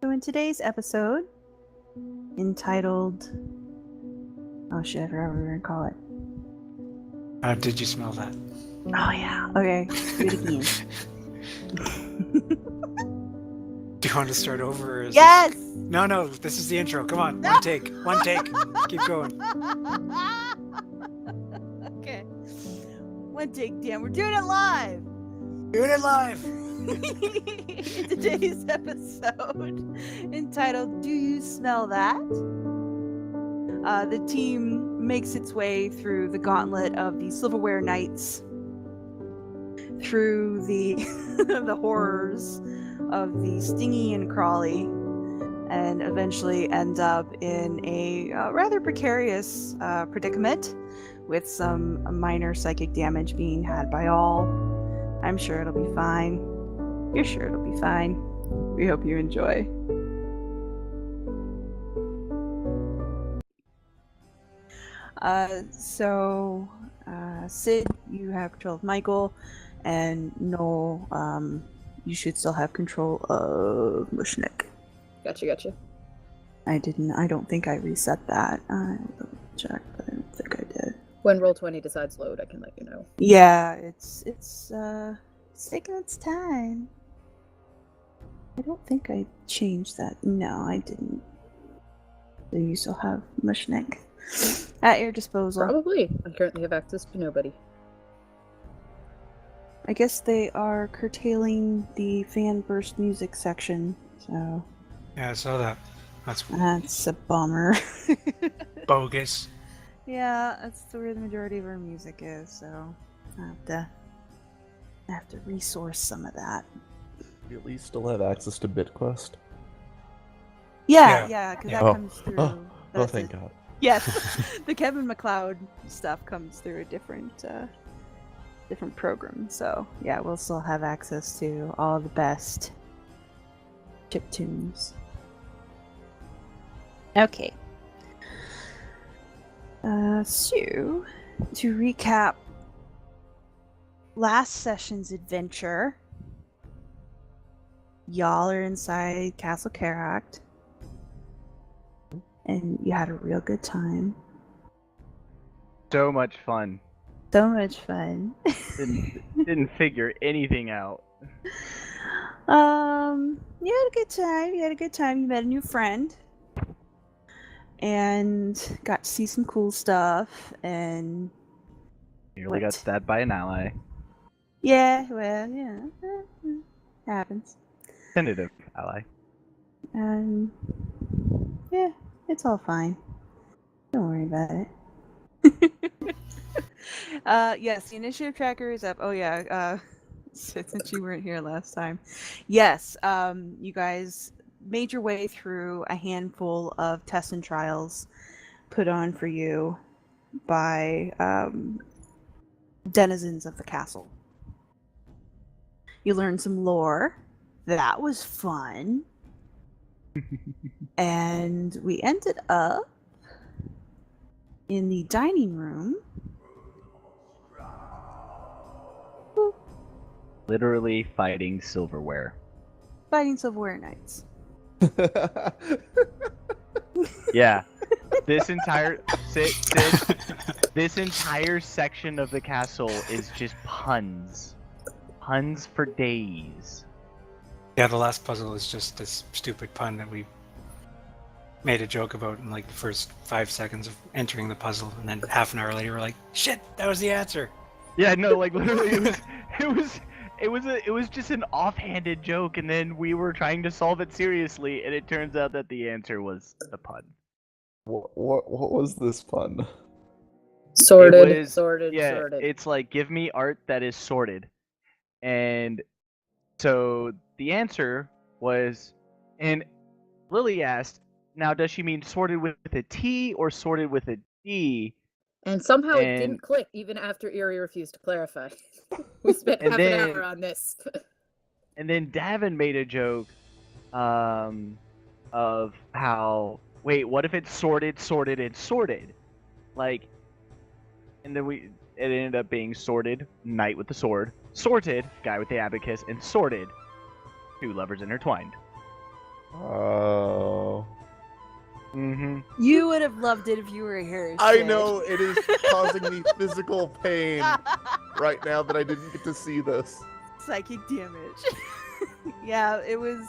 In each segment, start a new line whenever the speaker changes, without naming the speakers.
So in today's episode, entitled... Oh shit, I forgot what we were going to call it.
Did you smell that?
Oh yeah, okay, do it again.
Do you want to start over? Or is
Yes!
This... No, this is the intro. Come on, one take. Keep going.
Okay. One take, damn, we're doing it live!
Doing it live!
In today's episode, entitled Do You Smell That? The team makes its way through the gauntlet of the Silverware Knights, through the the horrors of the Stingy and Crawly, and eventually end up in a rather precarious predicament with some minor psychic damage being had by all. I'm sure it'll be fine. You're sure it'll be fine. We hope you enjoy. Sid, you have control of Michael, and Noel, you should still have control of Mushnik.
Gotcha.
I don't think I reset that. I'll double check, but I don't think I did.
When Roll20 decides load, I can let you know.
Yeah, it's taking its time. I don't think I changed that. No, I didn't. So you still have Mushnik at your disposal.
Probably. I currently have access to nobody.
I guess they are curtailing the fan burst music section, so...
Yeah, I saw that.
That's a bummer.
Bogus.
Yeah, that's where the majority of our music is, so I have to resource some of that.
You at least still have access to BitQuest?
Yeah, because that comes through...
Oh, thank God.
Yes, the Kevin MacLeod stuff comes through a different program, so yeah, we'll still have access to all the best chiptunes. Okay. So, to recap last session's adventure, y'all are inside Castle Caract, and you had a real good time.
So much fun.
So much fun.
Didn't figure anything out.
You had a good time. You met a new friend. And got to see some cool stuff, and...
Nearly got stabbed by an ally.
Yeah, well, yeah. Happens.
Tentative ally.
And... yeah, it's all fine. Don't worry about it. Yes, the initiative tracker is up. Oh yeah, since you weren't here last time. Yes, you guys made your way through a handful of tests and trials put on for you by denizens of the castle. You learned some lore. That was fun. And we ended up in the dining room.
Literally fighting silverware.
Fighting Silverware Knights.
Yeah. This entire this entire section of the castle is just puns. Puns for days.
Yeah, the last puzzle is just this stupid pun that we made a joke about in like the first 5 seconds of entering the puzzle, and then half an hour later we're like, shit, that was the answer.
Yeah, no, like literally it was just an offhanded joke, and then we were trying to solve it seriously, and it turns out that the answer was the pun.
What was this pun?
Sorted.
Yeah, it's like, give me art that is sorted. And so the answer was, and Lily asked, now does she mean sorted with a T or sorted with a D?
And somehow it didn't click even after Erie refused to clarify. We spent half an hour on this.
And then Davin made a joke of how, wait, what if it's sorted, and sorted? Like, and then it ended up being sorted, knight with the sword, sorted, guy with the abacus, and sorted, two lovers intertwined.
Oh.
Mm-hmm.
You would have loved it if you were here.
I
Sid.
know, it is causing me physical pain right now that I didn't get to see this.
Psychic damage. Yeah, it was.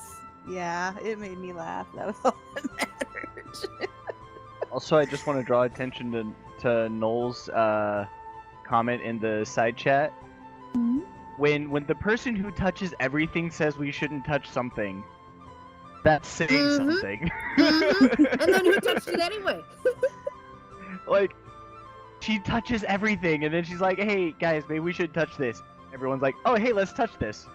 Yeah, it made me laugh. That was all that mattered.
Also, I just want to draw attention to Noel's comment in the side chat.
Mhm.
When the person who touches everything says we shouldn't touch something, that's saying something.
And then who touched it anyway?
Like, she touches everything, and then she's like, "Hey guys, maybe we should touch this." Everyone's like, "Oh, hey, let's touch this."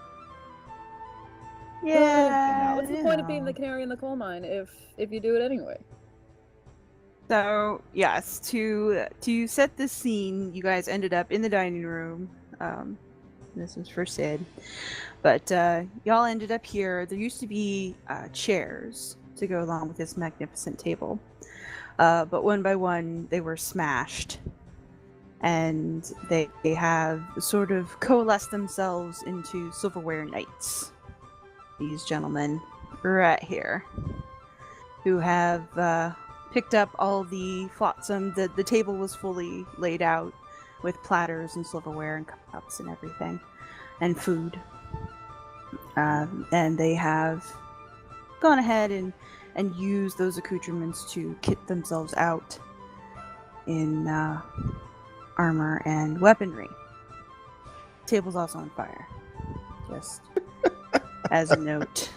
Yeah.
What's the point of being the canary in the coal mine if you do it anyway?
So yes, to set the scene, you guys ended up in the dining room. This was for Sid, but y'all ended up here. There used to be chairs to go along with this magnificent table, but one by one they were smashed, and they have sort of coalesced themselves into silverware knights. These gentlemen right here, who have picked up all the flotsam. The table was fully laid out with platters and silverware and cups and everything, and food. And they have gone ahead and used those accoutrements to kit themselves out in armor and weaponry. Table's also on fire. Just as a note.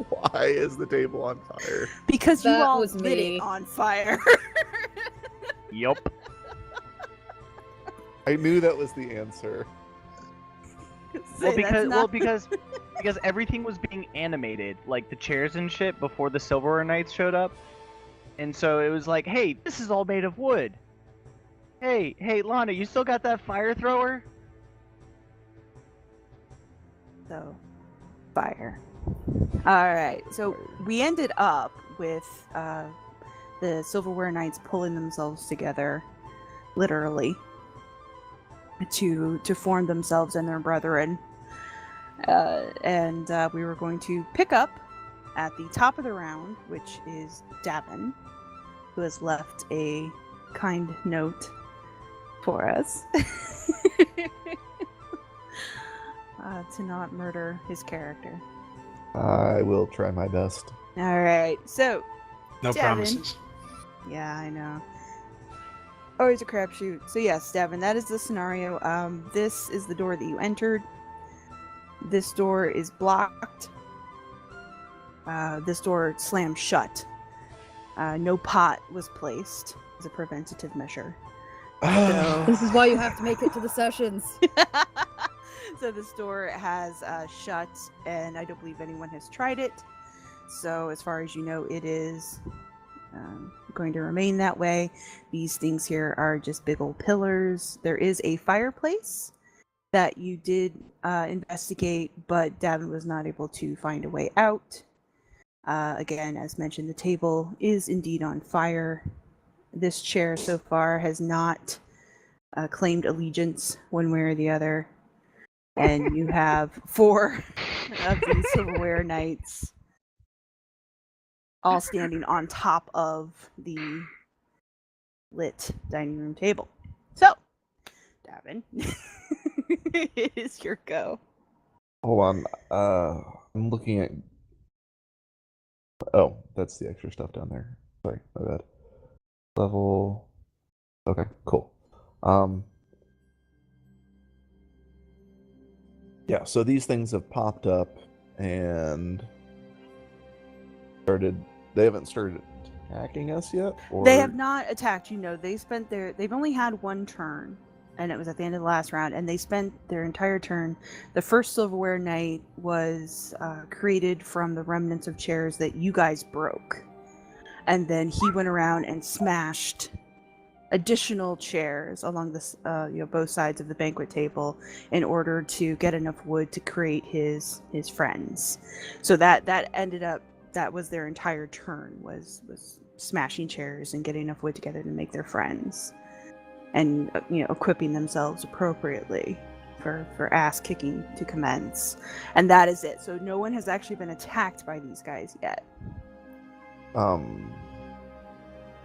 Why is the table on fire?
Because you
That
all
was
lit
me.
it on fire.
Yup.
I knew that was the answer.
Well,
Say that's
because
not-
everything was being animated, like the chairs and shit, before the Silver Knights showed up, and so it was like, "Hey, this is all made of wood. Hey, Lana, you still got that fire thrower?"
So, fire. Alright, so we ended up with the Silverware Knights pulling themselves together, literally, to form themselves and their brethren. And we were going to pick up at the top of the round, which is Davin, who has left a kind note for us. To not murder his character.
I will try my best.
Alright, so,
No
Davin.
promises.
yeah, I know. Always a crapshoot. So yes, Davin, that is the scenario. This is the door that you entered. This door is blocked. This door slammed shut. No pot was placed as a preventative measure. So,
This is why you have to make it to the sessions.
so this door has shut, and I don't believe anyone has tried it. So as far as you know, it is going to remain that way. These things here are just big old pillars. There is a fireplace that you did investigate, but Davin was not able to find a way out. Again, as mentioned, the table is indeed on fire. This chair so far has not claimed allegiance one way or the other. And you have 4 of these silverware knights all standing on top of the lit dining room table. So, Davin, it is your go.
Hold on. I'm looking at. Oh, that's the extra stuff down there. Sorry, my bad. Level. Okay, cool. Yeah, so these things have popped up and started. They haven't started attacking us yet, or
They have not attacked. They've only had one turn, and it was at the end of the last round, and they spent their entire turn. The first silverware knight was created from the remnants of chairs that you guys broke, and then he went around and smashed additional chairs along both sides of the banquet table in order to get enough wood to create his friends. So that was their entire turn, was smashing chairs and getting enough wood together to make their friends, and equipping themselves appropriately. for ass kicking to commence, and that is it. So no one has actually been attacked by these guys yet.
So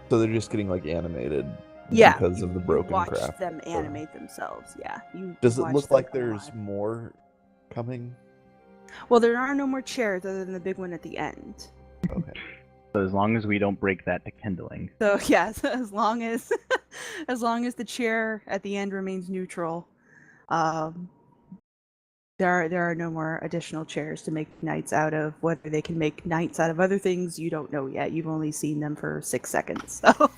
they're just getting like animated because of the broken
watch
craft.
them animate themselves. Yeah.
Does it
watch
look
them
like
come
there's
alive.
more coming?
Well, there are no more chairs other than the big one at the end.
Okay.
So as long as we don't break that to kindling.
So yes, as long as the chair at the end remains neutral, there are no more additional chairs to make knights out of. Whether they can make knights out of other things, you don't know yet. You've only seen them for 6 seconds. So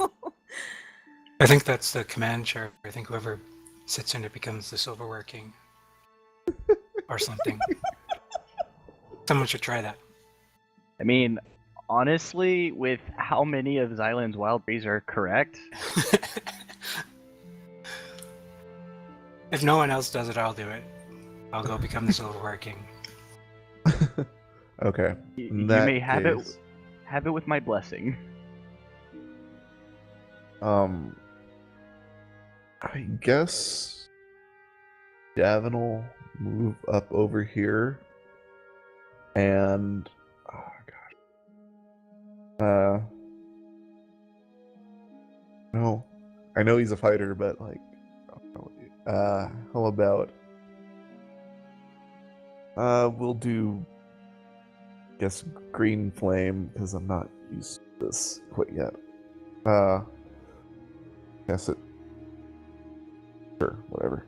I think that's the command chair. I think whoever sits in it becomes the silverware king. Or something. Someone should try that.
I mean, honestly, with how many of Xylund's wild breeds are correct,
If no one else does it, I'll do it. I'll go become the silverware king.
Okay.
you
In that
may have
case,
it with my blessing.
I guess Davin will move up over here, and no, I know he's a fighter, but like, how about we'll do, guess green flame because I'm not used to this quite yet. Guess it. Sure, whatever.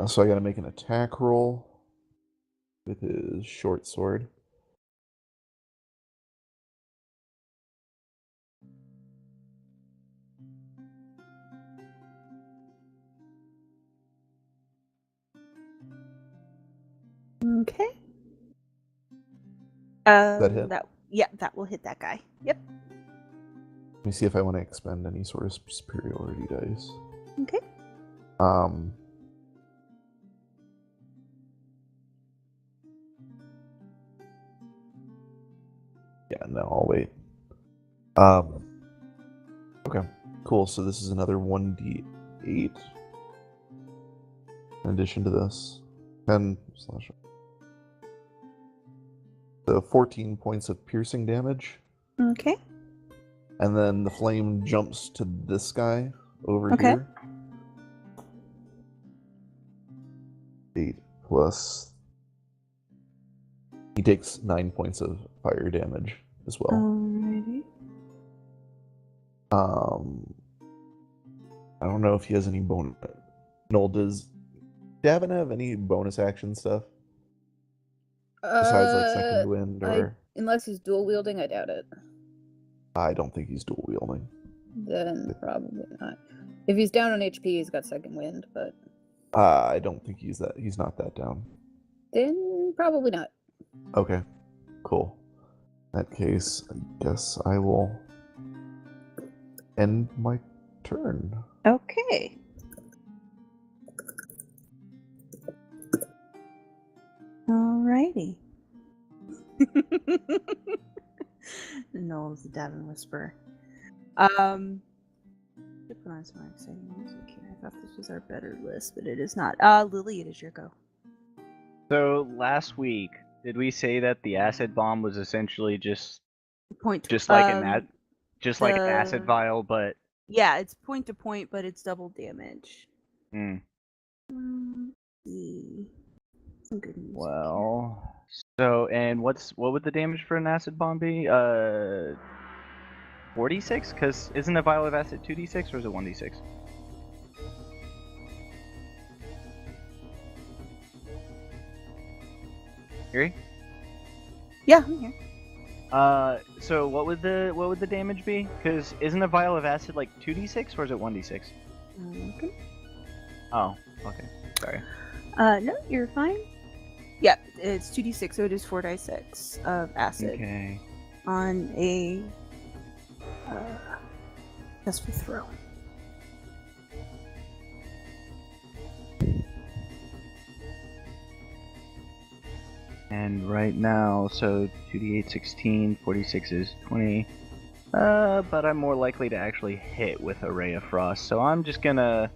So I gotta make an attack roll with his short sword.
okay.
That hit?
That will hit that guy. Yep.
Let me see if I want to expend any sort of superiority dice.
Okay.
Yeah, no, I'll wait. Okay, cool. So this is another 1d8 in addition to this. 10 slash. So 14 points of piercing damage.
Okay.
And then the flame jumps to this guy over
Okay.
here. 8 plus. He takes 9 points of fire damage as well.
Alrighty.
I don't know if he has any bonus. Noel, does Davin have any bonus action stuff? Besides like second wind or...
Unless he's dual wielding, I doubt it.
I don't think he's dual wielding.
Then probably not. If he's down on HP, he's got second wind, but
I don't think he's not that down.
then probably not.
Okay, cool. In that case, I guess I will end my turn.
Okay. Alrighty. Noel's the Davin Whisperer. Put on some exciting music here. I thought this was our better list, but it is not. Lily, it is your go.
So last week, did we say that the acid bomb was essentially just like an acid vial, but
yeah, it's point to point, but it's double damage. See. Some good news.
Well, so and what would the damage for an acid bomb be? 4d6? Because isn't a vial of acid 2d6 or is it 1d6? Yuri?
Yeah, I'm here.
So what would the damage be? Because isn't a vial of acid like 2d6 or is it 1d6?
Okay.
Oh, okay. Sorry.
No, you're fine. Yep, it's 2d6, so it is 4 dice 6 of acid
Okay.
on a successful throw.
And right now, so 2d8 16, 46 is 20. But I'm more likely to actually hit with a Ray of Frost, so I'm just gonna...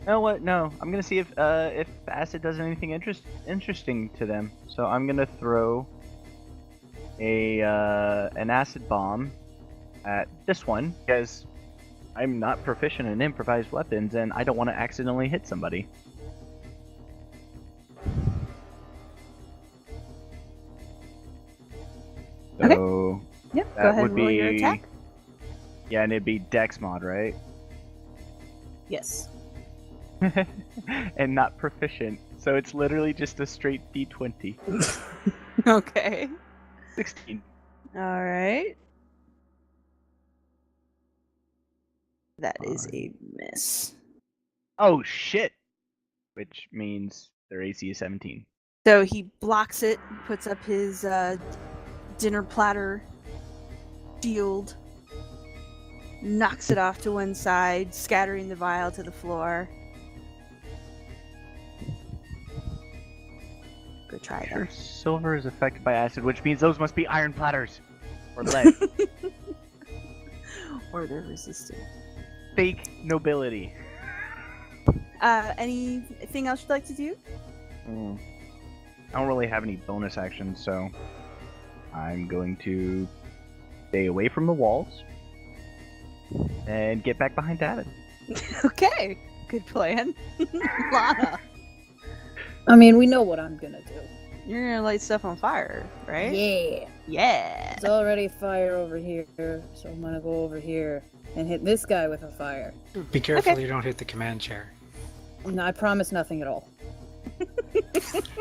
You know what? No, I'm gonna see if acid does anything interesting to them. So I'm gonna throw an acid bomb at this one, because I'm not proficient in improvised weapons, and I don't want to accidentally hit somebody.
Okay.
So
Yep,
that
go ahead
would
and roll your
be-
attack.
Yeah, and it'd be Dex mod, right?
Yes.
And not proficient, so it's literally just a straight D20.
Okay.
16.
Alright. That is a miss.
Oh shit! Which means their AC is 17.
So he blocks it, puts up his dinner platter shield, knocks it off to one side, scattering the vial to the floor. Good try
Sure,
there.
silver is affected by acid, which means those must be iron platters. Or lead.
Or they're resistant.
Fake nobility.
Anything else you'd like to do?
I don't really have any bonus actions, so I'm going to stay away from the walls and get back behind David.
Okay, good plan. Lana,
I mean, we know what I'm gonna do.
you're gonna light stuff on fire, right?
Yeah.
Yeah.
There's already fire over here, so I'm gonna go over here and hit this guy with a fire.
Be careful
Okay.
you don't hit the command chair.
No, I promise nothing at all.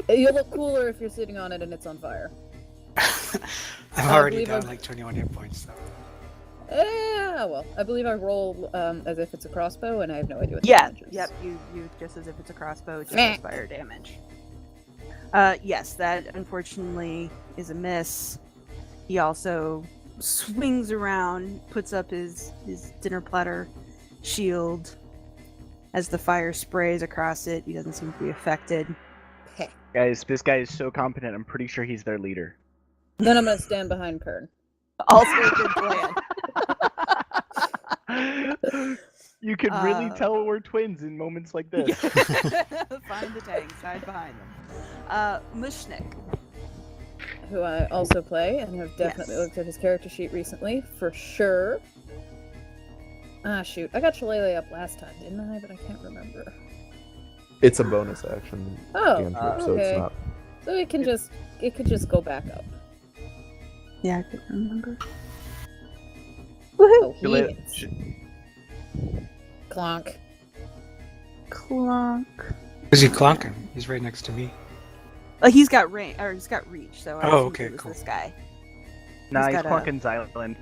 You'll look cooler if you're sitting on it and it's on fire.
I'm
I
already
believe
down
I'm-
like 21 hit points though.
Yeah, well, I believe I roll as if it's a crossbow, and I have no idea what the
Yeah.
damage is.
Yep. You just as if it's a crossbow, just
Meh.
as fire damage. Yes, that unfortunately is a miss. He also swings around, puts up his dinner platter shield. As the fire sprays across it, he doesn't seem to be affected.
Guys, this guy is so competent, I'm pretty sure he's their leader.
Then I'm gonna stand behind Kern.
Also a good plan.
You can really
Uh,
tell we're twins in moments like this.
Find the tanks, hide behind them. Mushnik.
Who I also play and have definitely
Yes.
looked at his character sheet recently, for sure. Ah, shoot. I got Shillelagh up last time, didn't I? But I can't remember.
It's a bonus action
Oh,
cantrip, so
okay.
it's not.
So it could just go back up.
Yeah, I could remember. Woohoo!
Oh, he
Shillelagh-
hits. Clonk.
Clonk.
Is he clonking? He's right next to me.
He's got range, or he's got reach. So I
Oh,
assumed
okay,
it was
cool.
this guy.
Nah, he's
got a-
clunking Xylund.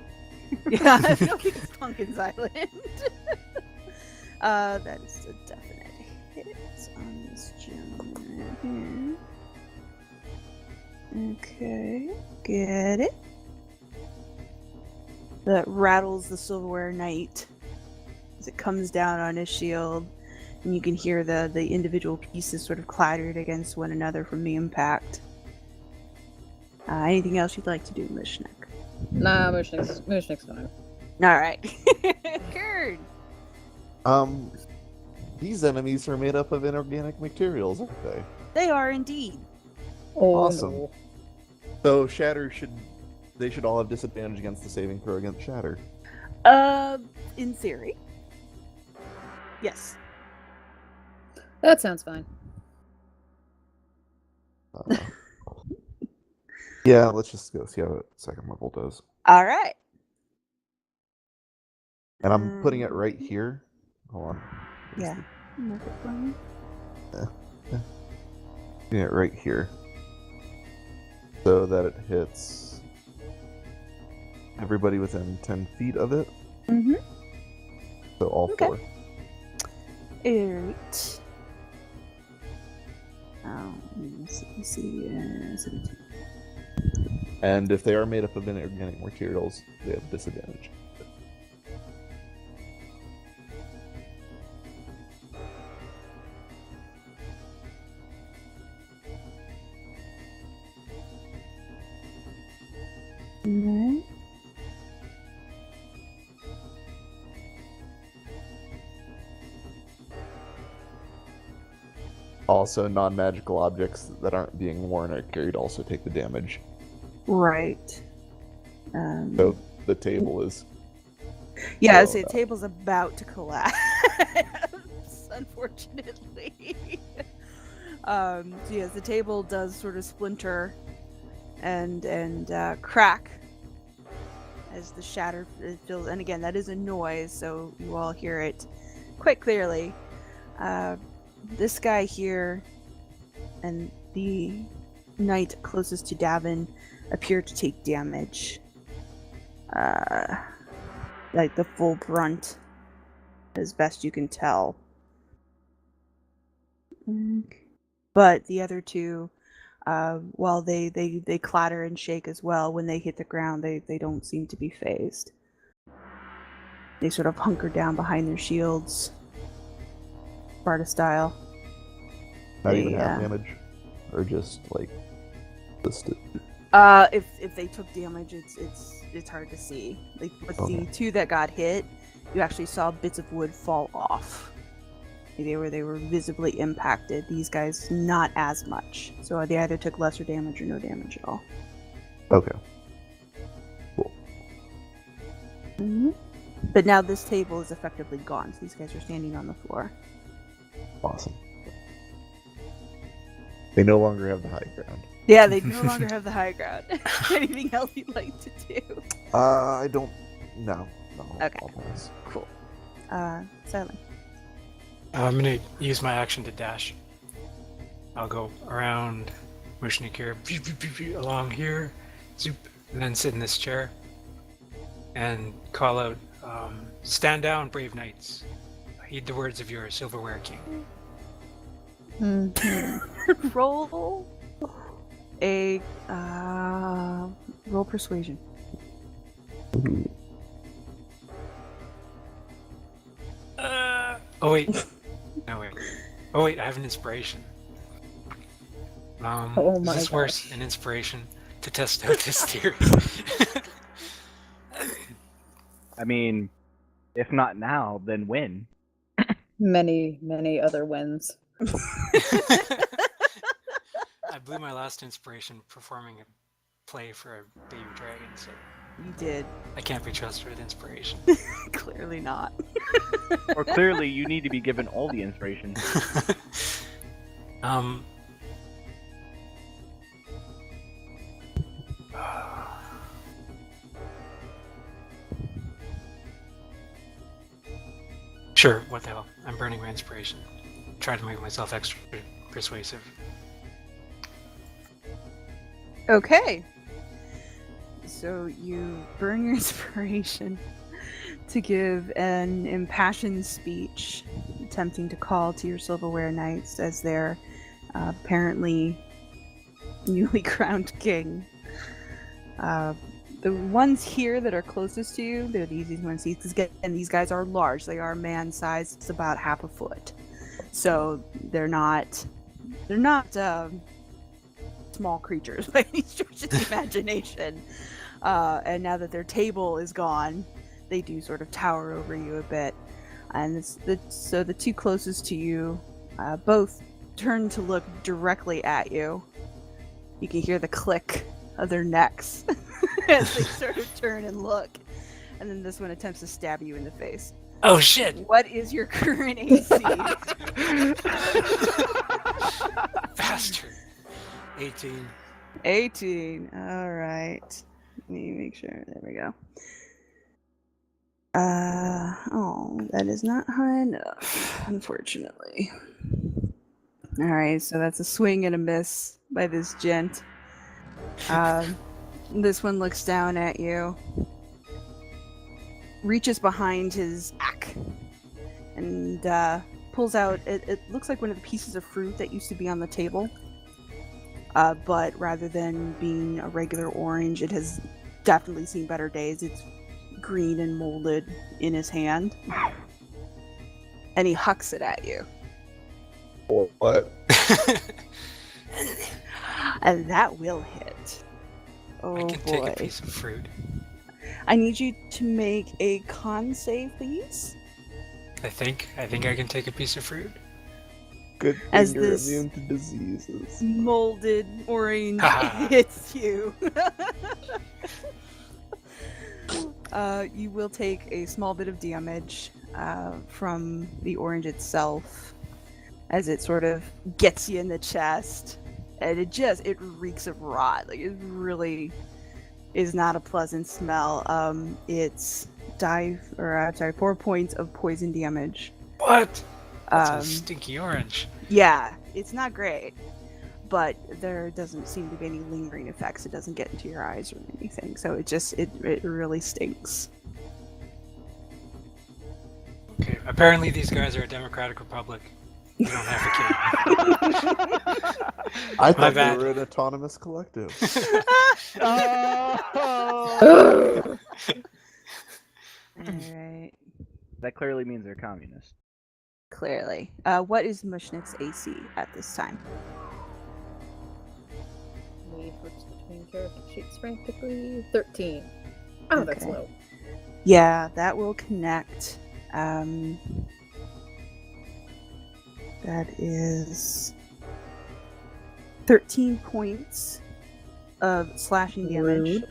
Yeah, I feel like he's Pumpkin's Island. That is a definite hit on this gentleman right here. Okay, get it. That rattles the Silverware Knight as it comes down on his shield, and you can hear the individual pieces sort of clattered against one another from the impact. Anything else you'd like to do, Mushnik?
Nah, Mushnik's fine.
All right, Kern.
These enemies are made up of inorganic materials, aren't they?
They are indeed.
Oh,
Awesome.
no.
So Shatter should all have disadvantage against the saving throw against Shatter.
In theory. Yes.
That sounds fine.
Yeah, let's just go see how second level does.
All right.
And I'm putting it right here. Hold on.
Yeah. Mark it for me.
Putting it right here. So that it hits everybody within 10 feet of it.
Mm-hmm.
So all
Okay.
4.
Alright. Let's see. 17.
And if they are made up of inorganic materials, they have disadvantage.
Alright.
Also, non-magical objects that aren't being worn or carried also take the damage.
Right.
So the table is.
Yeah, I
Oh,
say the
no.
table's about to collapse, unfortunately. So yes, the table does sort of splinter and crack as the shatter fills. And again, that is a noise, so you all hear it quite clearly. This guy here and the knight closest to Davin appear to take damage. Like the full brunt, as best you can tell. But the other two, while they clatter and shake as well, when they hit the ground, they don't seem to be phased. They sort of hunker down behind their shields, Sparta style.
Not even half damage, or just like listed.
If they took damage, it's hard to see. Like with the two that got hit, you actually saw bits of wood fall off. They were visibly impacted. These guys not as much. So they either took lesser damage or no damage at all.
Okay. Cool.
Mm-hmm. But now this table is effectively gone. So these guys are standing on the floor.
Awesome. They no longer have the high ground.
Yeah, they no longer have the high ground. Anything else you'd like to do?
I don't. No.
Okay.
I'll pass.
Cool. Silent.
I'm gonna use my action to dash. I'll go around Mushnikir along here, zoop, and then sit in this chair and call out, "Stand down, brave knights! Heed the words of your silverware king."
Roll a roll persuasion.
Oh wait. No wait. Oh wait, I have an inspiration.
Oh my
is this
gosh.
worse? An inspiration to test out this theory.
I mean, if not now, then when?
Many, many other wins.
I blew my last inspiration performing a play for a baby dragon, so
You did.
I can't be trusted with inspiration.
Clearly not.
Or clearly, you need to be given all the inspiration.
Sure, what the hell. I'm burning my inspiration. Try to make myself extra persuasive.
Okay. So you burn your inspiration to give an impassioned speech, attempting to call to your silverware knights as their apparently newly crowned king. The ones here that are closest to you, they're the easiest ones to see, and these guys are large. They are man-sized. It's about half a foot. So they're not small creatures by any stretch of the imagination. And now that their table is gone, they do sort of tower over you a bit. And so the two closest to you both turn to look directly at you. You can hear the click of their necks as they sort of turn and look. And then this one attempts to stab you in the face.
Oh shit!
What is your current AC?
Faster! 18.
18. Alright. Let me make sure. There we go. That is not high enough, unfortunately. Alright, so that's a swing and a miss by this gent. This one looks down at you, reaches behind his back, and pulls out, it looks like one of the pieces of fruit that used to be on the table. But rather than being a regular orange, it has definitely seen better days. It's green and molded in his hand. And he hucks it at you.
Or what?
And that will hit. Oh
I can
boy.
take a piece of fruit.
I need you to make a con save, please.
I think I can take a piece of fruit.
Good
As
thing you're
this-
immune to diseases.
Molded orange
Haha.
hits you. You will take a small bit of damage from the orange itself as it sort of gets you in the chest. And it reeks of rot. Like, it really is not a pleasant smell. It's 4 points of poison damage.
What? That's a
Um,
stinky orange.
Yeah, it's not great, but there doesn't seem to be any lingering effects. It doesn't get into your eyes or anything, so it really stinks.
Okay, apparently these guys are a democratic republic. You don't have to kill them.
I thought they
bad.
were an autonomous collective.
Oh!
Alright,
That clearly means they're communists.
clearly. What is Mushnik's AC at this time?
We switch between character sheets frantically. 13. Oh, that's
Okay.
low.
Yeah, that will connect. That is 13 points of slashing damage
Rude.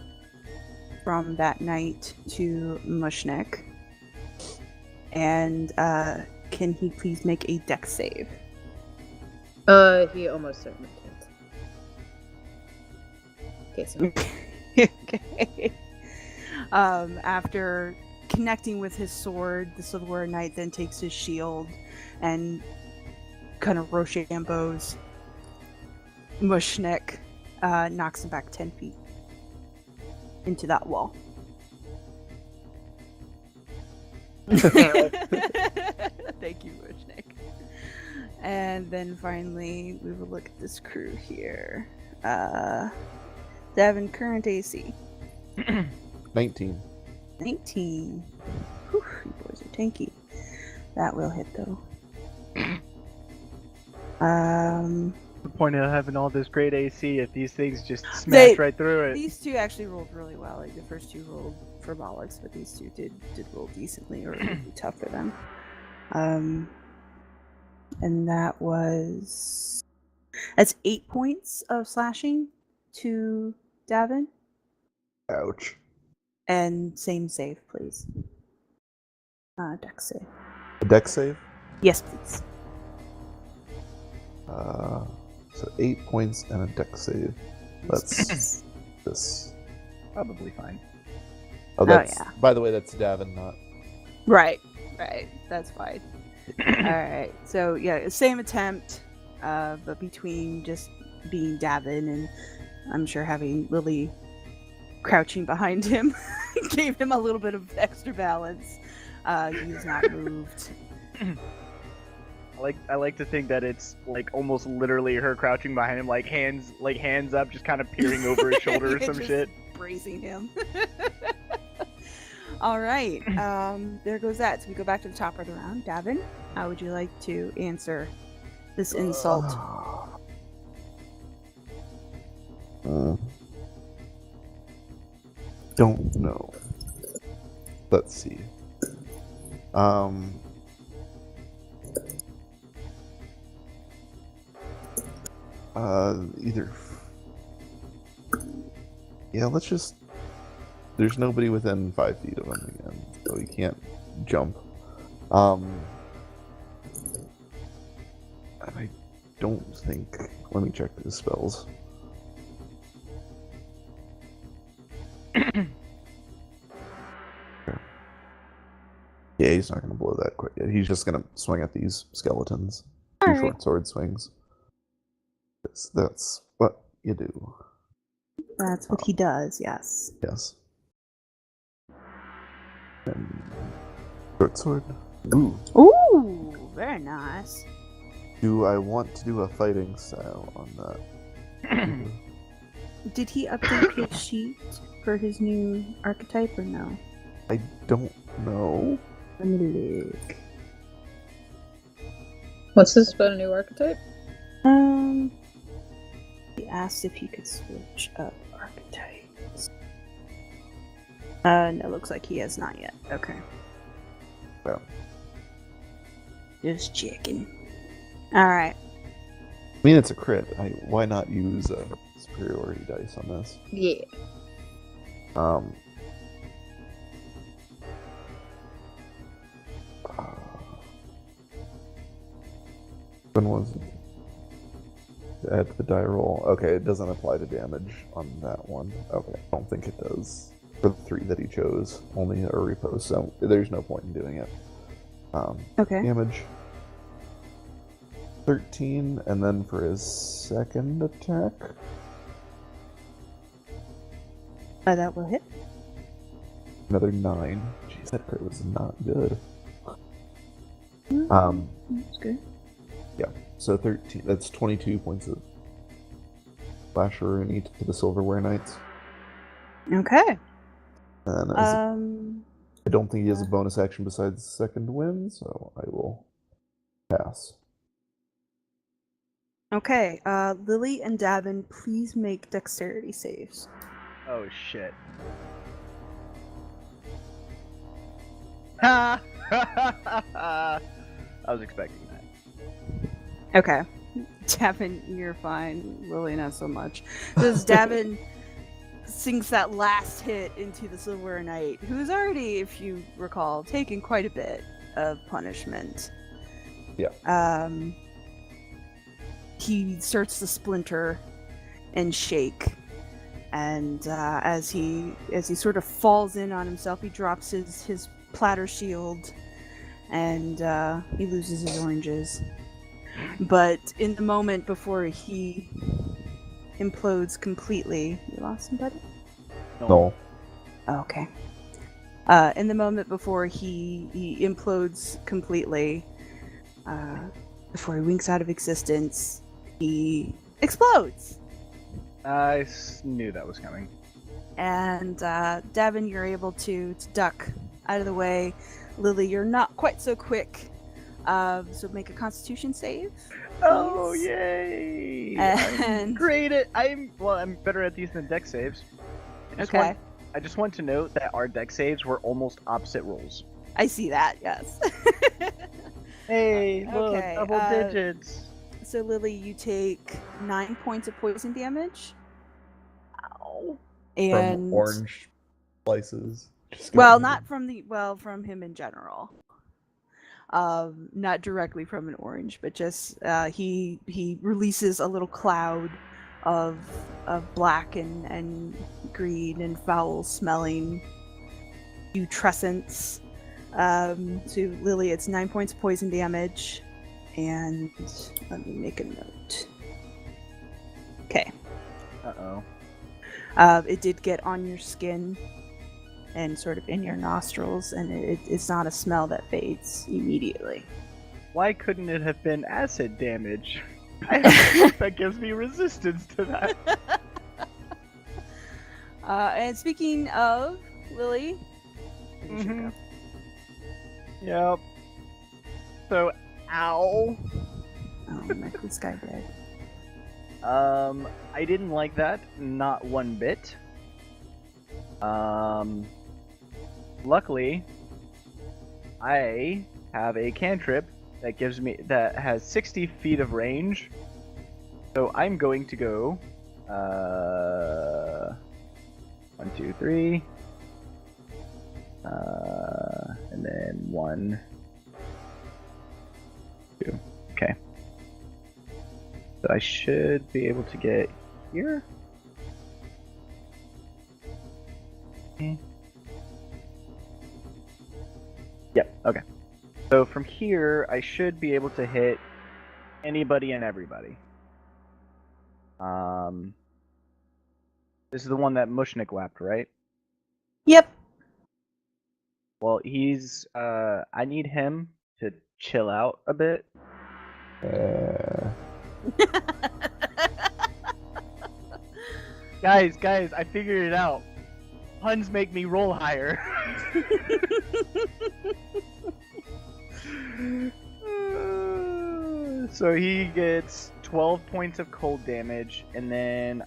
from that knight to Mushnik. And can he please make a dex save?
He almost certainly can't. Okay, so
Okay. After connecting with his sword, the Silverware Knight then takes his shield and kind of Rochambeaus Mushnik, knocks him back 10 feet into that wall. Thank you, Mushnik. And then finally, we will look at this crew here. Devin, current AC.
19.
19. Whew, you boys are tanky. That will hit though.
The point of having all this great AC if these things just smash
They-
right through it.
These two actually rolled really well. Like the first two rolled for bollocks, but these two did roll decently, or it would be tough for them. And that's 8 points of slashing to Davin.
Ouch.
And same save, please. Dex save.
A dex save?
Yes, please.
So 8 points and a dex save. That's this.
Probably fine.
Oh, that's.
yeah.
By the way, that's Davin, not.
Right. That's fine. Alright, so yeah, same attempt, but between just being Davin and I'm sure having Lily crouching behind him gave him a little bit of extra balance. He's not moved.
I like to think that it's like almost literally her crouching behind him, like hands up, just kind of peering over his shoulder or some
Just
shit.
bracing him. Alright, there goes that. So we go back to the top of the round. Davin, how would you like to answer this insult?
Don't know. Let's see. Either. Yeah, let's just. There's nobody within 5 feet of him again, so he can't jump. And I don't think. Let me check his spells. Yeah, he's not gonna blow that quick yet. He's just gonna swing at these skeletons. Two
Alright.
short sword swings. That's what you do.
That's what he does, yes.
Yes. And short sword. Ooh.
Ooh, very nice.
Do I want to do a fighting style on that?
Did he update his sheet for his new archetype or no?
I don't know.
Let me look.
what's this about a new archetype?
He asked if he could switch up archetypes. No, looks like he has not yet. Okay.
Well.
Just checking. All right.
I mean, it's a crit. Why not use a superiority dice on this?
Yeah.
When was it? Add to the die roll. Okay, it doesn't apply to damage on that one. Okay, I don't think it does. For the 3 that he chose, only a repose, so there's no point in doing it.
Okay.
Damage 13, and then for his second attack,
That will hit.
another 9. Jeez, that crit was not good.
That's good.
So 13. That's 22 points of slasher to the Silverware Knights.
Okay.
And I don't think he has a bonus action besides second wind, so I will pass.
Okay. Lily and Davin, please make dexterity saves.
Oh shit. Ha! I was expecting that.
Okay. Davin, you're fine. Lily, not so much. Because Davin sinks that last hit into the Silver Knight, who's already, if you recall, taken quite a bit of punishment.
Yeah.
He starts to splinter and shake, and as he sort of falls in on himself, he drops his platter shield, and he loses his oranges. But in the moment before he implodes completely, you lost somebody?
No.
Okay. In the moment before he implodes completely, before he winks out of existence, he explodes.
I knew that was coming.
And Davin, you're able to duck out of the way. Lily, you're not quite so quick. So make a Constitution save.
Oh
please.
yay!
And-
I'm great at I'm better at these than deck saves.
Okay.
I just want to note that our deck saves were almost opposite rolls.
I see that, yes.
Hey, look,
Okay,
double digits.
So Lily, you take 9 points of poison damage.
Ow.
And
From orange slices. Just
well,
kidding.
not from from him in general. Not directly from an orange, but just he releases a little cloud of black and green and foul smelling putrescence. To Lily, it's 9 points of poison damage, and let me make a note. Okay.
Uh-oh.
It did get on your skin and sort of in your nostrils, and it's not a smell that fades immediately.
Why couldn't it have been acid damage? I have a book that gives me resistance to that.
And speaking of Lily,
Mhm. Yep. So, ow.
oh, my this guy dead.
I didn't like that, not one bit. Luckily, I have a cantrip that has 60 feet of range. So I'm going to go 1, 2, 3. And then 1, 2. Okay. So I should be able to get here. Okay. Yep, okay. So from here, I should be able to hit anybody and everybody. This is the one that Mushnik whapped, right?
Yep.
Well, he's, I need him to chill out a bit. Guys, I figured it out. Puns make me roll higher. So he gets 12 points of cold damage, and then,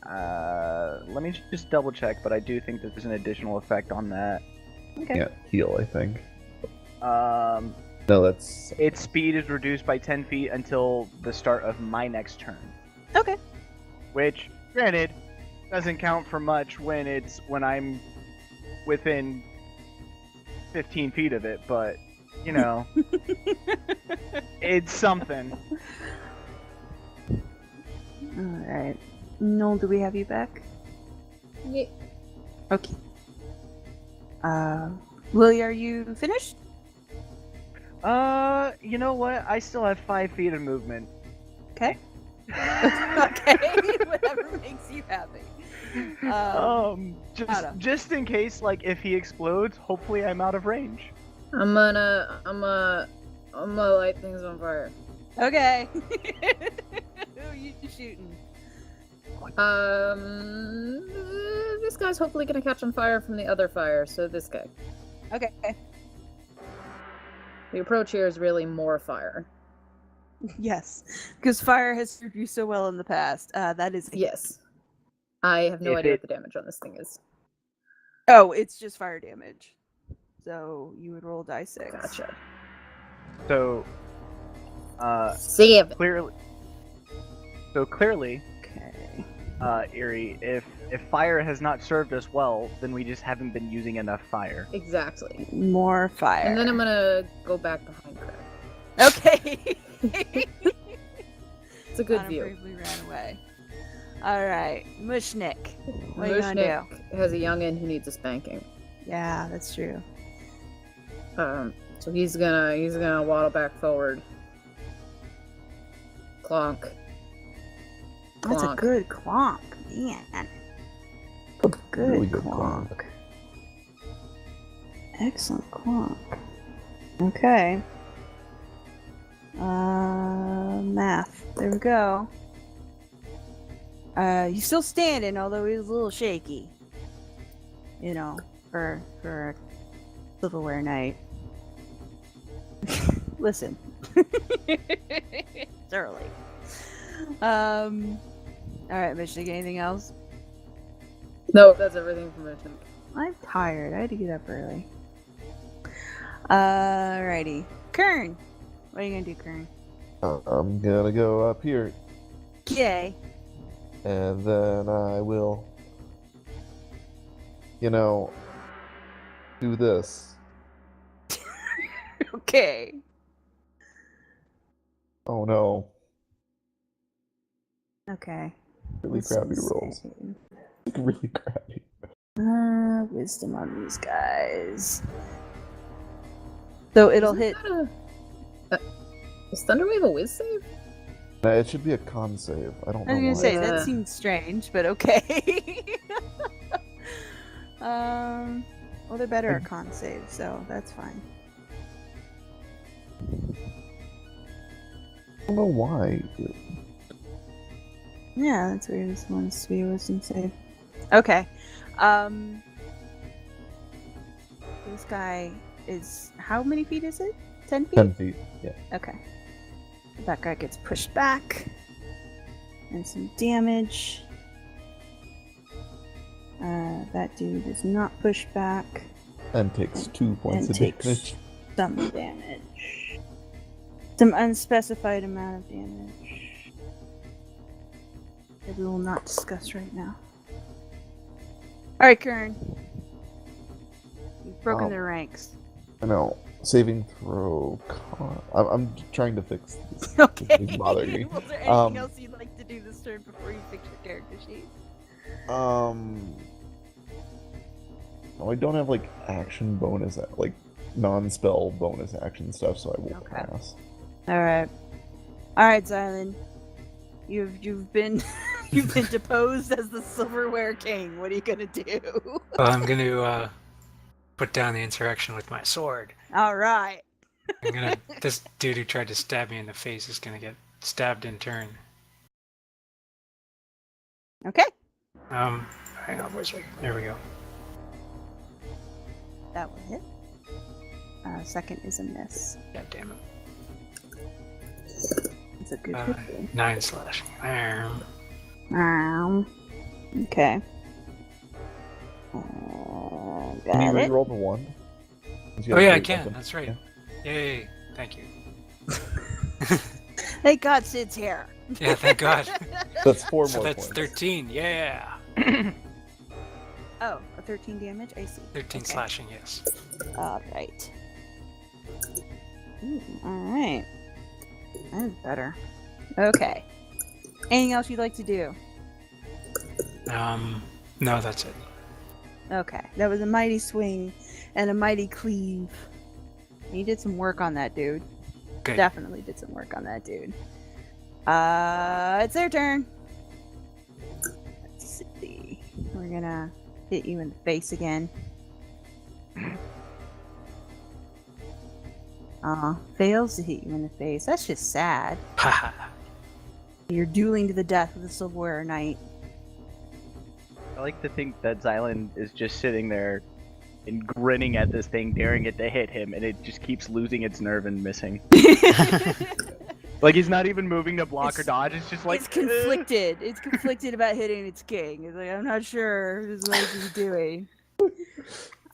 let me just double check, but I do think that there's an additional effect on that.
Okay.
Can't heal, I think. No, that's
its speed is reduced by 10 feet until the start of my next turn.
Okay.
Which, granted, doesn't count for much when I'm within 15 feet of it, but you know, it's something.
All right. Noel, do we have you back?
Yeah.
Okay. Lily, are you finished?
You know what? I still have 5 feet of movement.
Okay. Okay. Whatever makes you happy.
Just in case, like, if he explodes, hopefully I'm out of range.
I'm gonna light things on fire.
Okay. Who are you shooting?
This guy's hopefully gonna catch on fire from the other fire, so this guy.
Okay.
The approach here is really more fire.
Yes, because fire has served you so well in the past. That is
Yes. I have no idea what the damage on this thing is.
Oh, it's just fire damage. So you would roll die 6.
Gotcha.
So,
7.
clearly,
Okay.
Eerie, if fire has not served us well, then we just haven't been using enough fire.
Exactly.
More fire.
And then I'm gonna go back behind Craig.
Okay.
It's a good
Anna
view.
bravely ran away. All right, Mushnik. What are you gonna
Mushnik has a youngin who needs a spanking.
do? Yeah, that's true.
So he's gonna waddle back forward. Clonk.
That's a
Clonk.
good clonk, man. Good
really good
clonk. Excellent clonk. Okay. Math. There we go. He's still standing, although he's a little shaky. You know, for a silverware knight. Listen. It's early. Alright, Michigan, anything else?
No, that's everything from Mission.
I'm tired. I had to get up early. Alrighty. Kern! What are you gonna do, Kern?
I'm gonna go up here,
Yay.
and then I will, do this.
Okay.
Oh no,
Okay.
really
Let's
crappy
see.
rolls. Really crappy.
Wisdom on these guys. So it'll hit.
Is Thunderwave a whiz save?
Nah, it should be a con save. I don't
I
know
was
why.
gonna say, that
Yeah.
seems strange, but okay. Well, they're better at con saves, so that's fine.
I don't know why.
Yeah, that's weird. This one's to be a wisdom save. Okay. This guy is. How many feet is it? 10 feet?
10 feet. Yeah.
Okay. That guy gets pushed back. And some damage. That dude is not pushed back.
And takes 2 points
And
of
takes
damage.
some damage. Some unspecified amount of damage. That we will not discuss right now. Alright, Kern. You've broken
Wow.
their ranks.
I know. Saving throw. Con. I'm trying to fix this.
Okay.
It's bothering me.
Was there anything else you'd like to do this turn before you fix your character sheet?
No, I don't have like action bonus, like non-spell bonus action stuff, so I won't
Okay.
pass.
Alright. Alright, Xylund. You've been you've been deposed as the silverware king. What are you gonna do?
Well, I'm going to put down the insurrection with my sword.
Alright.
This dude who tried to stab me in the face is going to get stabbed in turn.
Okay.
Hang on, where's there we go.
That will hit. Second is a miss.
God damn it.
It's a good hit.
9 slashing.
Okay.
Can you
Got it.
re-roll the 1?
Oh yeah, I can. That's right. Yay. Thank you.
Thank God Sid's here.
Yeah, thank God.
That's 4
So
more
that's
points.
13. Yeah.
Oh, a 13 damage? I see.
13
Okay.
slashing, yes.
Alright. Alright. That's better. Okay. Anything else you'd like to do?
No, that's it.
Okay. That was a mighty swing and a mighty cleave. You did some work on that dude.
Good.
Definitely did some work on that dude. It's their turn. Let's see. We're gonna hit you in the face again. Fails to hit you in the face. That's just sad.
Haha.
You're dueling to the death with the Silverware Knight.
I like to think that Xylund is just sitting there and grinning at this thing, daring it to hit him, and it just keeps losing its nerve and missing. Like he's not even moving to block or dodge. It's just like
It's conflicted. It's conflicted about hitting its king. It's like, I'm not sure this is what he's doing.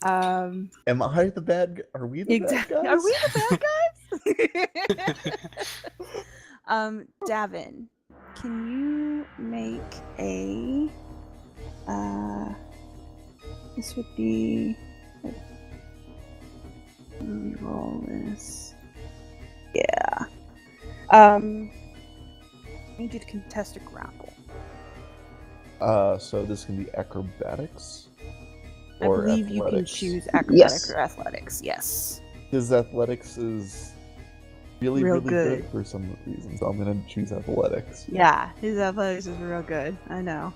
Am I the bad guy? Are we the bad guys?
Are we the bad guys? Davin, can you make a this would be, let me roll this. Yeah. I need you to contest a grapple.
So this can be acrobatics?
I
Or
believe you can
athletics?
choose acrobatics
Yes.
or athletics. Yes.
His athletics is really,
Real
really
good.
good for some reason, so I'm gonna choose athletics.
Yeah, his athletics is real good. I know.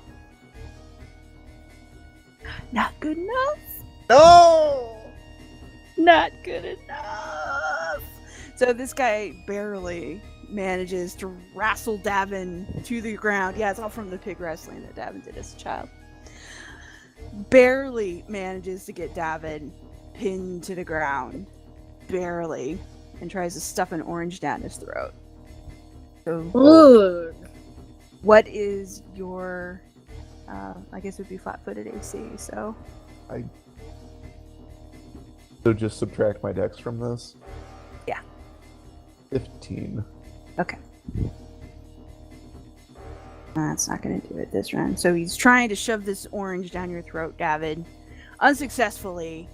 Not good enough.
No!
Not good enough. So this guy barely manages to wrestle Davin to the ground. Yeah, it's all from the pig wrestling that Davin did as a child. Barely manages to get Davin pinned to the ground. Barely. And tries to stuff an orange down his throat. So,
Ugh.
what is your, I guess it would be flat-footed AC, so.
So just subtract my dex from this?
Yeah.
15.
Okay. That's not going to do it this round. So he's trying to shove this orange down your throat, David. Unsuccessfully.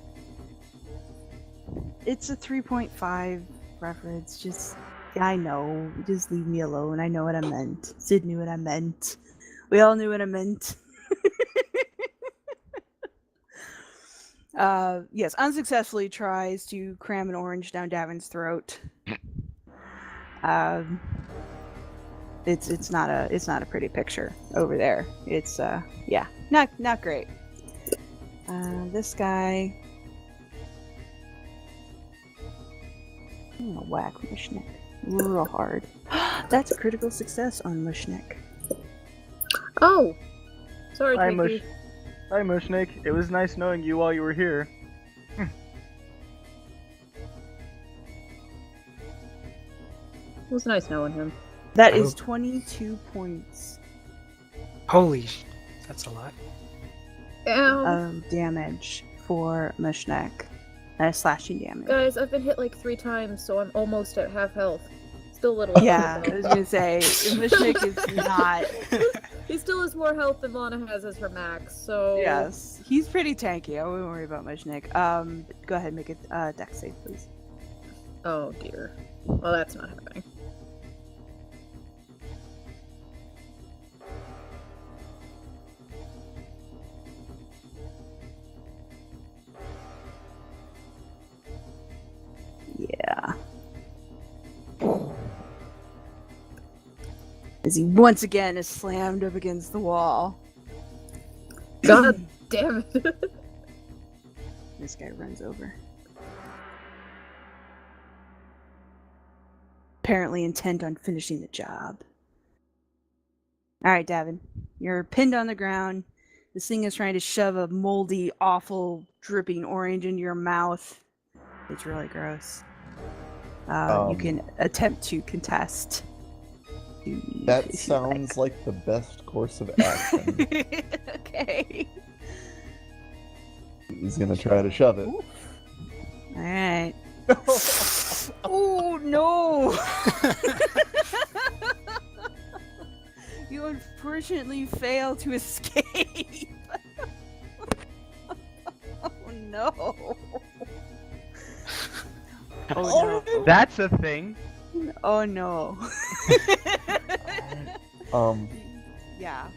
It's a 3.5 reference. Just, I know. Just leave me alone. I know what I meant. Sid knew what I meant. We all knew what I meant. Yes, unsuccessfully tries to cram an orange down Davin's throat. It's not a pretty picture over there. It's yeah, not great. This guy, I'm gonna whack Mushnik real hard. That's a critical success on Mushnik.
Oh! Sorry,
Hi,
Twinkie.
Hi, Mushnik. It was nice knowing you while you were here.
It was nice knowing him.
That is 22 points
Holy that's a lot.
Ow.
of damage for Mushnik. Slashing damage.
Guys, I've been hit like 3 times, so I'm almost at half health. Still a little
Yeah,
low,
I was gonna say Mushnik is not.
He still has more health than Lana has as her max, so...
Yes, he's pretty tanky. I wouldn't worry about Mushnik. Go ahead, and make a dex save, please.
Oh dear. Well, that's not happening.
Yeah. As he once again is slammed up against the wall.
God damn it.
This guy runs over. Apparently intent on finishing the job. Alright, Davin. You're pinned on the ground. This thing is trying to shove a moldy, awful, dripping orange into your mouth. It's really gross. You can attempt to contest.
That sounds like the best course of action.
Okay.
He's gonna try to shove it.
Alright. Oh no! You unfortunately fail to escape. Oh no! Oh no!
That's a thing.
Oh no! Yeah.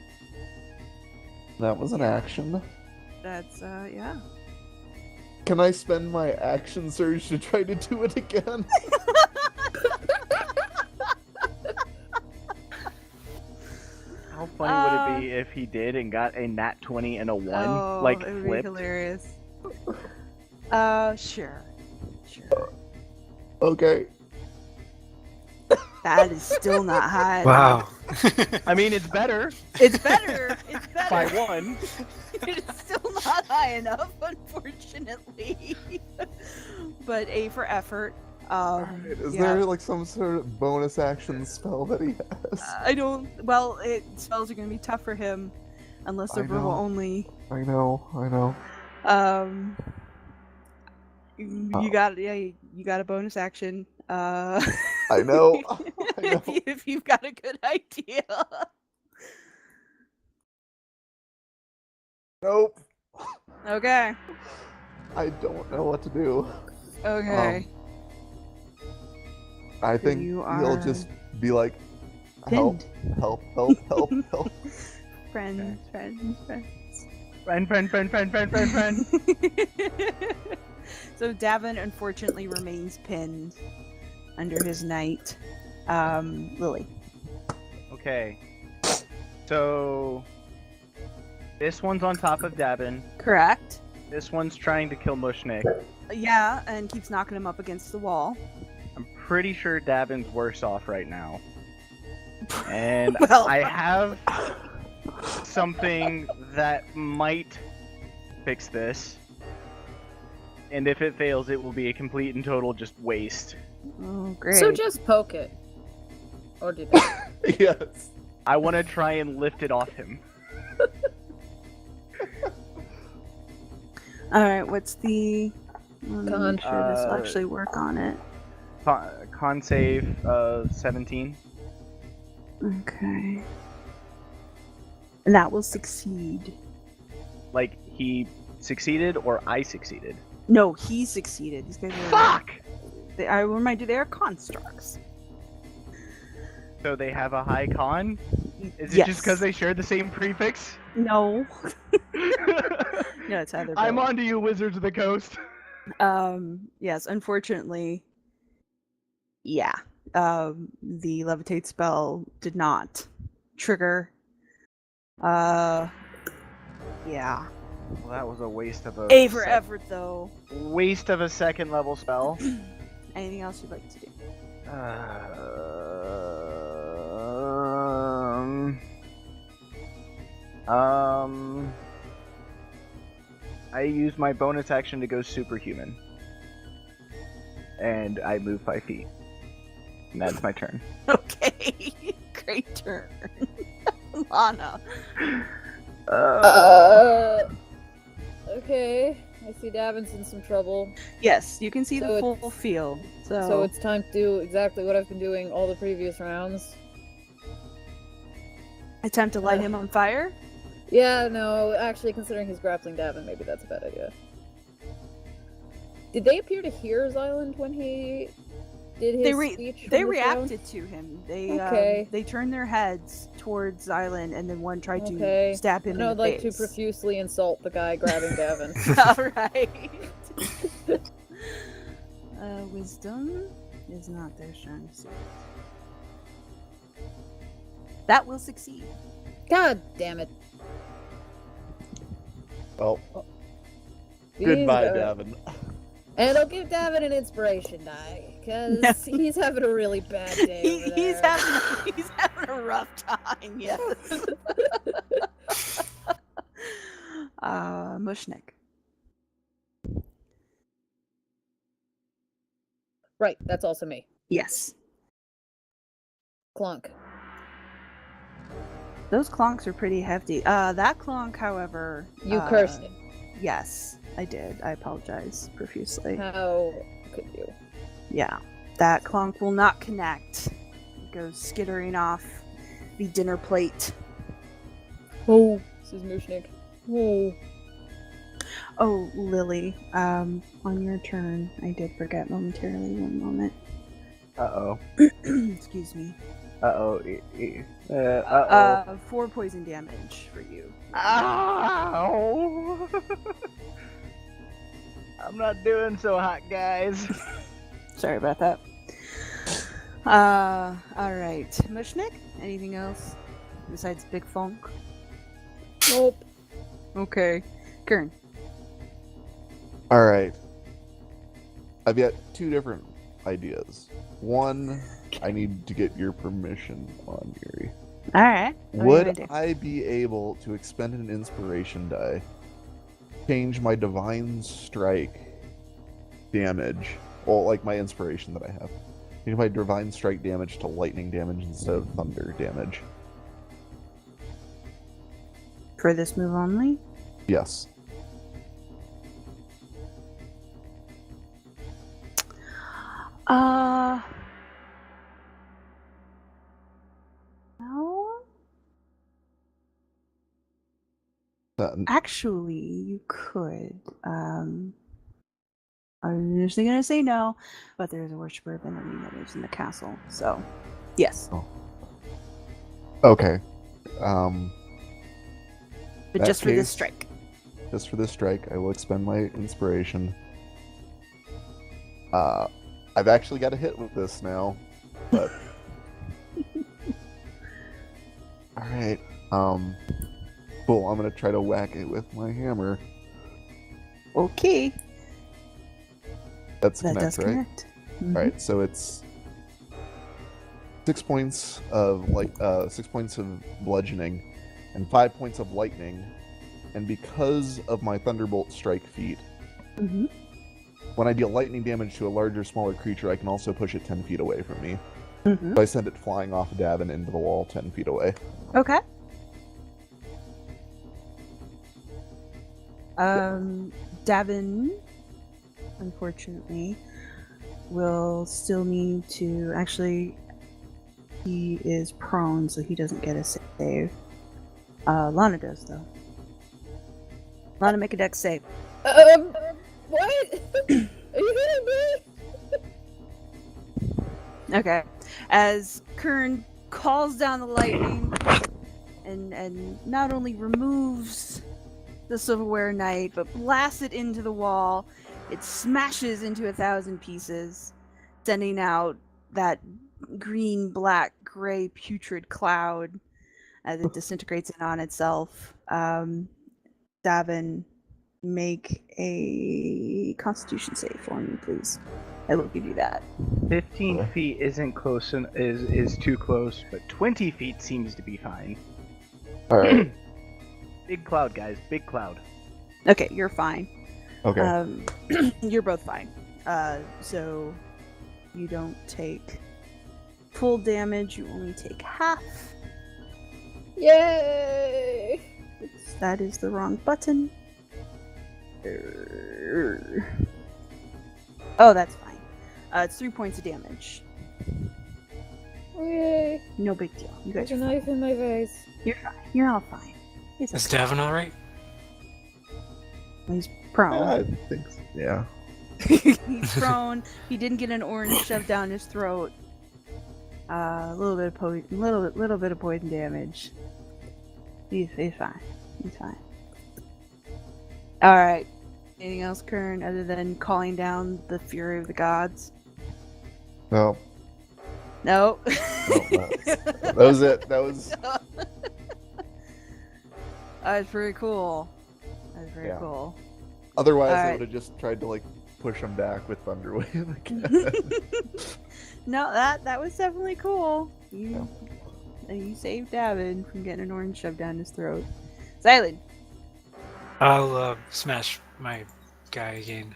That was an action.
That's yeah.
Can I spend my action surge to try to do it again?
How funny would it be if he did and got a nat 20 and a 1, like
it would
flipped?
be hilarious. Sure.
Okay.
That is still not high.
Wow.
I mean, it's better
It's better. It's better.
by 1.
It's still not high enough, unfortunately. But A for effort.
Is
yeah.
there like some sort of bonus action spell that he has?
I don't. Well, spells are gonna be tough for him, unless they're
I
verbal
know.
only.
I know.
You got a bonus action.
I know.
If you've got a good idea.
Nope.
Okay.
I don't know what to do.
Okay.
I think
You
he'll
are
just be like, help,
pinned.
help.
Friend.
Friend.
So Davin unfortunately remains pinned under his knight. Lily.
Okay. So this one's on top of Davin.
Correct.
This one's trying to kill Mushnik.
Yeah, and keeps knocking him up against the wall.
I'm pretty sure Davin's worse off right now. And
Well-
I have something that might fix this. And if it fails, it will be a complete and total just waste.
Oh, great.
So just poke it. Or do that.
Yes.
I want to try and lift it off him.
Alright, what's the... Let me
Con.
make sure this will actually work on it.
Con save of 17.
Okay. And that will succeed.
Like, he succeeded or I succeeded?
No, he succeeded. These guys are...
Fuck!
I remind you, they are constructs.
So they have a high con? Is it
Yes.
just because they share the same prefix?
No. No, it's either.
I'm
both.
on to you, Wizards of the Coast.
Yes, unfortunately. Yeah. The levitate spell did not trigger. Yeah.
Well, that was a waste of a...
A for effort, though.
Waste of a second level spell.
Anything else you'd like to do?
I use my bonus action to go superhuman. And I move 5 feet. And that's my turn.
Okay. Great turn. Lana.
Okay. I see Davin's in some trouble.
Yes, you can see
So
the
it's-
full field.
So it's time to do exactly what I've been doing all the previous rounds.
attempt to light him on fire.
Yeah, no, actually, considering he's grappling Davin, maybe that's a bad idea. Did they appear to hear Xylund when he did his speech? from
They
the
reacted to him. They
Okay.
they turned their heads towards Xylund, and then one tried
Okay.
to stab him
throne? I
in
would
the
like to
face.
profusely insult the guy grabbing Davin.
All right. Wisdom is not their strong suit. That will succeed.
God damn it.
Well,
These
goodbye,
guys-
Davin.
And I'll give Davin an inspiration die, because he's having a really bad day over
He's
there.
he's having a rough time. Yes. Mushnik.
Right, that's also me.
Yes.
Clunk.
Those clonks are pretty hefty. That clonk, however.
You cursed it.
Yes, I did. I apologize profusely.
How could do.
Yeah, that clunk will not connect. It goes skittering off the dinner plate.
Oh, says Mushnik. Oh.
Oh, Lily, on your turn, I did forget momentarily. One moment.
Uh-oh.
Excuse me.
Uh-oh. Uh-oh.
4 poison damage for you.
Ow! I'm not doing so hot, guys.
Sorry about that. Alright. Mushnik, anything else besides Big Funk?
Nope.
Okay. Kern.
Alright. I've got 2 different ideas. One, I need to get your permission on, Yuri.
Alright.
Would I be able to expend an inspiration die, change my divine strike damage, well, like my inspiration that I have, change my divine strike damage to lightning damage instead of thunder damage?
For this move only?
Yes.
No.
That-
Actually, you could. I'm initially gonna say no, but there's a worshiper of enemy that lives in the castle, so yes.
Oh. Okay.
But
that
just for this
case-
strike.
Just for this strike, I will expend my inspiration. I've actually got a hit with this now, but alright. Cool, I'm gonna try to whack it with my hammer.
Okay.
That's
That
connect,
does
right?
connect. Mhm.
Alright, so it's 6 points of 6 points of bludgeoning and 5 points of lightning. And because of my Thunderbolt strike feat,
Mhm.
when I deal lightning damage to a larger, smaller creature, I can also push it 10 feet away from me.
Mhm.
So I send it flying off Davin into the wall 10 feet away.
Okay. Davin, unfortunately, will still need to. Actually, he is prone, so he doesn't get a save. Lana does, though. Lana, make a dex save.
What? Are you kidding me?
Okay. As Kern calls down the lightning and not only removes the Silverware Knight, but blasts it into the wall, it smashes into 1,000 pieces, sending out that green, black, gray, putrid cloud as it disintegrates in on itself. Davin, make a Constitution save for me, please. I will give you that.
15 feet isn't close is too close, but 20 feet seems to be fine.
Alright.
Big cloud, guys. Big cloud.
Okay, you're fine.
Okay.
You're both fine. So you don't take full damage, you only take half.
Yay!
That is the wrong button. Oh, that's fine. It's 3 points of damage.
Yay!
No big deal. You guys
There's a
are fine.
knife in my face.
You're fine. You're all fine. It's
Is
okay.
Davin alright?
He's prone.
I think so. Yeah.
He's prone. He didn't get an orange shoved down his throat. A little bit of poison damage. He's fine. He's fine. All right. Anything else, Kern, other than calling down the fury of the gods?
No.
No.
That was it. That was.
That was pretty cool. That was very
Yeah.
cool.
Otherwise, I
Alright.
would have just tried to push him back with Thunderwave again.
No, that was definitely cool. You saved Davin from getting an orange shoved down his throat. Xylund.
I'll smash my guy again.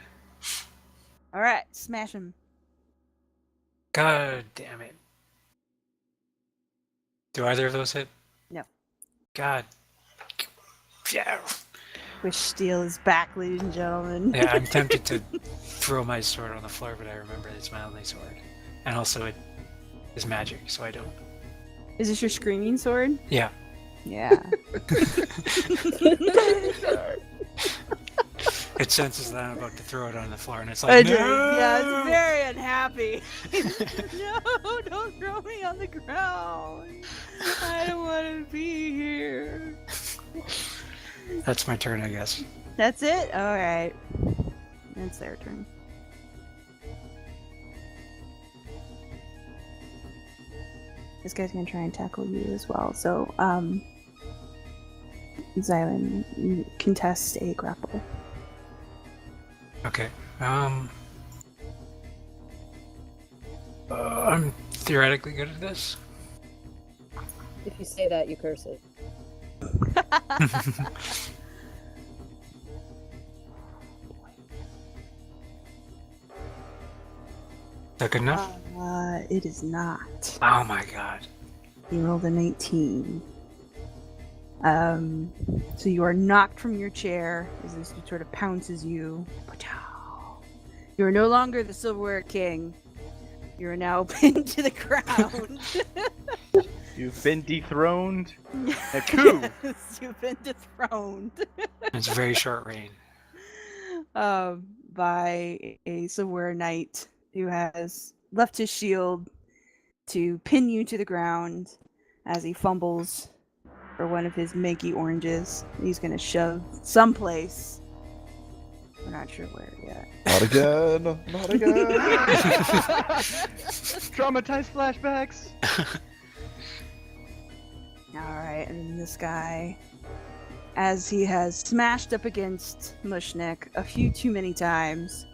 All right, smash him.
God damn it. Do either of those hit?
No.
God. Yeah.
Shrillsteel is back, ladies and gentlemen.
Yeah, I'm tempted to throw my sword on the floor, but I remember it's my only sword. And also it is magic, so I don't.
Is this your screaming sword?
Yeah.
Yeah.
It senses that I'm about to throw it on the floor, and it's like, no!
Yeah, it's very unhappy. No, don't throw me on the ground. I don't want to be here.
That's my turn, I guess.
That's it? Alright. It's their turn. This guy's gonna try and tackle you as well. So, Xylund, you contest a grapple.
Okay. I'm theoretically good at this.
If you say that, you curse it.
Is that good enough?
It is not.
Oh my god.
You rolled a 19. So you are knocked from your chair as this sort of pounces you. You are no longer the silverware king. You are now pinned to the ground.
You've been dethroned. A coup.
Yes, you've been dethroned.
It's very short reign.
By a silverware knight who has left his shield to pin you to the ground as he fumbles for one of his manky oranges. He's gonna shove someplace. We're not sure where yet.
Not again. Not again.
Traumatized flashbacks.
Alright, and then this guy, as he has smashed up against Mushnik a few too many times,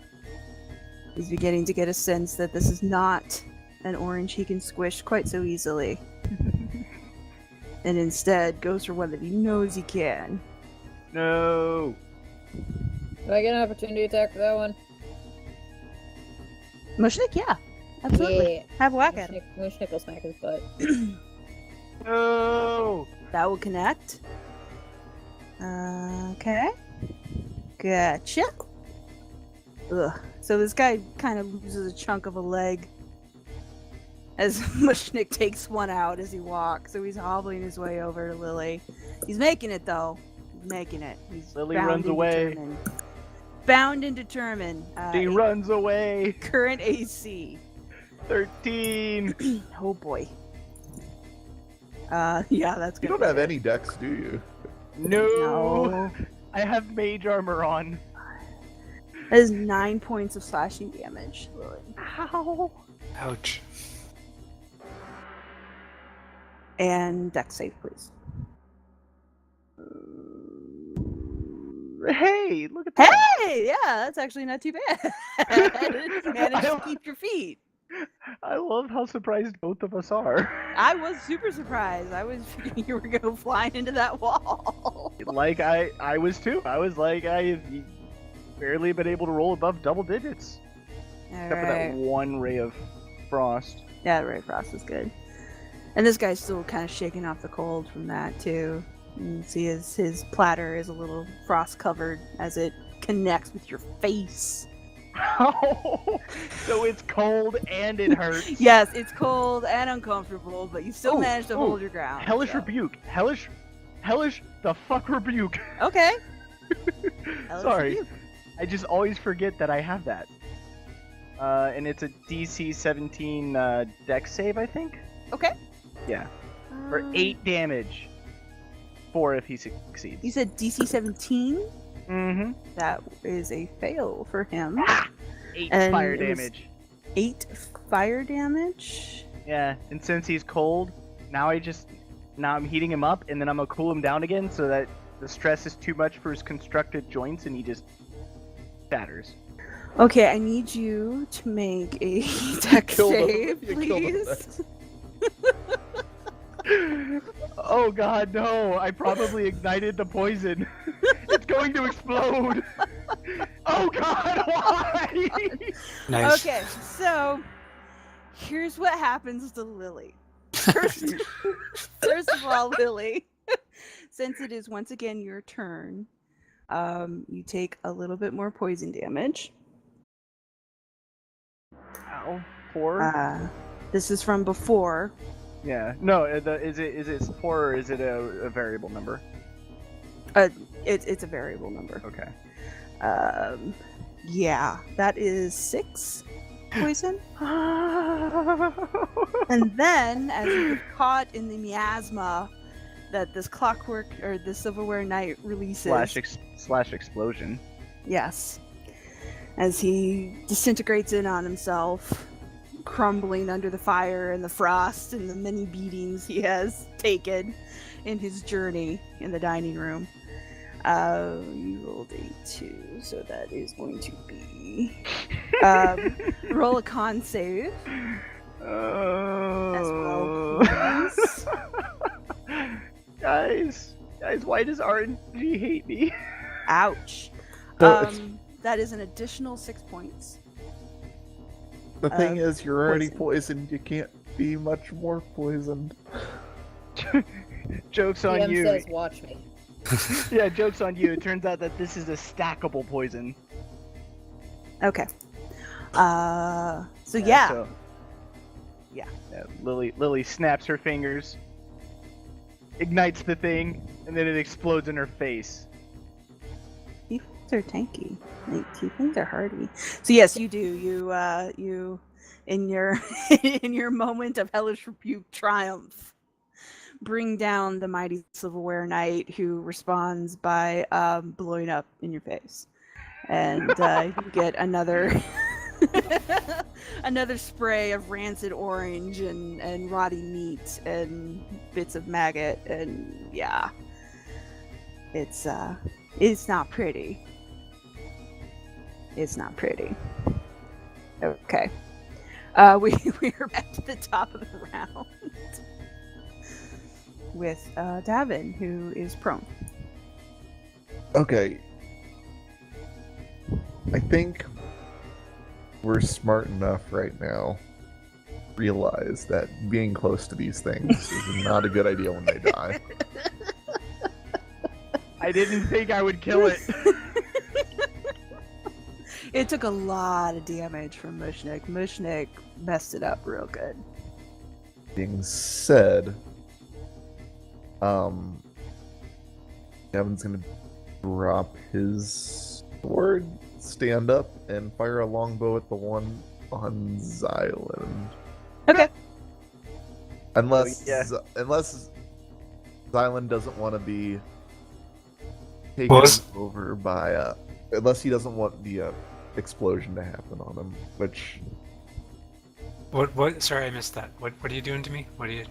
he's beginning to get a sense that this is not an orange he can squish quite so easily. And instead goes for one that he knows he can.
No.
Do I get an opportunity attack for that one?
Mushnik, yeah. Absolutely.
Yeah.
Have a whack at him.
Mushnik will smack his butt.
No.
That will connect. Okay. Gotcha. Ugh. So this guy kind of loses a chunk of a leg as Mushnik takes one out as he walks. So he's hobbling his way over to Lily. He's making it, though. He's making it. He's
Lily
bound
runs
and
away.
determined. Bound and determined.
She runs away.
Current AC.
13.
Oh boy. Yeah, that's good.
You don't have any decks, do you?
No. I have mage armor on.
That is 9 points of slashing damage, Lily.
Ow.
Ouch.
And dex save, please.
Hey, look at that.
Hey! Yeah, that's actually not too bad. You managed to keep your feet.
I love how surprised both of us are.
I was super surprised. I was thinking you were going to go flying into that wall.
Like I was too. I was like, I've barely been able to roll above double digits. Except for that one ray of frost.
Yeah, the Ray of Frost is good. And this guy's still kind of shaking off the cold from that, too. You can see his platter is a little frost covered as it connects with your face.
So it's cold and it hurts.
Yes, it's cold and uncomfortable, but you still managed to hold your ground.
Hellish
so.
rebuke. Hellish the fuck rebuke.
Okay. Hellish
Sorry.
rebuke.
I just always forget that I have that. And it's a DC 17 dex save, I think?
Okay.
Yeah. For 8 damage. 4 if he succeeds.
You said DC 17?
Mm-hmm.
That is a fail for him.
8
And
fire
it was
damage.
8 fire damage?
Yeah, and since he's cold, now I'm heating him up, and then I'm gonna cool him down again so that the stress is too much for his constructed joints, and he just shatters.
Okay, I need you to make a dex
killed him.
save,
You killed him
please.
Oh god, no! I probably ignited the poison. It's going to explode. Oh god, why?
Nice.
Okay, so here's what happens to Lily. First of all, Lily, since it is once again your turn, You take a little bit more poison damage.
Ow. 4?
This is from before.
Yeah. No, is it 4 or is it a variable number?
It's a variable number.
Okay.
Yeah, that is 6 poison. And then, as you get caught in the miasma that this clockwork or the silverware knight releases,
slash explosion.
yes, as he disintegrates in on himself, crumbling under the fire and the frost and the many beatings he has taken in his journey in the dining room. You rolled a 2, so that is going to be roll a con save as well, please.
Guys, why does RNG hate me?
Ouch.
So
That is an additional 6 points.
the thing is, you're already
poison.
poisoned. You can't be much more poisoned.
Joke's on
DM
you.
says, "Watch me."
Yeah, joke's on you. It turns out that this is a stackable poison.
Okay. So yeah.
Yeah. Lily snaps her fingers, ignites the thing, and then it explodes in her face.
Tieflings are tanky. Like, tieflings are hardy. So yes, you do. You in your in your moment of hellish rebuke triumph, bring down the mighty silverware knight, who responds by blowing up in your face, and you get another another spray of rancid orange and rotting meat and bits of maggot, and yeah, it's not pretty. It's not pretty. Okay. We're back to the top of the round with Davin, who is prone.
Okay. I think we're smart enough right now to realize that being close to these things is not a good idea when they die.
I didn't think I would kill it.
It took a lot of damage from Mushnik. Mushnik messed it up real good.
Being said, Devin's gonna drop his sword, stand up, and fire a longbow at the one on Xylund.
Okay.
Unless Xylund doesn't want to be taken over by unless he doesn't want the explosion to happen on him, which
What? Sorry, I missed that. What are you doing to me? What are you?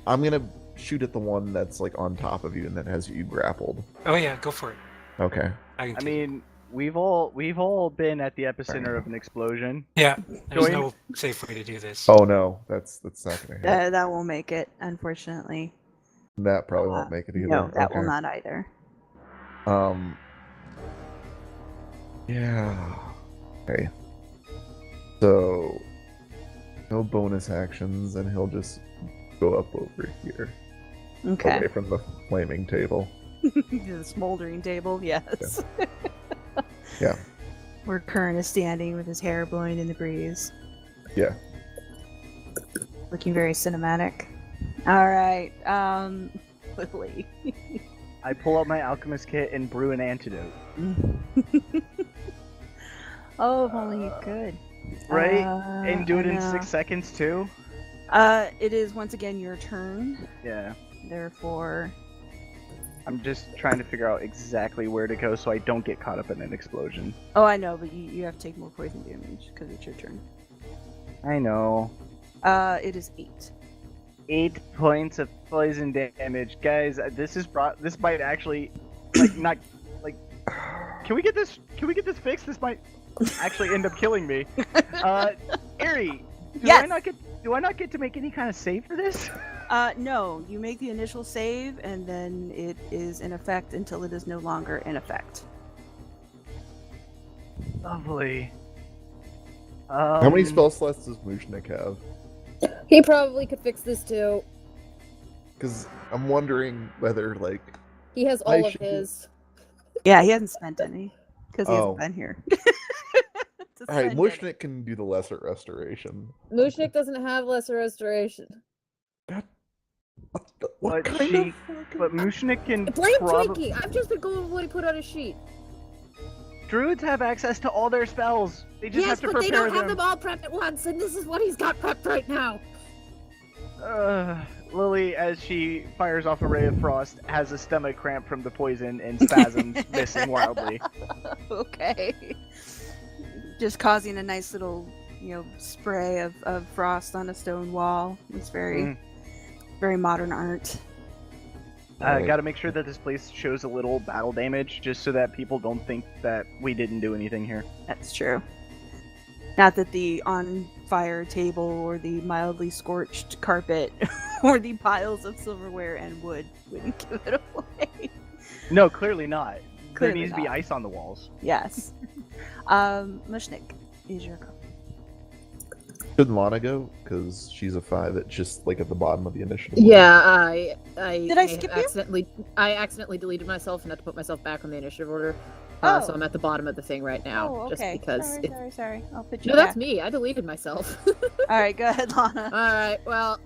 I'm gonna shoot at the one that's like on top of you and that has you grappled.
Oh yeah, go for it.
Okay.
I
mean, we've all been at the epicenter of an explosion.
yeah. There's
Join-
no safe way to do this.
Oh no, that's not gonna hit.
That won't make it, unfortunately.
That probably won't make it either.
No, that will
Okay.
not either.
Yeah. Okay. So no bonus actions, and he'll just go up over here,
Okay.
away from the flaming table.
The smoldering table, yes.
Yeah.
Where Kern is standing with his hair blowing in the breeze.
Yeah.
Looking very cinematic. Alright, Lily.
I pull out my alchemist kit and brew an antidote.
Oh, if only you could.
Right? And do it
I
in
know.
6 seconds too?
It is once again your turn.
Yeah.
Therefore,
I'm just trying to figure out exactly where to go so I don't get caught up in an explosion.
oh, I know, but you have to take more poison damage because it's your turn.
I know.
It is 8.
8 points of poison damage. Guys, this might actually not Can we get this fixed? This might actually end up killing me. Eri,
Yes!
do I not get to make any kind of save for this?
No, you make the initial save and then it is in effect until it is no longer in effect.
Lovely.
How many spell slots does Mushnik have?
He probably could fix this too.
Because I'm wondering whether, like,
He has
I
all of
should-
his.
Yeah, he hasn't spent any because he
Oh.
hasn't been here. To
All right,
spend any.
Mushnik can do the lesser restoration.
Mushnik doesn't have lesser restoration.
What
But
kind
she-
of fucking...
But Mushnik can
Blame
probably.
Twinkie! I've just been going with what he put on his sheet.
Druids have access to all their spells. They just
Yes,
have to
but they
prepare
don't have them all prepped at once, and this is what he's got prepped right now.
Lily, as she fires off a ray of frost, has a stomach cramp from the poison and spasms, missing wildly.
Okay. Just causing a nice little, spray of frost on a stone wall. It's very, very modern art.
Right.
Gotta make sure that this place shows a little battle damage, just so that people don't think that we didn't do anything here.
That's true. Not that the on fire table or the mildly scorched carpet or the piles of silverware and wood wouldn't give it away.
No, clearly not. There
Clearly
needs to be
not.
ice on the walls.
Yes. Mushnik is your call.
Shouldn't Lana go? Because she's a 5. It's just like at the bottom of the initiative.
Yeah, I
Did I
may have
skip you?
I accidentally deleted myself and had to put myself back on the initiative order.
Oh.
So I'm at the bottom of the thing right now,
Oh,
just
okay.
because.
Sorry. I'll put you
No,
back.
that's me. I deleted myself.
All right, go ahead, Lana.
All right. Well,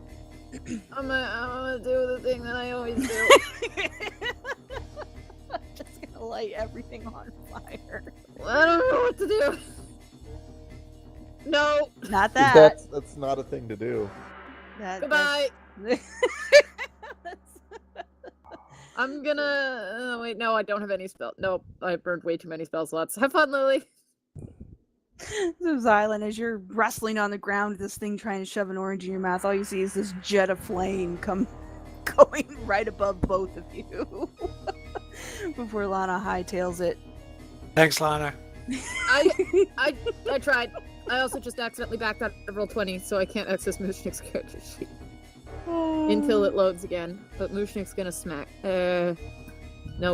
I'm gonna do the thing that I always do.
Just gonna light everything on fire.
I don't know what to do. No.
Not that.
That's not a thing to do.
Goodbye.
that's-
I'm gonna. Wait, no, I don't have any spell. Nope, I burned way too many spell slots. Have fun, Lily.
So Xylund, as you're wrestling on the ground, this thing trying to shove an orange in your mouth, all you see is this jet of flame going right above both of you before Lana hightails it.
Thanks, Lana.
I tried. I also just accidentally backed out of roll 20, so I can't access Mushnik's character sheet until it loads again. But Mushnik's gonna smack. No,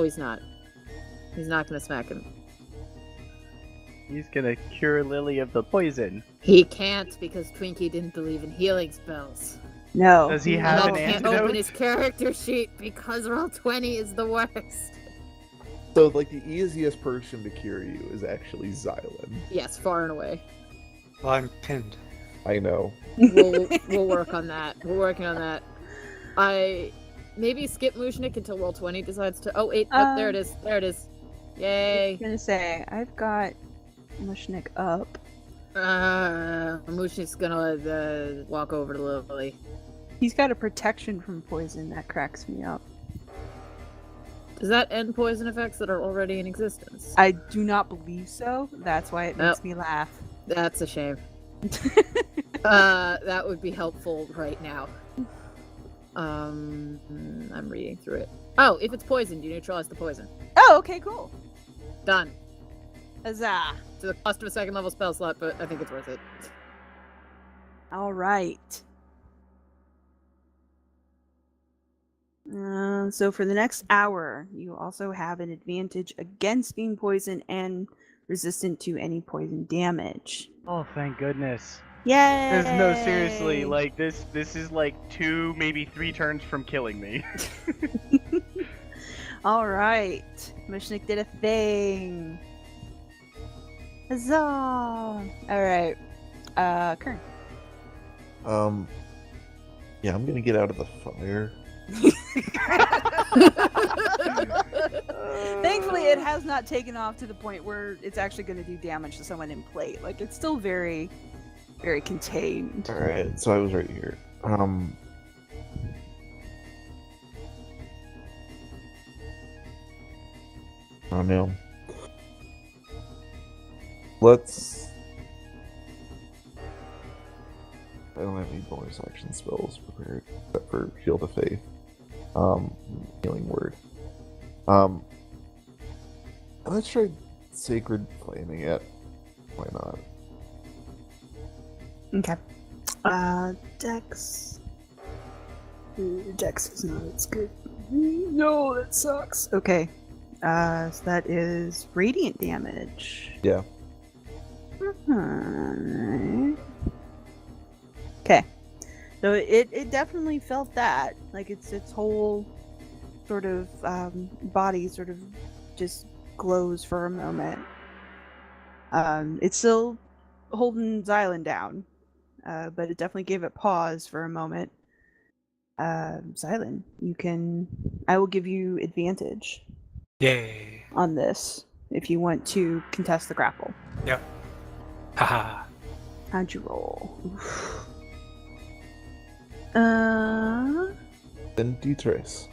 he's not. He's not gonna smack him.
He's gonna cure Lily of the poison.
He can't because Twinkie didn't believe in healing spells.
No.
Does he
And
have
I
an
can't
antidote?
open his character sheet because roll 20 is the worst.
So, like, the easiest person to cure you is actually Xylund.
Yes, far and away.
Well, I'm pinned.
I know.
We'll work on that. We're working on that. I maybe skip Mushnik until roll 20 decides to. Oh wait, nope, there it is. There it is.
I
Yay.
was gonna say, I've got Mushnik up.
Mushnik's gonna walk over to Lily.
He's got a protection from poison that cracks me up.
Does that end poison effects that are already in existence?
I do not believe so. That's why it makes me laugh.
That's a shame. That would be helpful right now. I'm reading through it. Oh, if it's poisoned, you neutralize the poison.
Oh, okay, cool.
Done.
Huzzah.
To the cost of a second level spell slot, but I think it's worth it.
All right. So for the next hour, you also have an advantage against being poisoned and resistant to any poison damage.
Oh, thank goodness.
Yay!
No, seriously, like this is like 2, maybe 3 turns from killing me.
All right, Mushnik did a thing. Huzzah! All right, Kern.
Yeah, I'm gonna get out of the fire.
Thankfully, it has not taken off to the point where it's actually going to do damage to someone in plate. Like, it's still very, very contained.
Alright, so I was right here. Oh no. Let's... I don't have any bonus action spells prepared, except for Shield of Faith. Healing Word. Let's try Sacred Flaming it. Why not?
Okay. Dex. Dex is not as good. No, that sucks. Okay. So that is radiant damage.
Yeah.
Alright. Okay. So it definitely felt that. Like its whole sort of body sort of just glows for a moment. It's still holding Xylund down, but it definitely gave it pause for a moment. Xylund, I will give you advantage
Yay.
on this if you want to contest the grapple.
Yep. Haha.
How'd you roll?
Then detrace.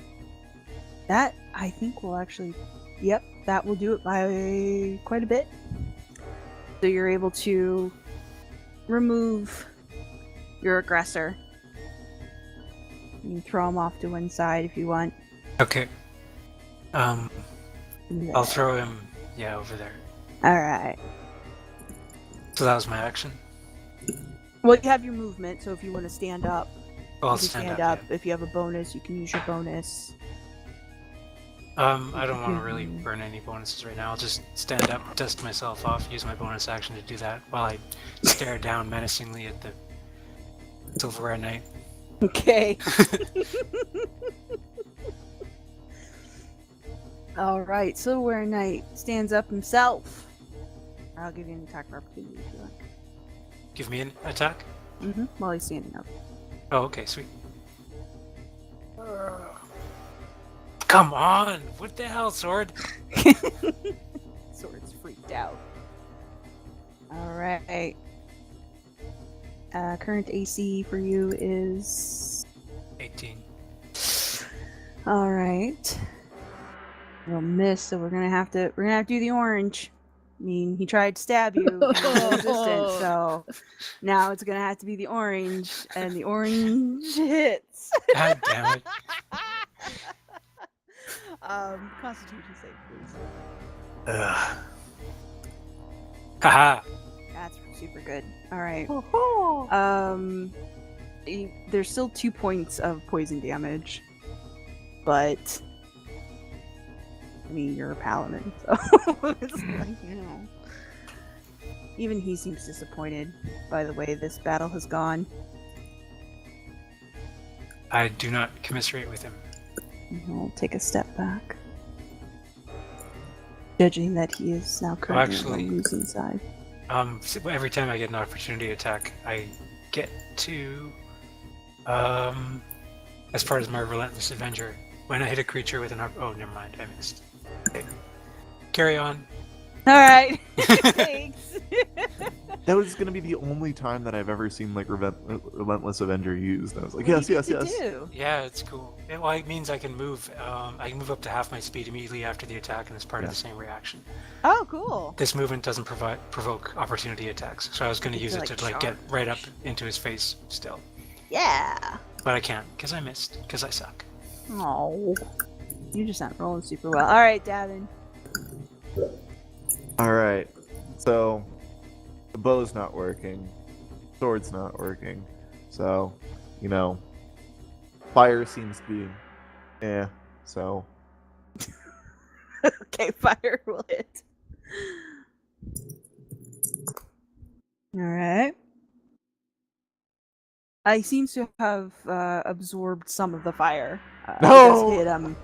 That I think will actually, yep, that will do it by quite a bit. So you're able to remove your aggressor. You can throw him off to one side if you want.
Okay. I'll throw him, over there.
Alright.
So that was my action?
Well, you have your movement, so if you want to stand up,
I'll
you can stand up.
yeah.
If you have a bonus, you can use your bonus.
I don't want to really burn any bonuses right now. I'll just stand up, dust myself off, use my bonus action to do that while I stare down menacingly at the Silverware Knight.
Okay. Alright, Silverware Knight stands up himself. I'll give you an attack for opportunity if you want.
Give me an attack?
Mm-hmm. While he's standing up.
Oh, okay, sweet. Come on! What the hell, sword?
Sword's freaked out. Alright. Current AC for you is
18.
alright. You'll miss, so we're gonna have to do the orange. I mean, he tried to stab you, and you were resistant, so now it's gonna have to be the orange, and the orange hits.
God damn it.
Constitution save, please.
Ugh. Haha!
That's super good. Alright. There's still 2 points of poison damage, but I mean, you're a paladin, so it's like, even he seems disappointed by the way this battle has gone.
I do not commiserate with him.
I'll take a step back, judging that he is now currently on the losing side.
So every time I get an opportunity attack, I get to, as part of my Relentless Avenger, when I hit a creature with an oh, never mind, I missed. Okay. Carry on.
Alright, thanks.
That was going to be the only time that I've ever seen like Relentless Avenger used. And I was like, yes.
Do.
Yeah, it's cool. It means I can move. I can move up to half my speed immediately after the attack, and it's part of the same reaction.
Oh, cool.
This movement doesn't provoke opportunity attacks, so I was going to use it to like get right up into his face still.
Yeah.
But I can't because I missed because I suck.
Oh, you're just not rolling super well. All right, Davin.
All right. So the bow's not working, sword's not working. So, fire seems to be, So.
Okay, fire will hit. All right. He seems to have absorbed some of the fire.
No!
It does hit him,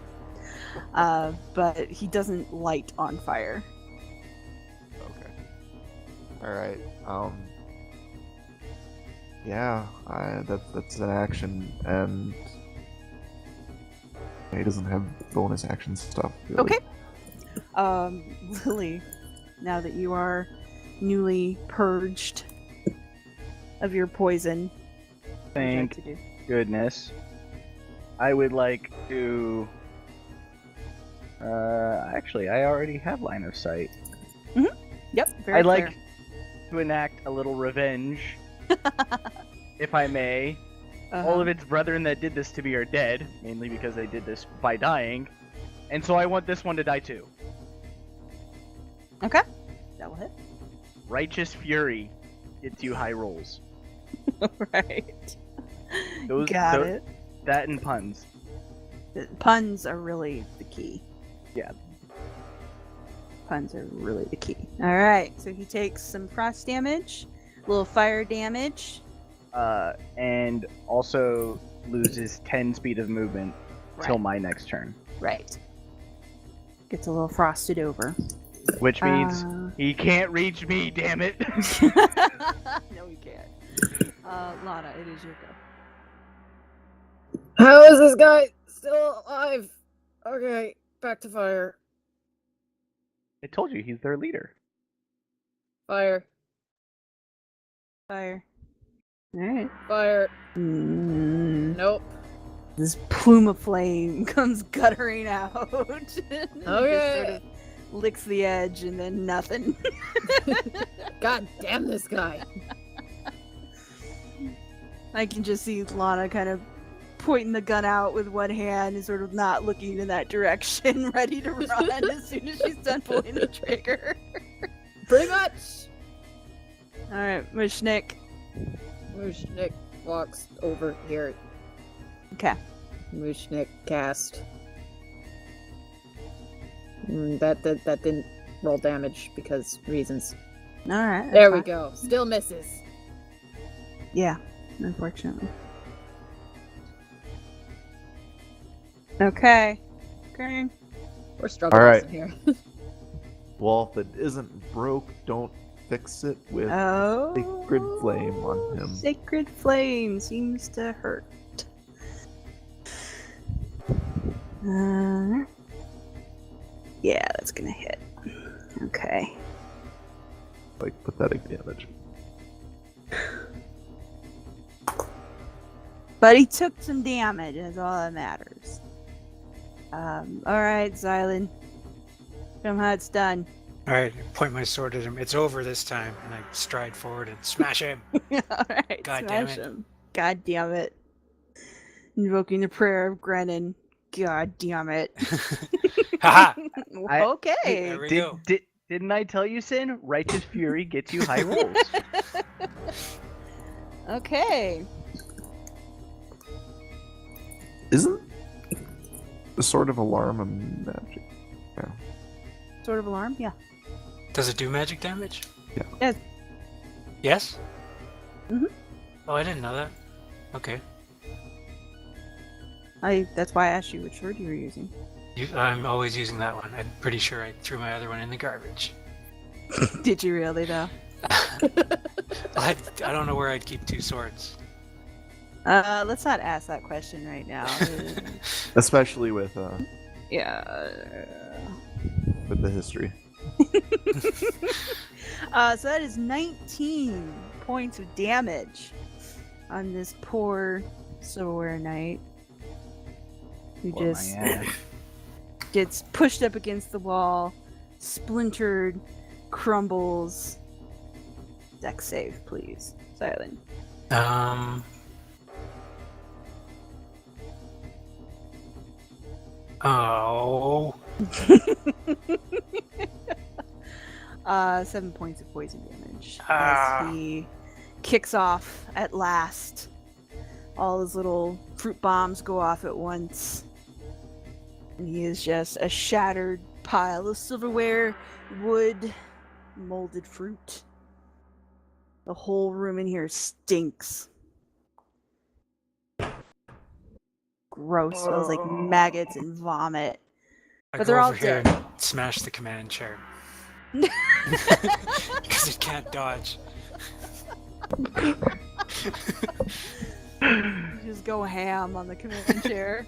but he doesn't light on fire.
Okay. All right. Yeah, that's an action, and he doesn't have bonus action stuff. Really.
Okay. Lily, now that you are newly purged of your poison,
Thank goodness. I would like to. Actually, I already have line of sight.
Mm-hmm. Yep. Very
I'd
clear.
like to enact a little revenge, if I may. All of its brethren that did this to me are dead, mainly because they did this by dying, and so I want this one to die too.
Okay. That will hit.
Righteous Fury gets you high rolls.
Right.
Got it. That and puns.
Puns are really the key.
Yeah.
Puns are really the key. Alright, so he takes some frost damage, a little fire damage.
And also loses 10 speed of movement till my next turn.
Right. gets a little frosted over.
Which means he can't reach me, damn it.
No, he can't. Lana, it is your go.
How is this guy still alive? Okay, back to fire.
I told you, he's their leader.
Fire.
Fire. Alright.
Fire.
Mm.
Nope.
This plume of flame comes guttering out.
Okay.
Just sort of licks the edge and then nothing.
God damn this guy.
I can just see Lana kind of pointing the gun out with one hand and sort of not looking in that direction, ready to run as soon as she's done pulling the trigger.
Pretty much.
Alright, Mushnik.
Mushnik walks over here.
Okay.
Mushnik cast. That didn't roll damage because reasons.
Alright.
There we go. Still misses.
Yeah, unfortunately. Okay. Kern.
We're struggling
Alright.
here.
Well, if it isn't broke, don't fix it with
Oh.
Sacred Flame on him.
Sacred Flame seems to hurt. Yeah, that's gonna hit. Okay.
Like pathetic damage.
But he took some damage, that's all that matters. Alright, Xylund. Show him how it's done.
Alright, point my sword at him. It's over this time. And I stride forward and smash him.
Alright,
God
smash
damn it.
him. God damn it. Invoking the prayer of Grennan. God damn it.
Haha!
Okay.
There we go.
Didn't I tell you, Sin? Righteous Fury gets you high rolls.
Okay.
Isn't the Sword of Alarm a magic? Yeah.
Sword of Alarm? Yeah.
Does it do magic damage?
Yeah.
Yes.
Yes?
Mhm.
Oh, I didn't know that. Okay.
That's why I asked you which sword you were using.
I'm always using that one. I'm pretty sure I threw my other one in the garbage.
Did you really, though?
I don't know where I'd keep two swords.
Let's not ask that question right now.
Especially with
Yeah.
the history.
So that is 19 points of damage on this poor Silverware Knight. Who just gets pushed up against the wall, splintered, crumbles. Dex save, please. Xylund.
Oh.
7 points of poison damage as he kicks off at last. All his little fruit bombs go off at once. And he is just a shattered pile of silverware, wood, molded fruit. The whole room in here stinks. Gross. Smells like maggots and vomit.
I
But
go
they're all
over here
dead.
and smash the command chair. Because it can't dodge.
Just go ham on the command chair.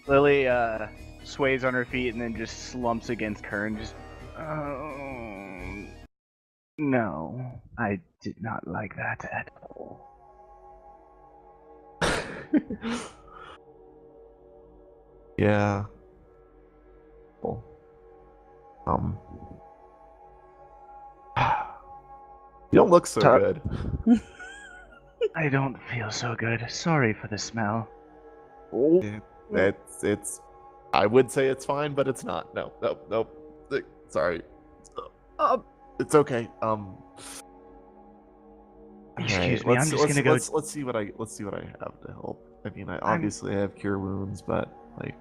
Lily sways on her feet and then just slumps against Kern. Just, no, I did not like that at all.
Yeah. Well, you don't look so good.
I don't feel so good. Sorry for the smell.
It's. I would say it's fine, but it's not. No. Sorry. It's okay.
Excuse
alright,
me. I'm just gonna go.
Let's see what I have to help. I mean, I obviously have cure wounds, but like,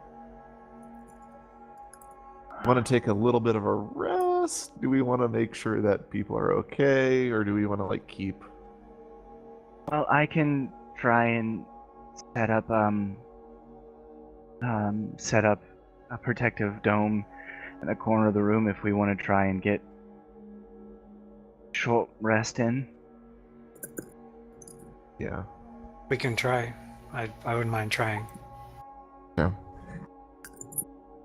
want to take a little bit of a rest? Do we want to make sure that people are okay, or do we want to like keep?
Well, I can try and set up a protective dome in the corner of the room if we want to try and get short rest in.
Yeah.
We can try. I wouldn't mind trying.
Yeah.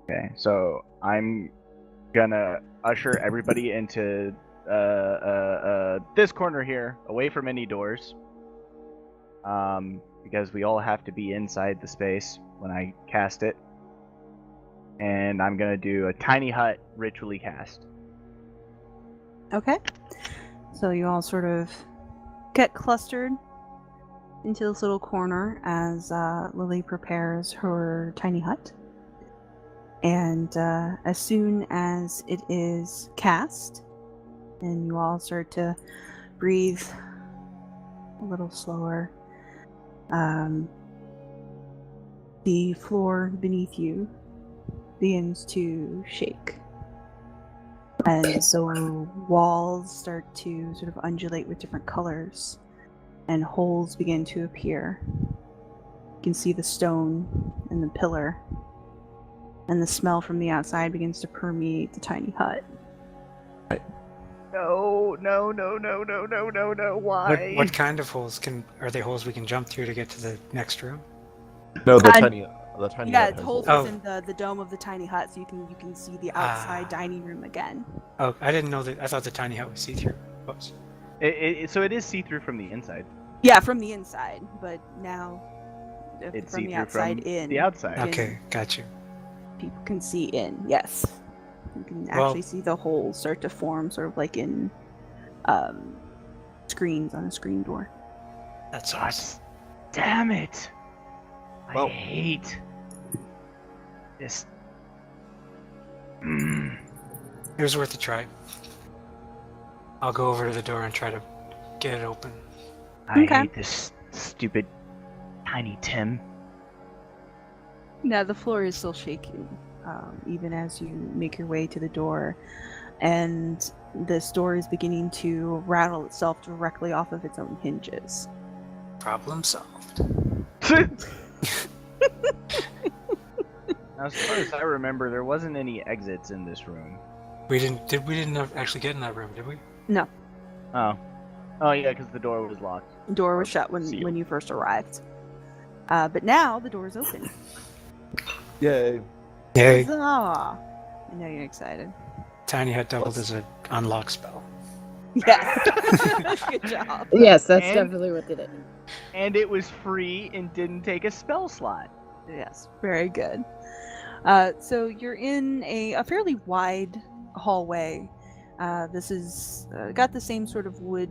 Okay, so I'm gonna usher everybody into this corner here, away from any doors. Because we all have to be inside the space when I cast it. And I'm gonna do a tiny hut ritually cast.
Okay. So you all sort of get clustered into this little corner as Lily prepares her tiny hut. And as soon as it is cast, and you all start to breathe a little slower, the floor beneath you begins to shake. And so walls start to sort of undulate with different colors, and holes begin to appear. You can see the stone and the pillar, and the smell from the outside begins to permeate the tiny hut.
No, why?
What kind of holes are they holes we can jump through to get to the next room?
No, the
Uh,
tiny
Yeah,
hut
it's
has
holes
Oh.
within the dome of the tiny hut, so you can see the outside dining room again.
Oh, I didn't know that. I thought the tiny hut was see-through. Whoops.
So it is see-through from the inside.
Yeah, from the inside, but now
It's
from the
see-through
outside
from
in.
the outside.
Can-
Okay, got you.
People can see in. Yes, you can actually see the holes start to form, sort of like in screens on a screen door.
That's
God
awesome.
damn it!
Well-
I hate this.
It was worth a try. I'll go over to the door and try to get it open.
I
Okay.
hate this stupid Tiny Tim.
Now the floor is still shaking, even as you make your way to the door, and this door is beginning to rattle itself directly off of its own hinges.
Problem solved.
Now, as far as I remember, there wasn't any exits in this room.
We didn't actually get in that room, did we?
No,
Oh yeah, because the door was locked.
the door was
Or
shut when
sealed.
you first arrived. But now the door is open.
Yay.
Yay.
Huzzah! I know you're excited.
Tiny hut doubled as an unlock spell.
Yes. Good job.
Yes, that's
And-
definitely what did it.
And it was free and didn't take a spell slot.
Yes, very good. So you're in a fairly wide hallway. This is got the same sort of wood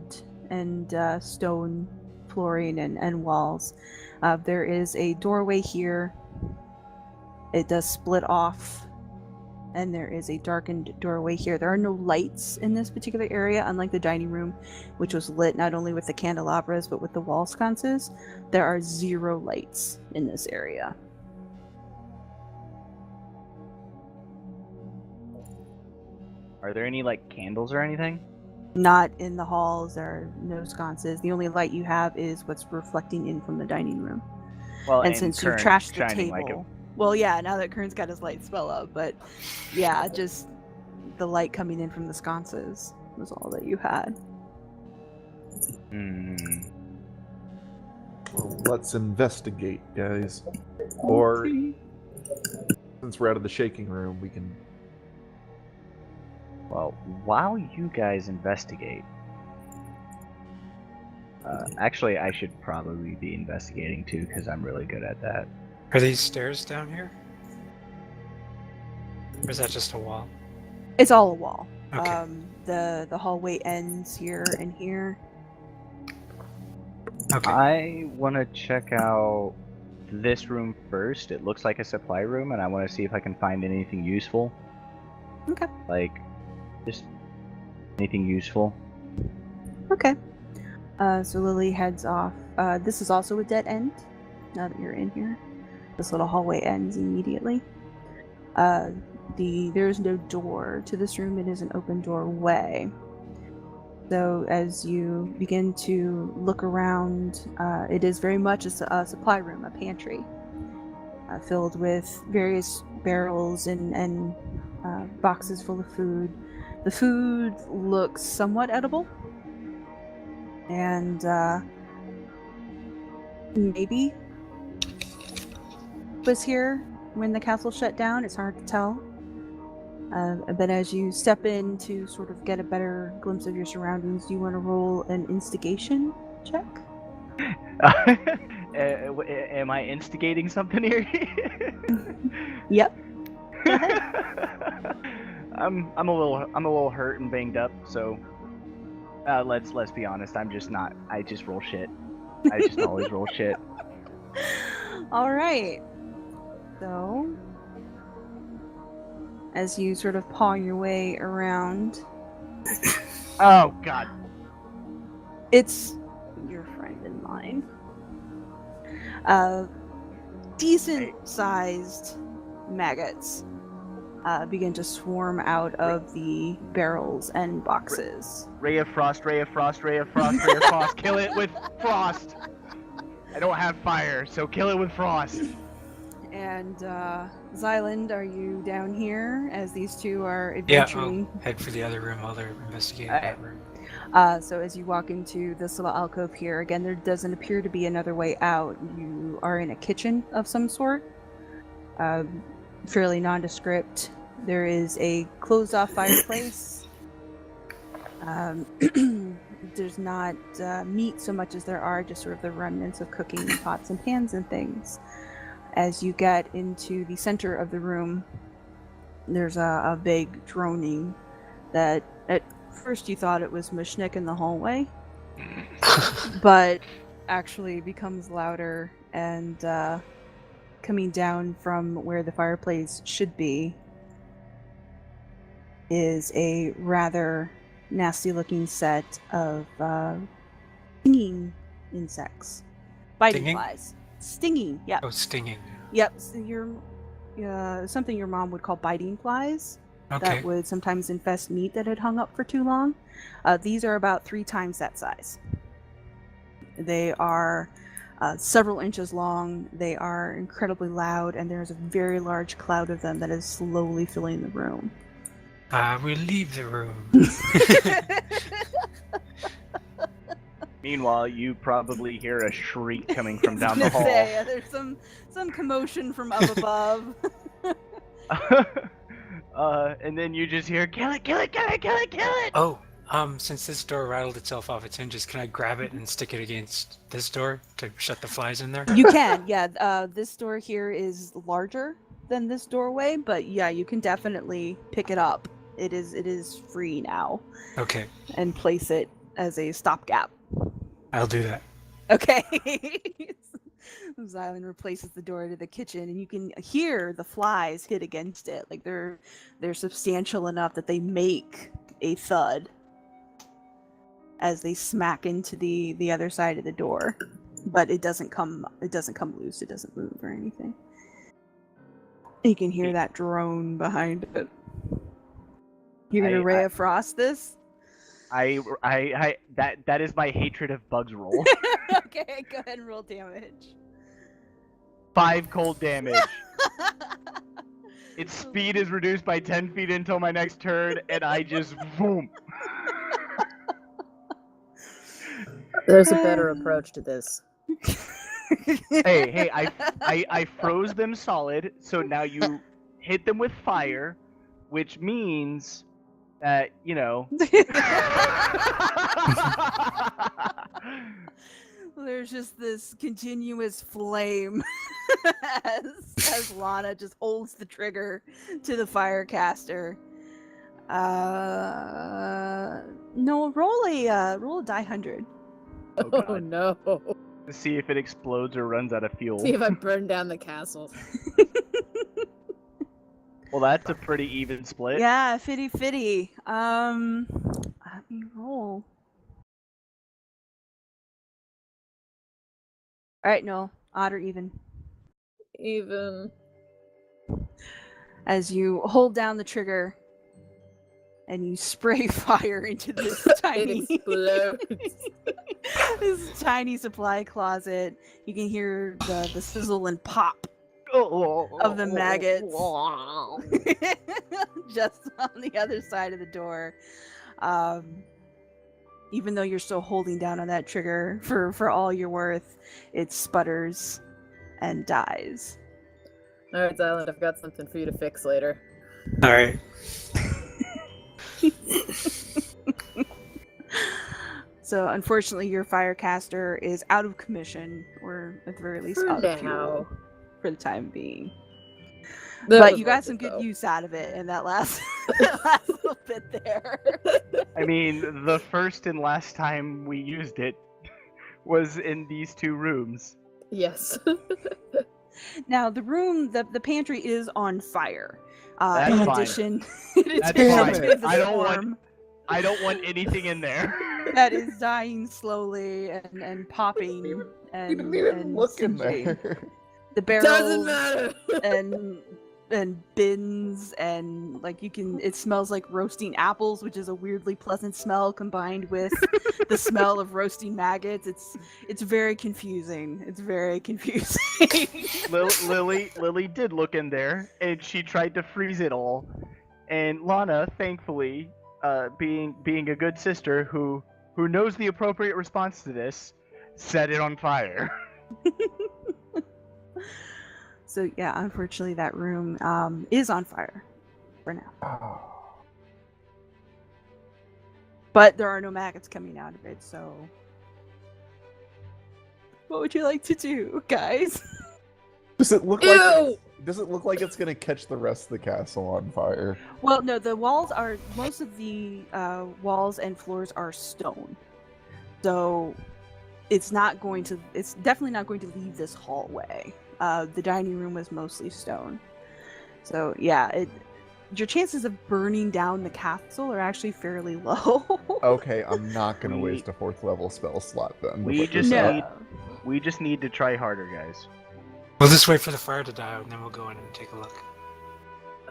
and stone flooring and walls. There is a doorway here. It does split off, and there is a darkened doorway here. There are no lights in this particular area, unlike the dining room, which was lit not only with the candelabras but with the wall sconces. There are 0 lights in this area.
Are there any like candles or anything?
Not in the halls. There are no sconces. The only light you have is what's reflecting in from the dining room.
Well,
And since you've
Kern
trashed the
shining
table,
like
well, yeah, now that Kern's got his light spell up, but yeah, just the light coming in from the sconces was all that you had.
Well, let's investigate, guys. Or since we're out of the shaking room, we can.
Well, while you guys investigate, actually, I should probably be investigating too because I'm really good at that.
Are these stairs down here? Or is that just a wall?
It's all a wall.
Okay.
The hallway ends here and here.
Okay.
I want to check out this room first. It looks like a supply room, and I want to see if I can find anything useful.
Okay.
Like, just anything useful.
Okay. So Lily heads off. This is also a dead end. Now that you're in here, this little hallway ends immediately. There is no door to this room. It is an open doorway. So as you begin to look around, it is very much a supply room, a pantry. filled with various barrels and boxes full of food. The food looks somewhat edible, and maybe was here when the castle shut down. It's hard to tell. But as you step in to sort of get a better glimpse of your surroundings, do you want to roll an instigation check?
Am I instigating something here?
Yep.
I'm a little hurt and banged up, so let's be honest. I'm just not. I just roll shit. I just always roll shit.
All right. So, as you sort of paw your way around,
Oh God.
it's your friend and mine. Decent-sized maggots begin to swarm out of the barrels and boxes.
Ray of frost, ray of frost, ray of frost, ray of frost. Kill it with frost. I don't have fire, so kill it with frost.
And Xylund, are you down here as these two are
Yeah,
adventuring?
I'll head for the other room while they're investigating
Alright.
that room.
So as you walk into this little alcove here, again, there doesn't appear to be another way out. You are in a kitchen of some sort, fairly nondescript. There is a closed-off fireplace. There's not meat so much as there are just sort of the remnants of cooking in pots and pans and things. As you get into the center of the room, there's a vague droning that at first you thought it was Mushnik in the hallway, but actually becomes louder, and coming down from where the fireplace should be is a rather nasty looking set of stinging insects. Biting
Stinging?
flies. Stinging, yep.
Oh, stinging.
Yep, so something your mom would call biting flies
Okay.
that would sometimes infest meat that had hung up for too long. These are about 3 times that size. They are several inches long, they are incredibly loud, and there's a very large cloud of them that is slowly filling the room.
I will leave the room.
Meanwhile, you probably hear a shriek coming from down
I
the
was gonna
hall.
say, there's some commotion from up above.
And then you just hear, kill it, kill it, kill it, kill it, kill it!
Oh, since this door rattled itself off its hinges, can I grab it and stick it against this door to shut the flies in there?
You can, yeah. This door here is larger than this doorway, but yeah, you can definitely pick it up. It is free now,
Okay,
and place it as a stopgap.
I'll do that.
Okay. Xylund replaces the door to the kitchen, and you can hear the flies hit against it. Like they're substantial enough that they make a thud as they smack into the other side of the door. But it doesn't come loose. It doesn't move or anything. You can hear that drone behind it. You're gonna ray of frost this?
That is my hatred of bugs roll.
Okay, go ahead and roll damage.
5 cold damage. Its speed is reduced by 10 feet until my next turn, and I just boom.
There's a better approach to this.
Hey, I froze them solid, so now you hit them with fire, which means that, you know.
There's just this continuous flame as Lana just holds the trigger to the firecaster. No, roll a die 100.
Oh no.
To see if it explodes or runs out of fuel.
See if I burn down the castle.
Well, that's a pretty even split.
Yeah, fitty. Let me roll. Alright, no. Odd or even.
Even.
As you hold down the trigger and you spray fire into this tiny
It explodes.
this tiny supply closet, you can hear the sizzle and pop of the maggots just on the other side of the door. Even though you're still holding down on that trigger for all you're worth, it sputters and dies.
Alright, Xylund, I've got something for you to fix later.
All right.
So unfortunately, your firecaster is out of commission, or at the very least
For
out of
now.
fuel for the time being.
That
But
was
you got
worth
some
it,
good
though.
use out of it in that last, that last little bit there.
I mean, the first and last time we used it was in these two rooms.
Yes.
Now the room, the pantry is on fire.
That's
in
fine.
addition,
That's
fine.
to the
I don't want-
storm
I don't want anything in there.
that is dying slowly and popping and
You didn't even look in
singeing.
there.
The barrels
Doesn't matter.
and bins and like you can. It smells like roasting apples, which is a weirdly pleasant smell combined with the smell of roasting maggots. It's very confusing. It's very confusing.
Lily did look in there, and she tried to freeze it all. And Lana, thankfully, being a good sister who knows the appropriate response to this, set it on fire.
So yeah, unfortunately, that room is on fire for now.
Oh.
But there are no maggots coming out of it. So, what would you like to do, guys?
Does it look
Ew!
like? Does it look like it's gonna catch the rest of the castle on fire?
Well, no. The walls are most of the walls and floors are stone, so it's not going to. It's definitely not going to leave this hallway. The dining room was mostly stone, so yeah. Your chances of burning down the castle are actually fairly low.
Okay, I'm not gonna
We-
waste a 4th level spell slot then. to
We
put
just
this out.
need- We just need to try harder, guys.
We'll just wait for the fire to die out, and then we'll go in and take a look.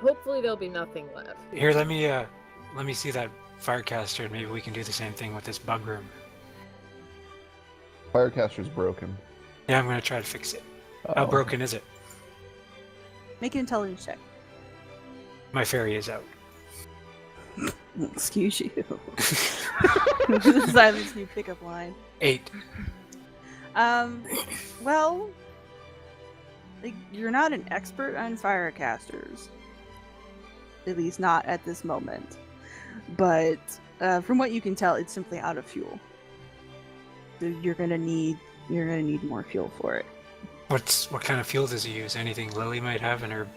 Hopefully there'll be nothing left.
Here, let me see that firecaster, and maybe we can do the same thing with this bug room.
Firecaster's broken.
Yeah, I'm gonna try to fix it. How
Oh.
broken is it?
Make an intelligence check.
My fairy is out.
Excuse you. Silence new pickup line.
8.
Well, like, you're not an expert on firecasters. At least not at this moment. But from what you can tell, it's simply out of fuel. So you're gonna need more fuel for it.
What kind of fuel does he use? Anything Lily might have in her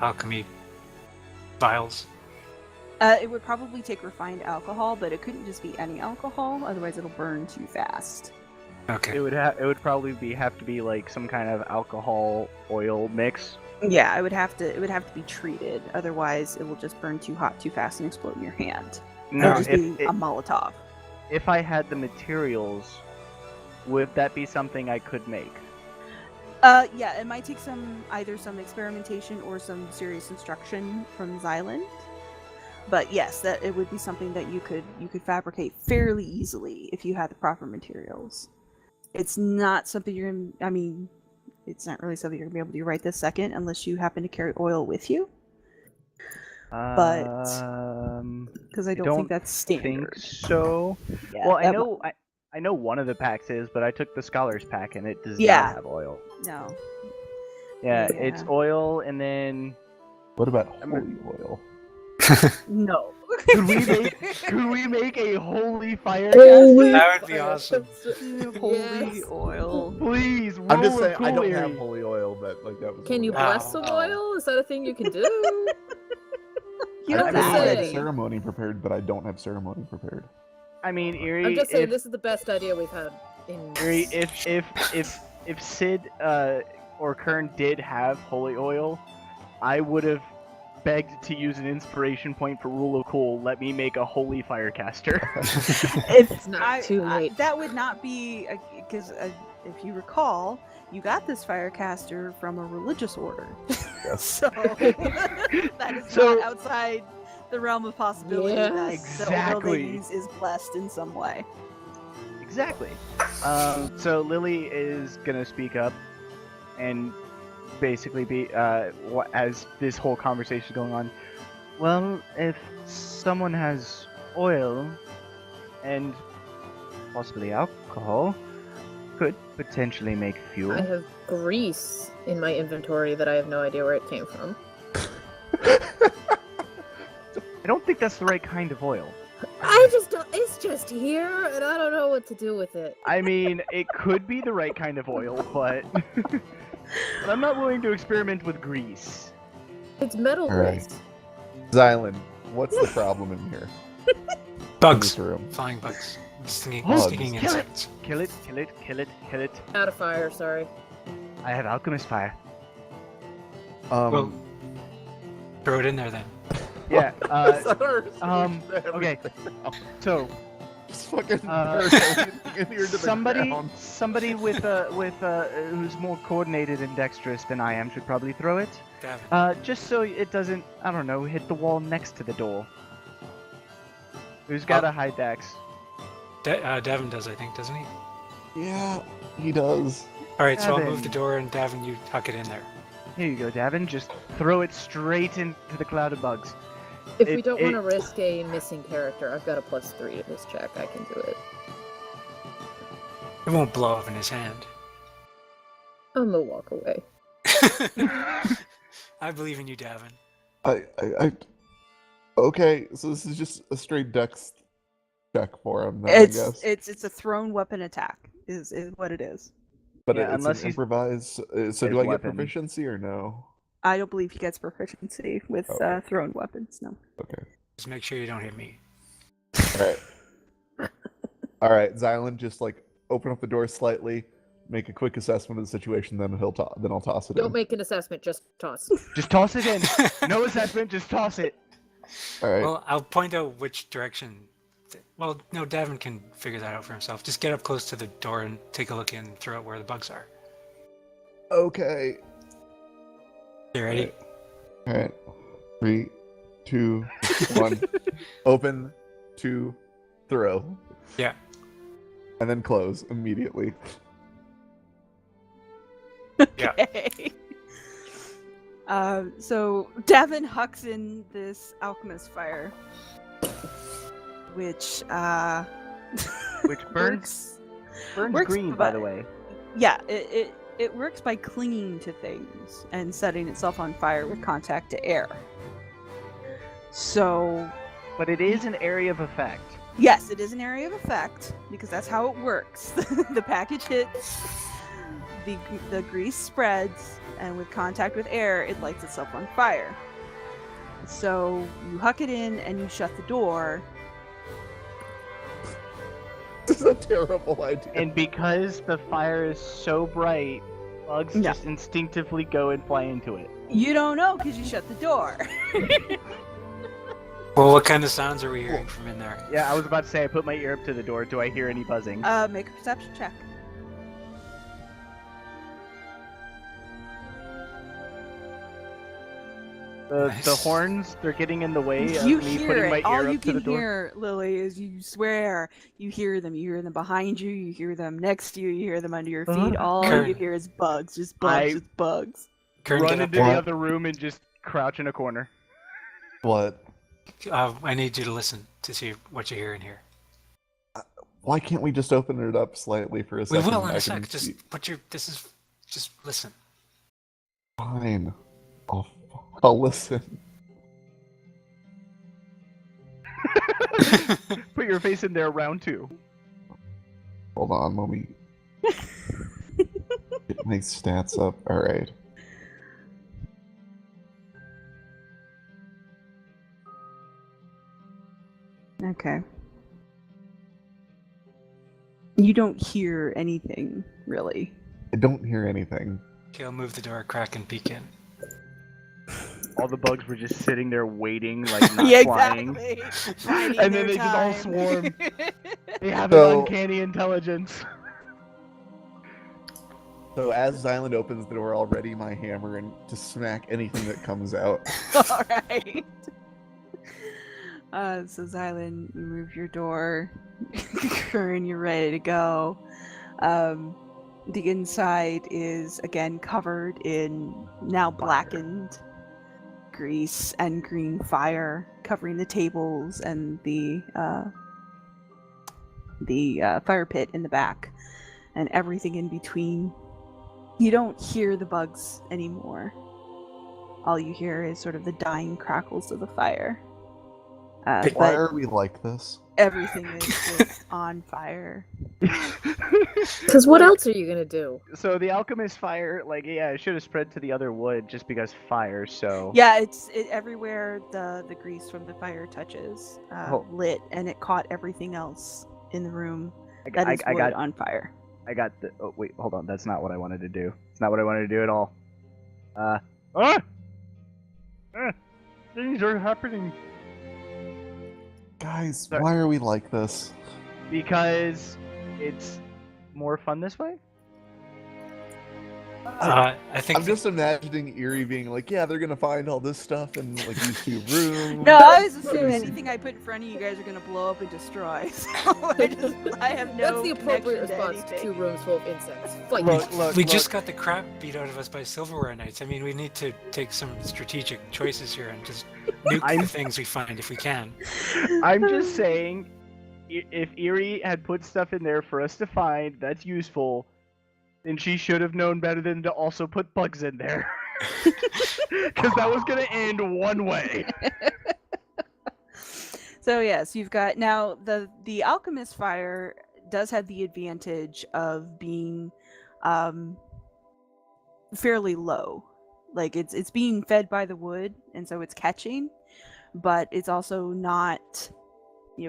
alchemy vials?
It would probably take refined alcohol, but it couldn't just be any alcohol. Otherwise, it'll burn too fast.
Okay.
It would probably have to be like some kind of alcohol oil mix.
Yeah, it would have to be treated. Otherwise, it will just burn too hot, too fast, and explode in your hand. It
No,
would just be a Molotov.
if I had the materials, would that be something I could make?
Yeah, it might take either some experimentation or some serious instruction from Xylund. But yes, that it would be something that you could fabricate fairly easily if you had the proper materials. It's not something it's not really something you're gonna be able to do right this second unless you happen to carry oil with you. But because I don't think that's standard.
think so.
Yeah,
Well,
that
I know one of the packs is, but I took the Scholar's pack and it does
Yeah.
not have oil.
No.
Yeah,
Yeah.
it's oil and then
What about
I'm
holy oil?
No.
could we make a holy fire?
That would be awesome.
Holy
Yes.
oil.
Please,
I'm just
roll a
saying I don't
cool
have
Erie.
holy oil, but like that was.
Can you
Wow.
bless some oil? Is that a thing you can do?
You
I
know
I'm
mean,
just
I
that.
have
saying.
ceremony prepared, but I don't have ceremony prepared.
I mean, Erie.
I'm just saying
if,
this is the best idea we've had in.
Erie, if Sid or Kern did have holy oil, I would have begged to use an inspiration point for Rule of Cool. Let me make a holy firecaster.
It's not too late.
That would not be because if you recall, you got this firecaster from a religious order.
Yes.
So that is
So-
not outside the realm of possibility
Yeah.
that the oil they
Exactly.
use is blessed in some way.
Exactly. So Lily is gonna speak up and basically be as this whole conversation is going on. Well, if someone has oil and possibly alcohol, could potentially make fuel.
I have grease in my inventory that I have no idea where it came from.
I don't think that's the right kind of oil.
I just don't. It's just here, and I don't know what to do with it.
I mean, it could be the right kind of oil, but, but I'm not willing to experiment with grease.
It's metal
Alright.
grease.
Xylund, what's the problem in here?
Bugs.
In this room.
Flying bugs. Stinging,
Bugs.
stinging
Kill it.
insects.
Kill it, kill it, kill it, kill it.
Out of fire, sorry.
I have alchemist fire.
Well, throw it in there then.
Yeah,
okay.
okay. So,
Just fucking
somebody with who's more coordinated and dexterous than I am should probably throw it.
Davin.
Just so it doesn't, I don't know, hit the wall next to the door. Who's got a high dex?
Davin does, I think, doesn't he?
Yeah, he does.
Alright, so I'll move
Davin.
the door and Davin, you tuck it in there.
Here you go, Davin. Just throw it straight into the cloud of bugs.
If we don't want to risk a missing character, I've got a +3 to this check. I can do it.
It won't blow up in his hand.
I'm gonna walk away.
I believe in you, Davin.
Okay, so this is just a straight dex check for him, then, I guess.
It's a thrown weapon attack is what it is.
But
Yeah,
it's
unless
an
he's-
improvised. So
his
do I get
weapon.
proficiency or no?
I don't believe he gets proficiency with
Okay.
thrown weapons. No.
Okay.
Just make sure you don't hit me.
Alright. Alright, Xylund, just like open up the door slightly, make a quick assessment of the situation, then then I'll toss it
Don't
in.
make an assessment, just toss.
Just toss it in. No assessment, just toss it.
Alright.
Well, I'll point out which direction. Well, no, Davin can figure that out for himself. Just get up close to the door and take a look in and throw out where the bugs are.
Okay.
You ready?
Alright. 3, 2, 1. Open, 2, throw.
Yeah.
And then close immediately.
Yeah.
Okay. So Davin hucks in this alchemist fire, which
Which burns
works
green, by the way.
Yeah, it works by clinging to things and setting itself on fire with contact to air. So,
But it is an area of effect.
yes, it is an area of effect because that's how it works. The package hits, the grease spreads, and with contact with air, it lights itself on fire. So you huck it in and you shut the door.
This is a terrible idea.
And because the fire is so bright, bugs
Yeah.
just instinctively go and fly into it.
You don't know because you shut the door.
Well, what kind of sounds are we hearing from in there?
Yeah, I was about to say I put my ear up to the door. Do I hear any buzzing?
Make a perception check.
The
Nice.
horns, they're getting in the way of
You
me
hear
putting my
it. All
ear
you
up to the
can
door.
hear, Lily, is you swear. You hear them. You hear them behind you. You hear them next to you. You hear them under your feet. All
Kern.
you hear is bugs. Just bugs.
I-
Just bugs.
Kern,
Run
get up
into the
there.
other room and just crouch in a corner.
What?
I need you to listen to see what you hear in here.
Why can't we just open it up slightly for a
We
second?
will in
I
a
can
sec. Just
see-
just listen.
Fine. I'll listen.
Put your face in there, round 2.
Hold on, let me get my stats up. Alright.
Okay. You don't hear anything, really.
I don't hear anything.
Okay, I'll move the door a crack and peek in.
All the bugs were just sitting there waiting, like not
Yeah,
flying.
exactly. Biding
And
their
then they just all
time.
swarm. They have
So-
an uncanny intelligence.
So as Xylund opens the door, I'll ready my hammer and to smack anything that comes out.
All right. So Xylund, you move your door. Kern, you're ready to go. The inside is again covered in now blackened grease and green fire, covering the tables and the fire pit in the back, and everything in between. You don't hear the bugs anymore. All you hear is sort of the dying crackles of the fire.
Why
But
are we like this?
everything is just on fire.
Because what else are you gonna do?
So the alchemist fire, it should have spread to the other wood just because fire. So
Yeah, it's everywhere the grease from the fire touches lit, and it caught everything else in the room that is wood on fire.
I got the. Oh wait, hold on. That's not what I wanted to do. It's not what I wanted to do at all. Things are happening.
Guys,
Sorry.
why are we like this?
Because it's more fun this way.
I think
I'm just imagining Eerie being like, yeah, they're gonna find all this stuff in like these 2 rooms.
No, I was assuming anything I put in front of you guys are gonna blow up and destroy. So I have no.
That's the appropriate
connection
response to
anything.
2 rooms full of insects. Fight.
we just got the crap beat out of us by Silverware Knights. I mean, we need to take some strategic choices here and just nuke the things we find if we can.
I'm just saying, if Eerie had put stuff in there for us to find that's useful, then she should have known better than to also put bugs in there. Because that was going to end one way.
So yes, you've got now the alchemist fire does have the advantage of being fairly low. Like it's being fed by the wood, and so it's catching, but it's also not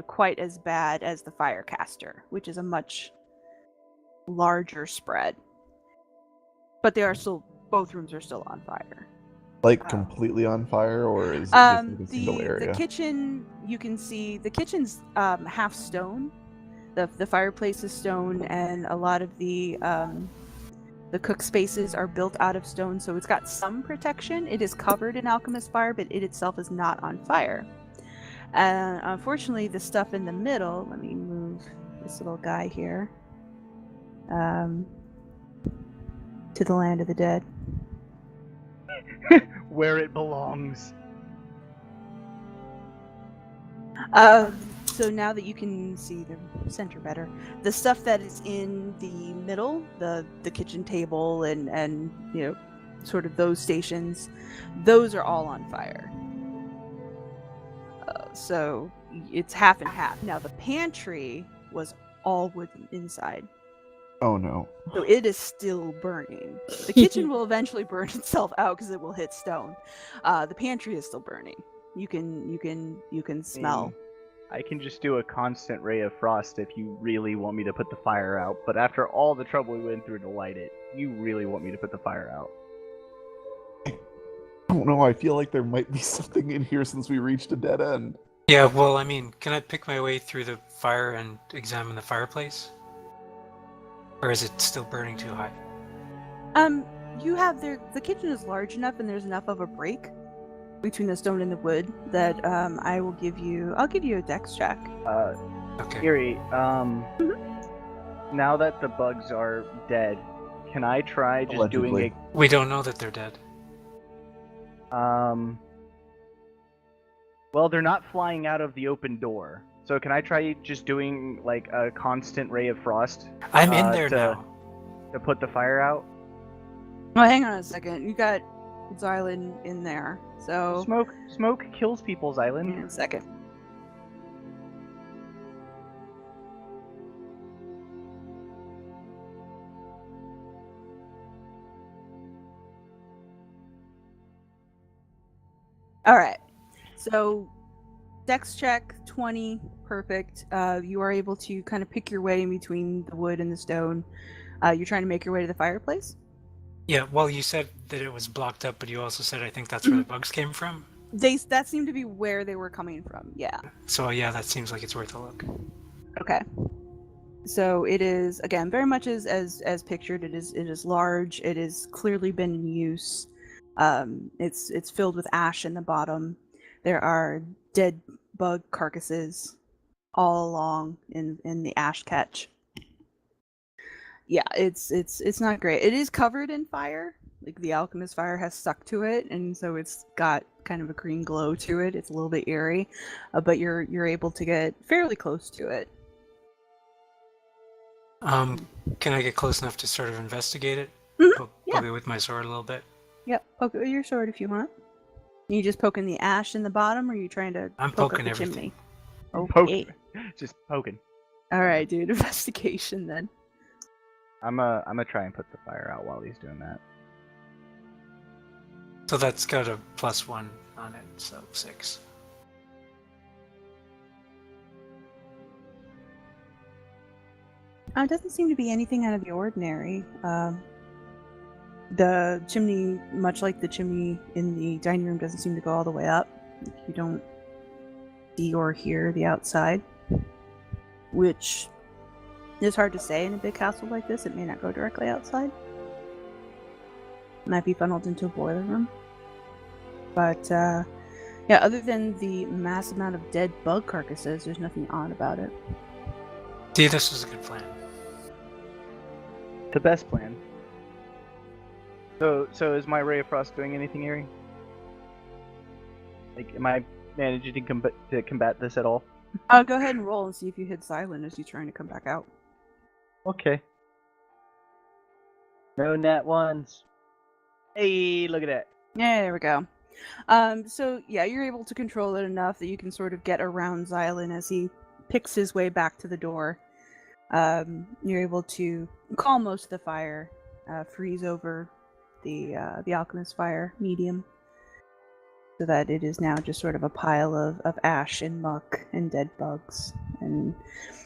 quite as bad as the firecaster, which is a much larger spread. But they are still, both rooms are still on fire.
Like completely on fire, or is it just like a single area?
The kitchen, you can see the kitchen's half stone. The fireplace is stone, and a lot of the cook spaces are built out of stone, so it's got some protection. It is covered in alchemist fire, but it itself is not on fire. And unfortunately, the stuff in the middle, let me move this little guy here to the land of the dead.
Where it belongs.
So now that you can see the center better, the stuff that is in the middle, the kitchen table and sort of those stations, those are all on fire. So it's half and half. Now the pantry was all wood inside.
Oh no.
So it is still burning. The kitchen will eventually burn itself out because it will hit stone. The pantry is still burning. You can smell.
I can just do a constant ray of frost if you really want me to put the fire out. But after all the trouble we went through to light it, you really want me to put the fire out.
I don't know. I feel like there might be something in here since we reached a dead end.
Yeah, well, I mean, can I pick my way through the fire and examine the fireplace? Or is it still burning too high?
You have the kitchen is large enough, and there's enough of a break between the stone and the wood that I'll give you a dex check.
Okay.
Eerie, now that the bugs are dead, can I try just
Allegedly.
doing
We don't know that they're dead.
well, they're not flying out of the open door. So can I try just doing like a constant ray of frost?
I'm in there now.
To put the fire out?
Oh, hang on a second. You got Xylund in there. So
Smoke kills people's
hang
island.
on a second. All right. So dex check 20, perfect. You are able to kind of pick your way in between the wood and the stone. You're trying to make your way to the fireplace?
Yeah, well, you said that it was blocked up, but you also said I think that's where the bugs came from.
That seemed to be where they were coming from, yeah.
So yeah, that seems like it's worth a look.
Okay. So it is, again, very much as pictured. It is large. It has clearly been in use. It's filled with ash in the bottom. There are dead bug carcasses all along in the ash catch. Yeah, it's not great. It is covered in fire. Like the alchemist fire has stuck to it, and so it's got kind of a green glow to it. It's a little bit eerie, but you're able to get fairly close to it.
Can I get close enough to sort of investigate it?
Mhm, yeah.
Poke it with my sword a little bit?
Yep, poke it with your sword if you want. You just poking the ash in the bottom, or are you trying to
I'm
poke
poking
up the
everything.
chimney?
Poke-
Okay.
Just poking.
All right, dude. Investigation then.
I'm gonna try and put the fire out while he's doing that.
So that's got a +1 on it, so 6.
It doesn't seem to be anything out of the ordinary. The chimney, much like the chimney in the dining room, doesn't seem to go all the way up. You don't see or hear the outside, which is hard to say in a big castle like this. It may not go directly outside. It might be funneled into a boiler room. But, yeah, other than the mass amount of dead bug carcasses, there's nothing odd about it.
See, this was a good plan.
The best plan. So is my Ray of Frost doing anything, Eerie? Like, am I managing to combat this at all?
Go ahead and roll and see if you hit Xylund as you're trying to come back out.
Okay. No nat ones. Hey, look at that.
Yeah, there we go. So yeah, you're able to control it enough that you can sort of get around Xylund as he picks his way back to the door. You're able to calm most of the fire, freeze over the alchemist fire medium, so that it is now just sort of a pile of ash and muck and dead bugs and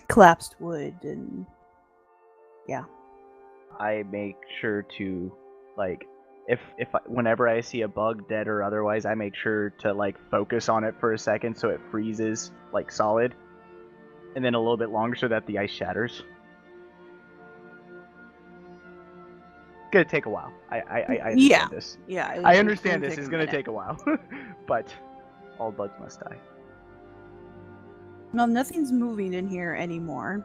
collapsed wood and yeah.
I make sure to, like, whenever I see a bug, dead or otherwise, I make sure to, like, focus on it for a second so it freezes, like, solid, and then a little bit longer so that the ice shatters. It's gonna take a while. I understand this.
Yeah,
I understand this is gonna take a while, but all bugs must die.
Well, nothing's moving in here anymore.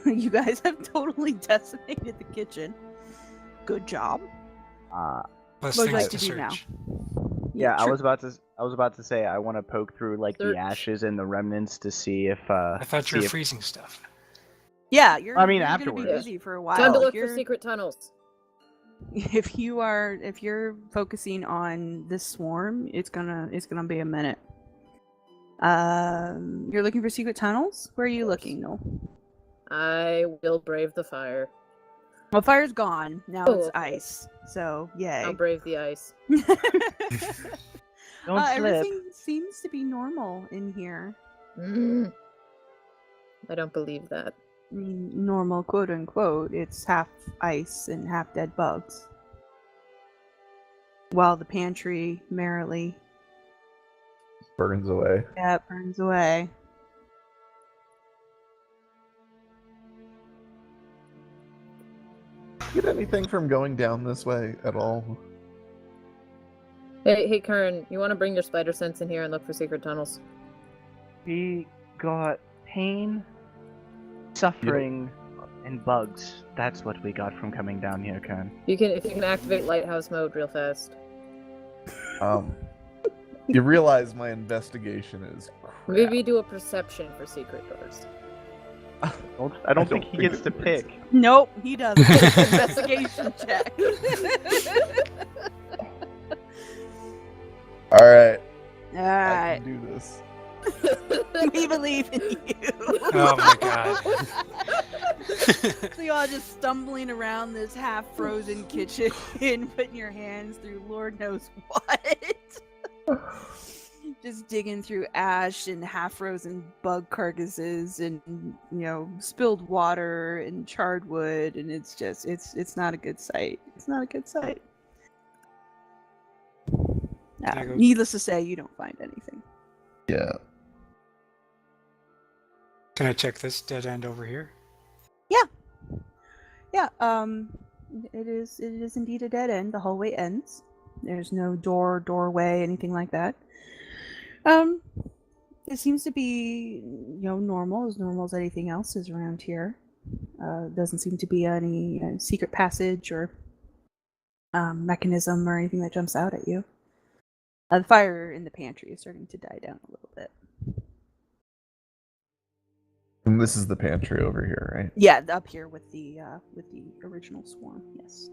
You guys have totally decimated the kitchen. Good job.
Plus
What would you
things
like
to
to do now?
search.
Yeah, I
true.
was about to say I want to poke through like the
Search.
ashes and the remnants to see if
I thought you were
if-
freezing stuff.
Yeah, you're.
I mean,
you're
afterwards.
gonna be busy for a while.
Time to
If
look for
you're-
secret tunnels.
If you're focusing on this swarm, it's gonna be a minute. You're looking for secret tunnels? Where are you looking, Noel?
I will brave the fire.
Well, fire's gone. Now
Oh,
it's
okay.
ice. So yay.
I'll brave the ice.
Don't slip.
Everything seems to be normal in here.
Mm. I don't believe that.
I mean, normal, quote unquote. It's half ice and half dead bugs. While the pantry merrily
Burns away.
burns away.
Get anything from going down this way at all?
Hey, Kern, you want to bring your spider sense in here and look for secret tunnels?
We got pain, suffering, and bugs. That's what we got from coming down here, Kern.
If you can activate lighthouse mode real fast.
You realize my investigation is crap.
Maybe do a perception for secret doors.
I don't think he gets to
it works.
pick.
Nope, he doesn't. Investigation check.
All right, I
Alright.
can do this.
We believe in you.
Oh my god.
So you all just stumbling around this half-frozen kitchen, putting your hands through Lord knows what. Just digging through ash and half-frozen bug carcasses and, spilled water and charred wood, and it's not a good sight. It's not a good sight.
Can I go-
Needless to say, you don't find anything.
Yeah.
Can I check this dead end over here?
Yeah, it is indeed a dead end. The hallway ends. There's no doorway, anything like that. It seems to be, normal as anything else is around here. Doesn't seem to be any secret passage or mechanism or anything that jumps out at you. The fire in the pantry is starting to die down a little bit.
And this is the pantry over here, right?
Yeah, up here with the original swarm. Yes.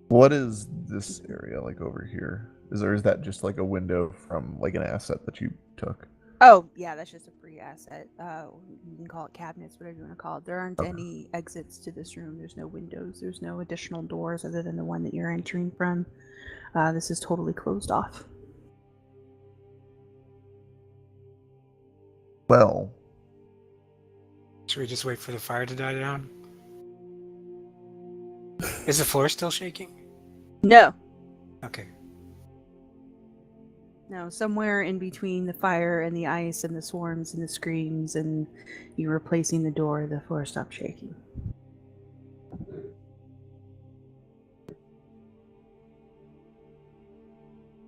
What is this area like over here? Is that just like a window from like an asset that you took?
Oh, yeah, that's just a free asset. You can call it cabinets, whatever you want to call it. There aren't
Okay.
any exits to this room. There's no windows. There's no additional doors other than the one that you're entering from. This is totally closed off.
Well,
Should we just wait for the fire to die down? Is the floor still shaking?
No.
Okay.
No, somewhere in between the fire and the ice and the swarms and the screams and you replacing the door, the floor stopped shaking.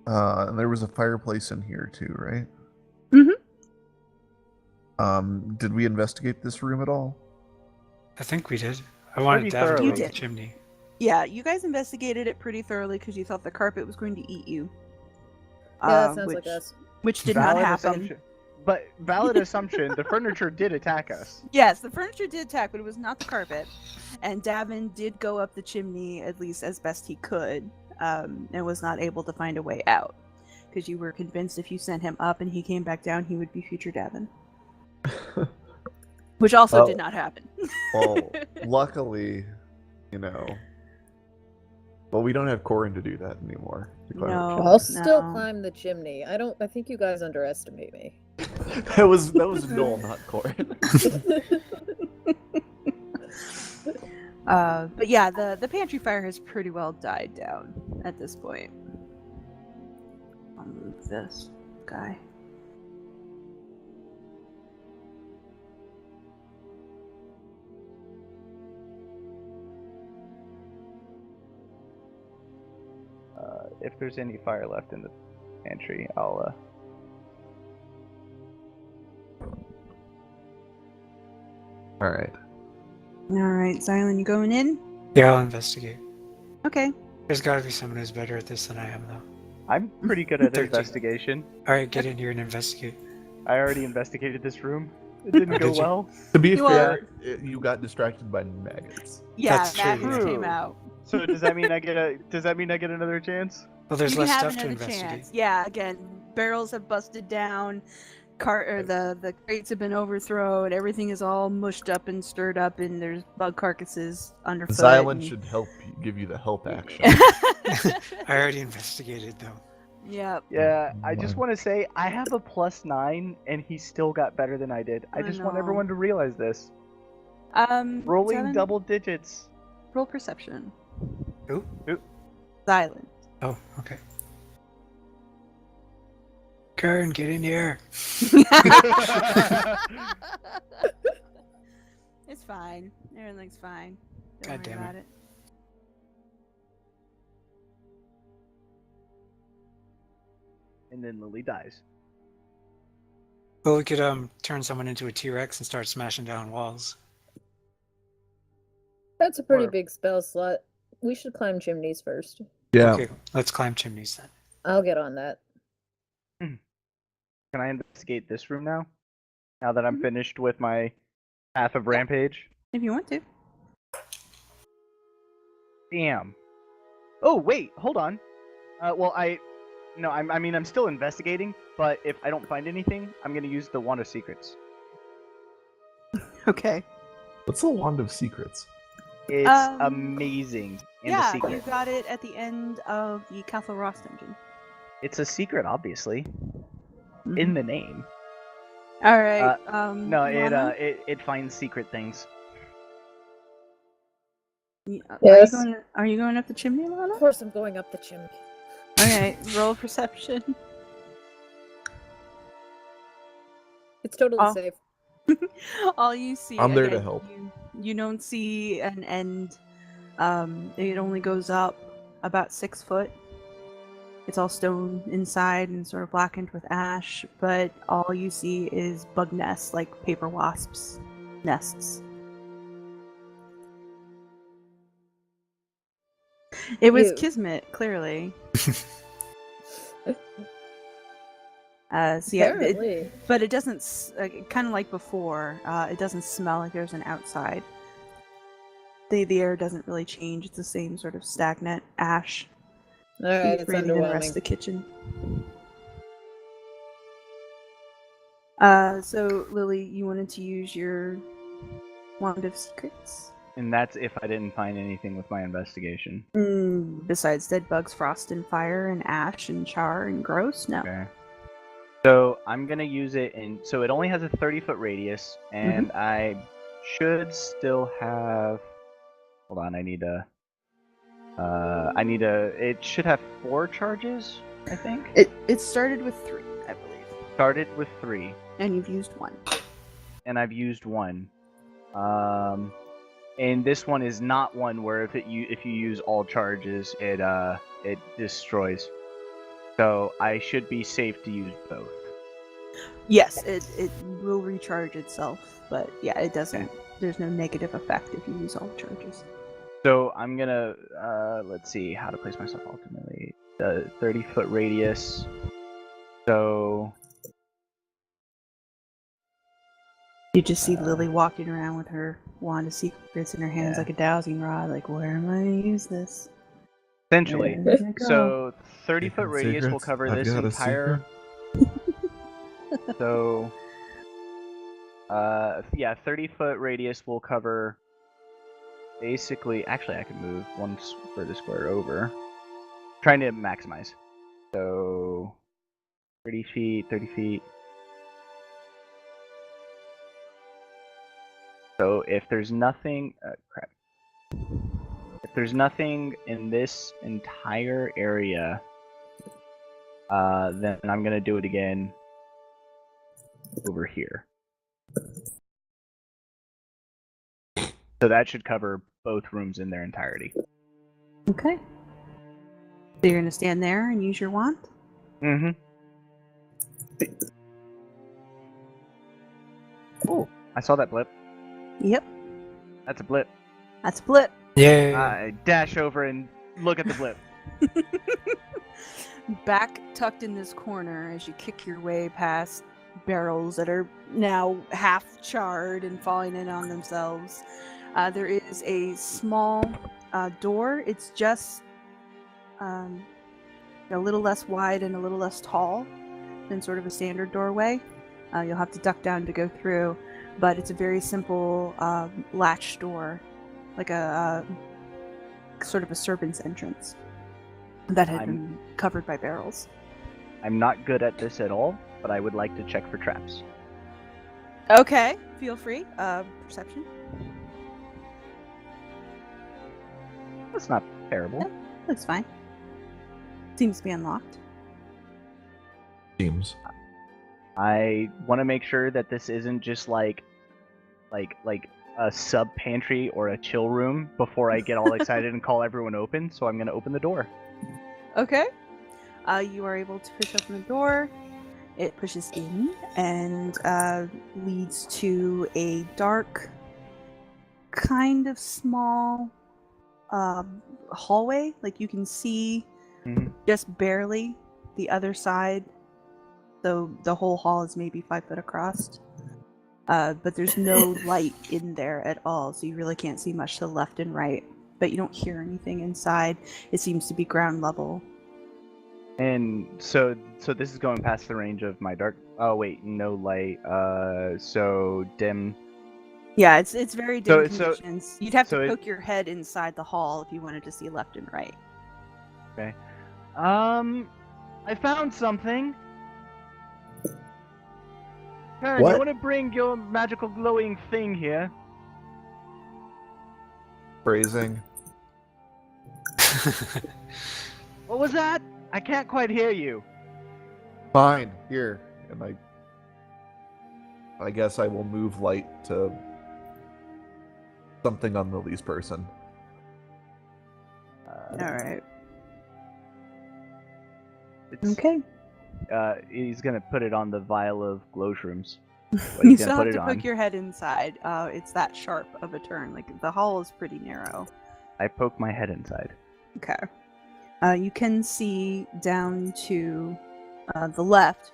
and there was a fireplace in here too, right?
Mm-hmm.
Did we investigate this room at all?
I think we did. I wanted
Pretty
to have
thoroughly.
the
You did.
chimney.
Yeah, you guys investigated it pretty thoroughly because you thought the carpet was going to eat you.
Yeah, that sounds
which,
like us.
Which did not happen.
Assumption. But valid assumption, the furniture did attack us.
Yes, the furniture did attack, but it was not the carpet. And Davin did go up the chimney, at least as best he could, and was not able to find a way out. Because you were convinced if you sent him up and he came back down, he would be future Davin. Which also
Oh.
did not happen.
Well, luckily, well, we don't have Corin to do that anymore. to climb
No.
up chimneys.
I'll still
No.
climb the chimney. I think you guys underestimate me.
that was Noel, not Corin.
But yeah, the pantry fire has pretty well died down at this point. I'll move this guy.
If there's any fire left in the pantry, I'll
All right.
Alright, Xylund, you going in?
Yeah, I'll investigate.
Okay.
There's gotta be someone who's better at this than I am, though.
I'm pretty good at
13.
investigation.
Alright, get in here and investigate.
I already investigated this room. It didn't go
Did you?
well.
To be
You
fair, you got distracted by maggots.
Yeah,
That's true,
Magnus
yeah.
came out.
So does that mean I get another chance?
Well, there's
You can
less
have
stuff to
another
investigate.
chance. Yeah, again, barrels have busted down, the crates have been overthrown, everything is all mushed up and stirred up, and there's bug carcasses underfoot.
Xylund
and-
should give you the help action.
I already investigated, though.
Yep.
Yeah, I just want to say I have a +9 and he still got better than I did. I
I
just want
know.
everyone to realize this. Rolling
Seven,
double digits.
roll perception.
Who?
Xylund.
Oh, okay. Kern, get in here.
It's fine. Everything's fine. Don't
God
worry
damn
about
it.
it.
And then Lily dies.
Well, we could turn someone into a T-Rex and start smashing down walls.
That's a pretty
Or-
big spell slot. We should climb chimneys first.
Yeah.
Okay, let's climb chimneys then.
I'll get on that.
Can I investigate this room now? Now that I'm
Mhm.
finished with my Path of Rampage?
If you want to.
Damn. Oh, wait, hold on. I'm still investigating, but if I don't find anything, I'm gonna use the Wand of Secrets.
Okay.
What's the Wand of Secrets?
It's amazing in the
Yeah,
secret.
you got it at the end of the Cathal Ross dungeon.
It's a secret, obviously,
Mhm.
in the name.
All right.
No,
Lana?
it finds secret things.
Yes.
Are you going up the chimney, Lana?
Of course I'm going up the chimney.
Okay, roll perception.
It's totally
Oh.
safe.
All you see.
I'm there to
again,
help.
You don't see an end. It only goes up about 6 foot. It's all stone inside and sort of blackened with ash, but all you see is bug nests like paper wasps nests. It was
Ew.
Kismet, clearly. So yeah,
Apparently.
but it doesn't, kind of like before, it doesn't smell like there's an outside. The air doesn't really change. It's the same sort of stagnant ash.
Alright, it's
breathing in the rest of
underwhelming.
the kitchen. So Lily, you wanted to use your Wand of Secrets?
And that's if I didn't find anything with my investigation.
Besides dead bugs, frost and fire, and ash and char and gross? No.
Okay. So I'm gonna use it so it only has a 30-foot radius, and I should still have. Hold on, it should have 4 charges, I think.
It started with 3, I believe.
Started with 3.
And you've used 1.
And I've used 1. And this one is not one where if you use all charges, it destroys. So I should be safe to use both.
Yes, it will recharge itself, but yeah, it doesn't. Okay. There's no negative effect if you use all charges.
So I'm gonna let's see how to place myself ultimately. The 30-foot radius. So
you just see Lily walking around with her Wand of Secrets in her hands like a dowsing rod, like, where am I gonna use this?
Essentially. So 30-foot radius will cover this entire. So 30-foot radius will cover basically. Actually, I can move one further square over. Trying to maximize. So 30 feet, 30 feet. So if there's nothing, crap. If there's nothing in this entire area, then I'm gonna do it again over here. So that should cover both rooms in their entirety.
Okay. So you're gonna stand there and use your wand?
Mm-hmm. Oh, I saw that blip.
Yep.
That's a blip.
That's a blip.
Yeah.
I dash over and look at the blip.
Back tucked in this corner as you kick your way past barrels that are now half charred and falling in on themselves. There is a small door. It's just a little less wide and a little less tall than sort of a standard doorway. You'll have to duck down to go through, but it's a very simple latch door, like a sort of a serpent's entrance that had been covered by barrels.
I'm not good at this at all, but I would like to check for traps.
Okay, feel free. Perception.
That's not terrible.
Yeah, looks fine. Seems to be unlocked.
Seems.
I want to make sure that this isn't just like a sub pantry or a chill room before I get all excited and call everyone open. So I'm going to open the door.
Okay. You are able to push open the door. It pushes in and leads to a dark, kind of small hallway. Like you can see just barely the other side. So the whole hall is maybe 5 foot across. But there's no light in there at all, so you really can't see much to the left and right. But you don't hear anything inside. It seems to be ground level.
And so this is going past the range of my dark. Oh wait, no light. So dim.
Yeah, it's very dim
So
conditions. You'd have to poke your head inside the hall if you wanted to see left and right.
Okay. I found something. Kern,
What?
you want to bring your magical glowing thing here?
Phrasing.
What was that? I can't quite hear you.
Fine, here. And I guess I will move light to something on Lily's person.
Alright. Okay.
He's gonna put it on the vial of glow shrooms. What,
You
he's
still
gonna
have
put
to
it on.
poke your head inside. It's that sharp of a turn. Like, the hall is pretty narrow.
I poke my head inside.
Okay. You can see down to the left.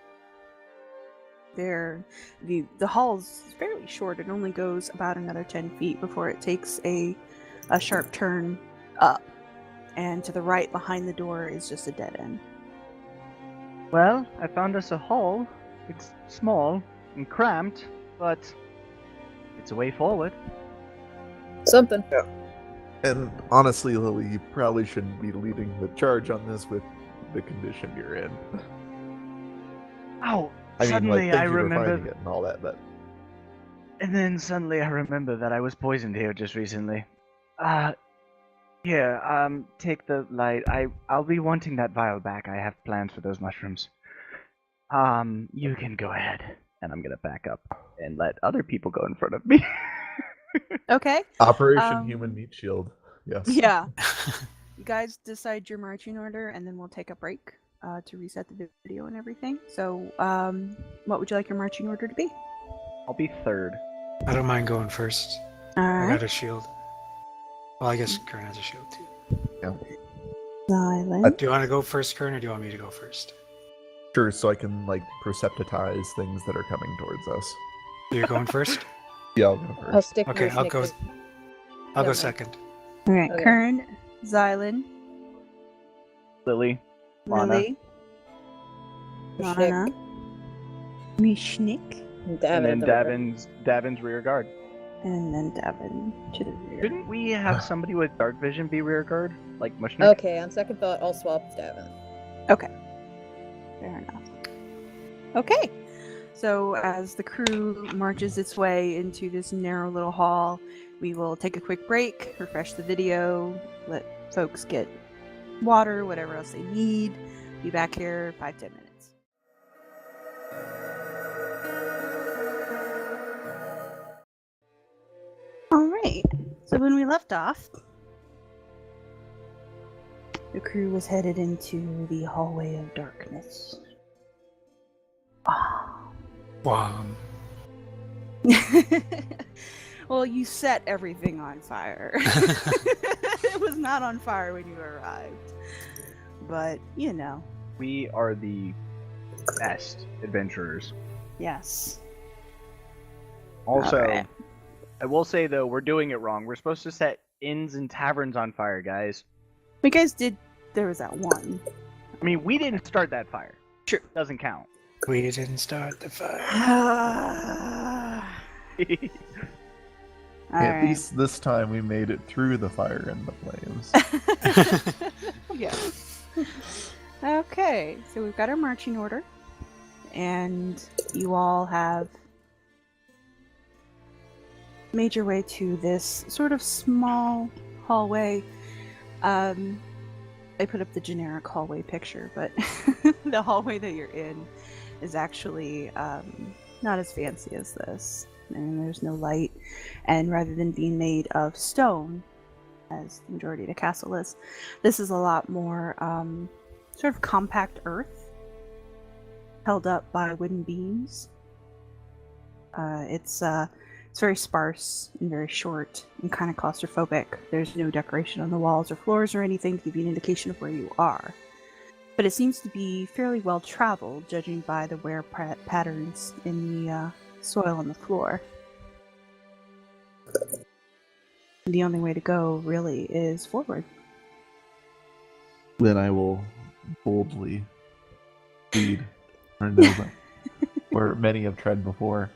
There, the hall's fairly short. It only goes about another 10 feet before it takes a sharp turn up. And to the right, behind the door, is just a dead end.
Well, I found us a hall. It's small and cramped, but it's a way forward.
Something.
And honestly, Lily, you probably shouldn't be leading the charge on this with the condition you're in.
Oh,
I mean,
suddenly
like, thank
I
you for
remember.
finding it and all that, but
And then suddenly I remember that I was poisoned here just recently. Here, take the light. I'll be wanting that vial back. I have plans for those mushrooms. You can go ahead. And I'm gonna back up and let other people go in front of me.
Okay.
Operation Human Meat Shield. Yes.
Yeah. You guys decide your marching order, and then we'll take a break to reset the video and everything. So, what would you like your marching order to be?
I'll be third.
I don't mind going first.
All
I
right.
got a shield. Well, I guess Kern has a shield too.
Xylund.
Do you want to go first, Kern, or do you want me to go first?
Sure, so I can, like, perceptitize things that are coming towards us.
So you're going first?
Yeah, I'll go
I'll
first.
stick
Okay, I'll go.
Mushnik
I'll go
mind.
second.
All right.
Okay.
Kern, Xylund,
Lily, Lana.
Lily, Lana, Mishnik,
And then Davin's rear guard.
and then Davin to the rear.
Shouldn't we have somebody with dark vision be rear guard? Like Mushnik?
Okay, on second thought, I'll swap with Davin.
Fair enough. Okay. So as the crew marches its way into this narrow little hall, we will take a quick break, refresh the video, let folks get water, whatever else they need. Be back here 5-10 minutes. All right. So when we left off, the crew was headed into the hallway of darkness.
Wow.
Well, you set everything on fire. It was not on fire when you arrived. But, you know.
We are the best adventurers.
Yes.
Also,
Alright.
I will say though, we're doing it wrong. We're supposed to set inns and taverns on fire, guys.
You guys did. There was that one.
I mean, we didn't start that fire.
True.
Doesn't count.
We didn't start the fire.
At least this time we made it through the fire and the flames.
Yeah. Okay, so we've got our marching order, and you all have made your way to this sort of small hallway. I put up the generic hallway picture, but the hallway that you're in is actually not as fancy as this. And there's no light, and rather than being made of stone, as the majority of the castle is, this is a lot more sort of compact earth, held up by wooden beams. It's very sparse and very short and kind of claustrophobic. There's no decoration on the walls or floors or anything to give you an indication of where you are. But it seems to be fairly well traveled, judging by the wear patterns in the soil on the floor. The only way to go, really, is forward.
Then I will boldly lead Nova, where many have tread before.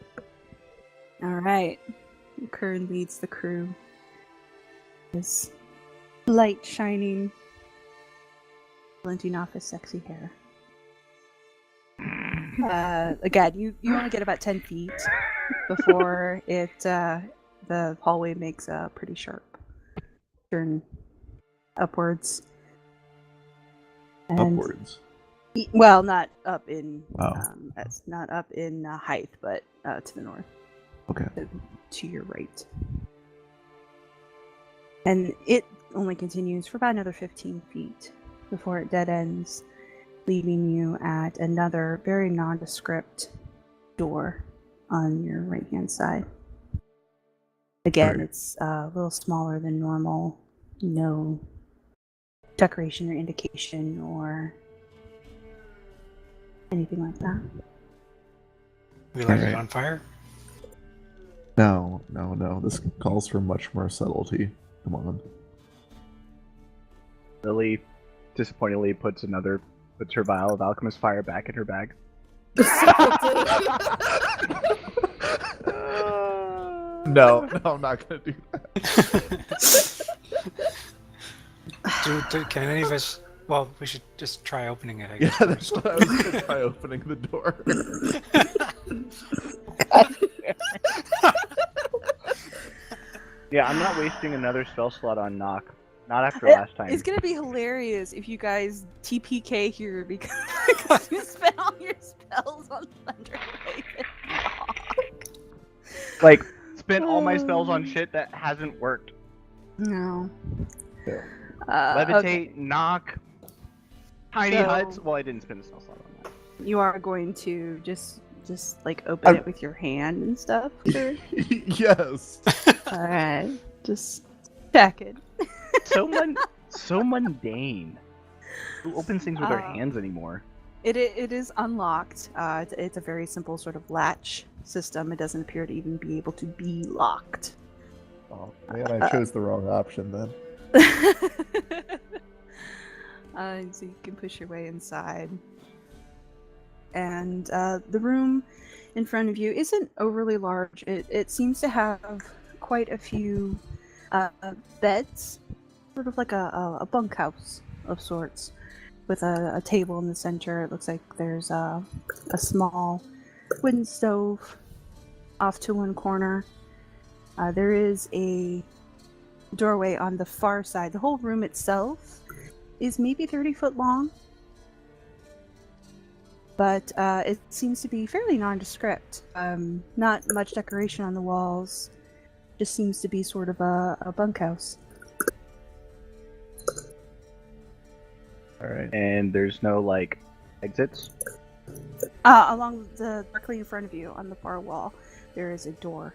Alright. Kern leads the crew. His light shining, glinting off his sexy hair. Again, you only get about 10 feet before the hallway makes a pretty sharp turn upwards. And,
Upwards.
well, not up in not up in height, but to the north.
Okay.
To your right. And it only continues for about another 15 feet before it dead ends, leaving you at another very nondescript door on your right hand side. Again,
Alright.
it's a little smaller than normal. No decoration or indication or anything like that.
We light it
Alright.
on fire?
No. This calls for much more subtlety. Come on.
Lily disappointingly puts her vial of alchemist fire back in her bag.
No, I'm not gonna do that.
Can any of us... Well, we should just try opening it, I
Yeah,
guess.
that's what I was gonna try opening the door.
Yeah, I'm not wasting another spell slot on knock. Not after last time.
It's gonna be hilarious if you guys TPK here because you spent all your spells on Thunder Raven.
Like, spent all my spells on shit that hasn't worked.
No.
Yeah.
Levitate,
Okay.
knock, tiny
So-
huts. Well, I didn't spend a spell slot on that.
You are going to just like open it with your hand and stuff? Or...
Yes.
Alright. Just check it.
So mundane. Who opens things with their hands anymore?
It is unlocked. It's a very simple sort of latch system. It doesn't appear to even be able to be locked.
Oh man, I chose the wrong option then.
So you can push your way inside. And the room in front of you isn't overly large. It seems to have quite a few beds, sort of like a bunkhouse of sorts, with a table in the center. It looks like there's a small wooden stove off to one corner. There is a doorway on the far side. The whole room itself is maybe 30 foot long, but it seems to be fairly nondescript. Not much decoration on the walls. Just seems to be sort of a bunkhouse.
Alright.
And there's no, like, exits?
Along directly in front of you on the far wall, there is a door.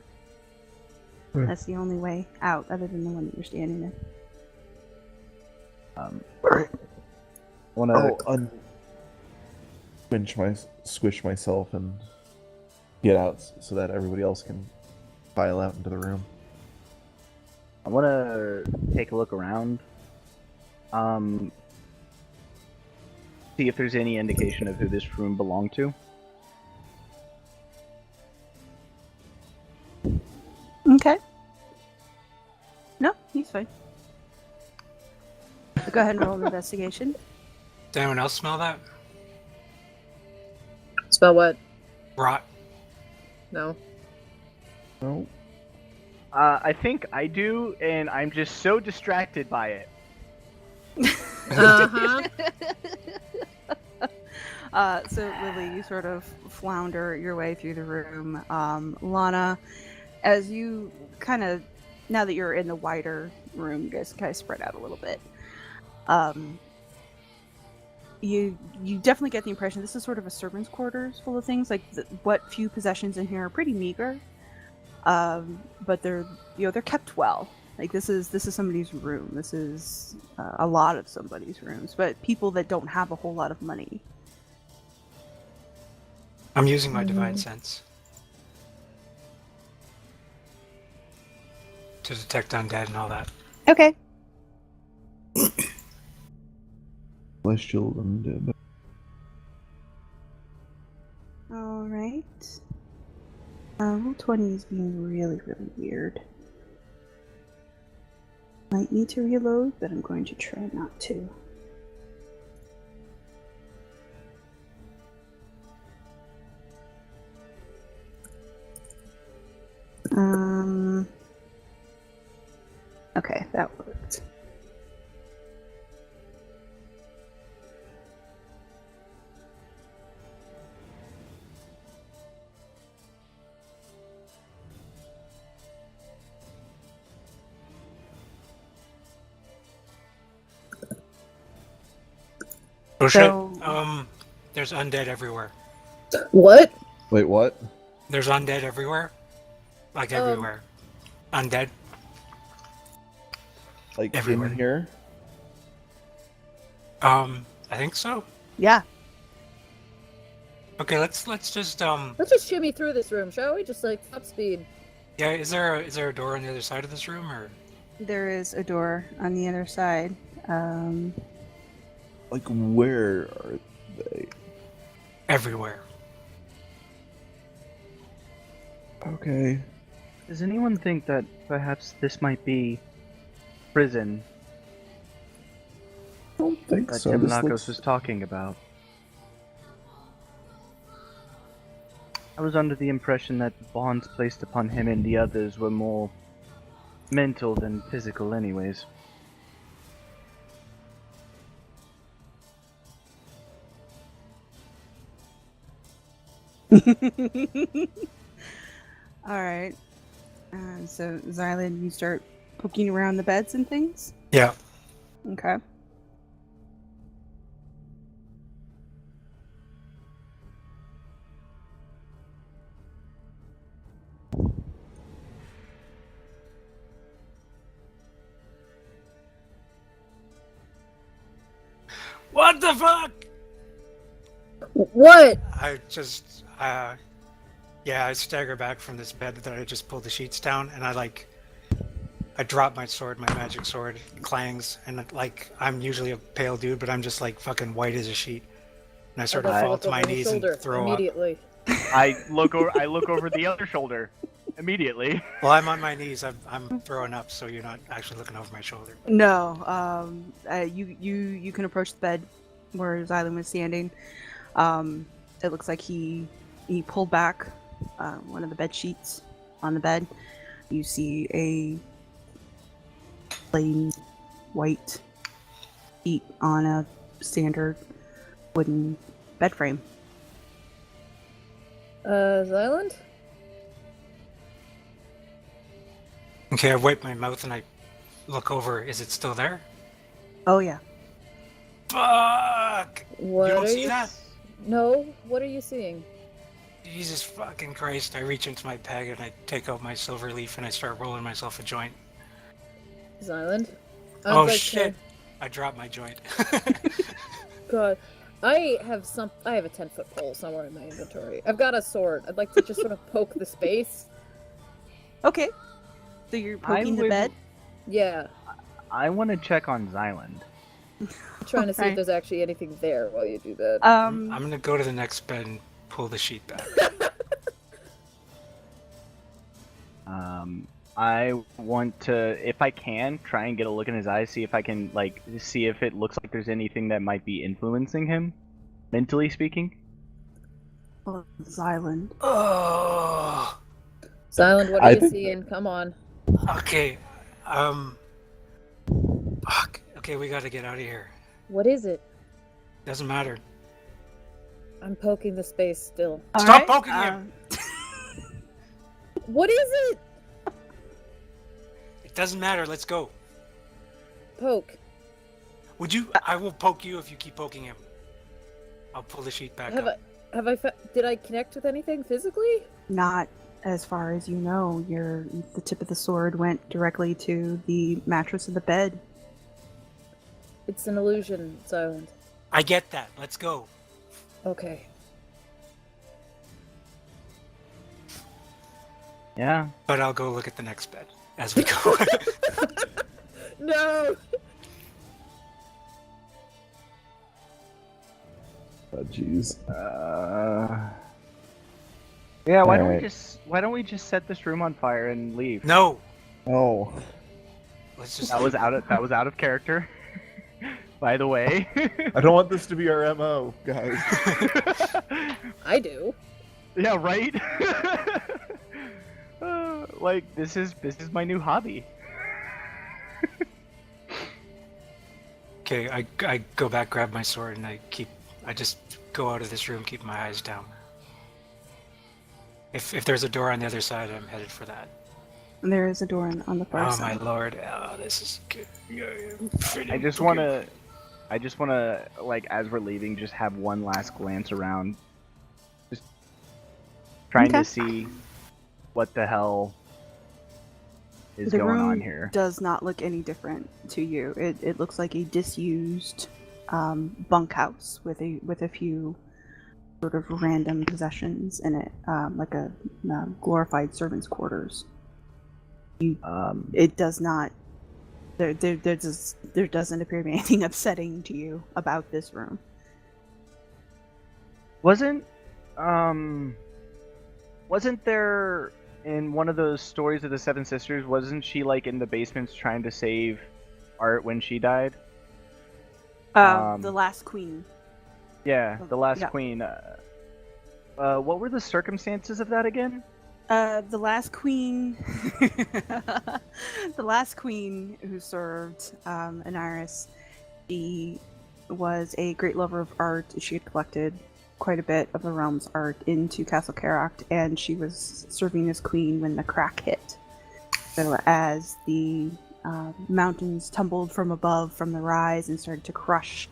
Hmm.
That's the only way out, other than the one that you're standing in.
Alright.
Wanna
Squish myself and get out so that everybody else can file out into the room.
I wanna take a look around. See if there's any indication of who this room belonged to.
Okay. No, he's fine. Go ahead and roll an investigation.
Did anyone else smell that?
Spell what?
Rot.
No.
No.
I think I do, and I'm just so distracted by it.
Uh-huh.
So Lily, you sort of flounder your way through the room. Lana, as you kind of, now that you're in the wider room, you guys kind of spread out a little bit. You definitely get the impression this is sort of a servant's quarters full of things. Like what few possessions in here are pretty meager, but they're kept well. Like this is somebody's room. This is a lot of somebody's rooms, but people that don't have a whole lot of money.
I'm using my divine sense to detect undead and all that.
Okay.
Celestial undead.
All right. Roll 20 is being really, really weird. Might need to reload, but I'm going to try not to. Okay, that worked.
Oh
So-
shit. There's undead everywhere.
What?
Wait, what?
There's undead everywhere. Like everywhere. Undead.
Like
Everywhere.
in here?
I think so.
Yeah.
Okay, let's just
Let's just shimmy through this room, shall we? Just like top speed.
yeah, is there a door on the other side of this room or
There is a door on the other side.
Like where are they?
everywhere?
Okay.
Does anyone think that perhaps this might be prison
I don't think
that
so.
Tim
This
Lacos
looks...
was talking about? I was under the impression that the bonds placed upon him and the others were more mental than physical anyways.
Alright. So, Xylund, you start poking around the beds and things?
Yeah.
Okay.
What the fuck?
What?
I just yeah, I stagger back from this bed that I just pulled the sheets down, and I drop my sword, my magic sword, clangs, and like I'm usually a pale dude, but I'm just like fucking white as a sheet, and I sort of fall to my knees and throw up.
immediately.
I look over the other shoulder immediately.
Well, I'm on my knees. I'm throwing up, so you're not actually looking over my shoulder.
No. You can approach the bed where Xylund was standing. It looks like he pulled back one of the bed sheets on the bed. You see a plain white sheet on a standard wooden bed frame.
Xylund?
Okay, I wipe my mouth and I look over. Is it still there?
Oh yeah.
Fuck!
What
You don't
are
see
you?
that?
No. What are you seeing?
Jesus fucking Christ! I reach into my bag and I take out my silver leaf and I start rolling myself a joint.
Xylund?
Oh shit! I dropped my joint.
God. I have a 10-foot pole somewhere in my inventory. I've got a sword. I'd like to just sort of poke the space.
Okay. So you're poking the bed?
Yeah.
I want to check on Xylund.
I'm trying to see
Okay.
if there's actually anything there while you do that.
I'm gonna go to the next bed and pull the sheet back.
I want to, if I can, try and get a look in his eyes, see if I can, like, see if it looks like there's anything that might be influencing him, mentally speaking.
Oh, Xylund.
Oh.
Xylund, what
I
are you
think-
seeing? Come on.
Okay. Fuck. Okay, we gotta get out of here.
What is it?
Doesn't matter.
I'm poking the space still.
Stop poking him!
What is it?
It doesn't matter. Let's go.
Poke.
Would you? I will poke you if you keep poking him. I'll pull the sheet back
Have
up.
did I connect with anything physically?
Not as far as you know. The tip of the sword went directly to the mattress of the bed.
It's an illusion, Xylund.
I get that. Let's go.
Okay.
Yeah.
But I'll go look at the next bed as we go.
No!
Oh, jeez.
Yeah, why
Alright.
don't we just set this room on fire and leave?
No.
Oh.
Let's just.
That was out of character. By the way.
I don't want this to be our MO, guys.
I do.
Yeah, right? Like, this is my new hobby.
Okay, I go back, grab my sword, and I just go out of this room, keep my eyes down. If there's a door on the other side, I'm headed for that.
And there is a door on the far
Oh
side.
my lord! Oh, this is good.
I just wanna, like, as we're leaving, just have one last glance around. Just trying to
Okay.
see what the hell is
The
going
room
on here.
does not look any different to you. It looks like a disused bunkhouse with a few sort of random possessions in it, like a glorified servant's quarters. It does not. There doesn't appear to be anything upsetting to you about this room.
Wasn't there in one of those stories of the Seven Sisters? Wasn't she like in the basements trying to save Art when she died?
The last queen.
Yeah, the last
Yeah.
queen. What were the circumstances of that again?
The last queen, the last queen who served Aniris, she was a great lover of art. She had collected quite a bit of the realm's art into Castle Keracht, and she was serving as queen when the crack hit. So as the mountains tumbled from above from the rise and started to crush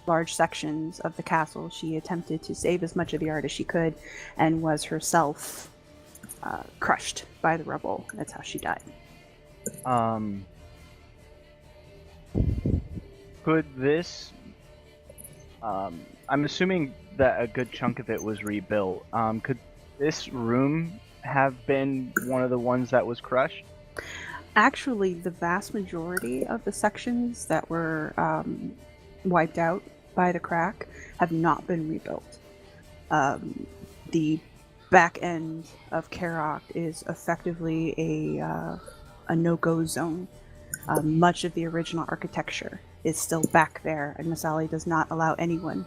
large sections of the castle, she attempted to save as much of the art as she could, and was herself crushed by the rubble. That's how she died.
Could this? I'm assuming that a good chunk of it was rebuilt. Could this room have been one of the ones that was crushed?
Actually, the vast majority of the sections that were wiped out by the crack have not been rebuilt. The back end of Keracht is effectively a no-go zone. Much of the original architecture is still back there, and Masali does not allow anyone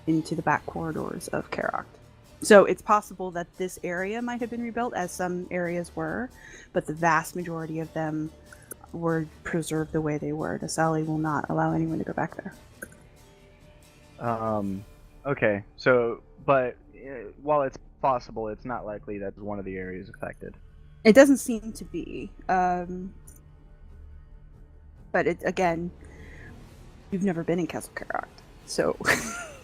into the back corridors of Keracht. So it's possible that this area might have been rebuilt, as some areas were, but the vast majority of them were preserved the way they were. Masali will not allow anyone to go back there.
Okay. So, but while it's possible, it's not likely that one of the areas affected.
It doesn't seem to be. But again, you've never been in Castle Keracht, so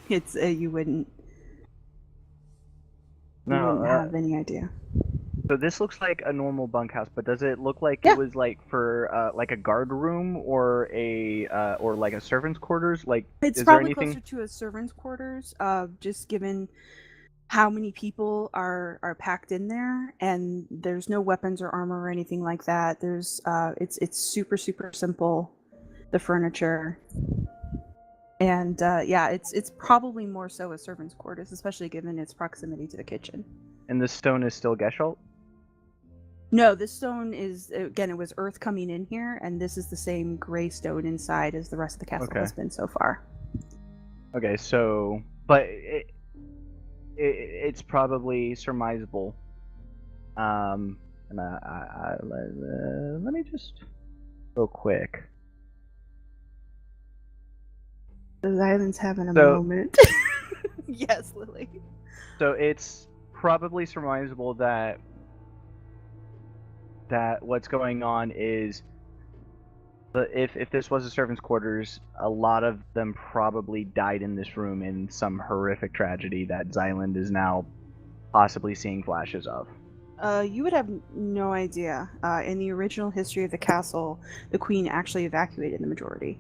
it's you wouldn't have any idea.
So this looks like a normal bunkhouse, but does it look like
Yeah.
it was like for like a guard room or or like a servant's quarters? Like,
It's
is there
probably
anything?
closer to a servant's quarters, just given how many people are packed in there, and there's no weapons or armor or anything like that. There's it's super simple, the furniture, and yeah, it's probably more so a servant's quarters, especially given its proximity to the kitchen.
And the stone is still Geshalt?
No, this stone is, again, it was earth coming in here, and this is the same gray stone inside as the rest of the castle
Okay.
has been so far.
Okay, so but it's probably surmisable. And let me just real quick.
The Xylund's having a
So-
moment. Yes, Lily.
So it's probably surmisable that what's going on is, if this was a servant's quarters, a lot of them probably died in this room in some horrific tragedy that Xylund is now possibly seeing flashes of.
You would have no idea. In the original history of the castle, the queen actually evacuated the majority.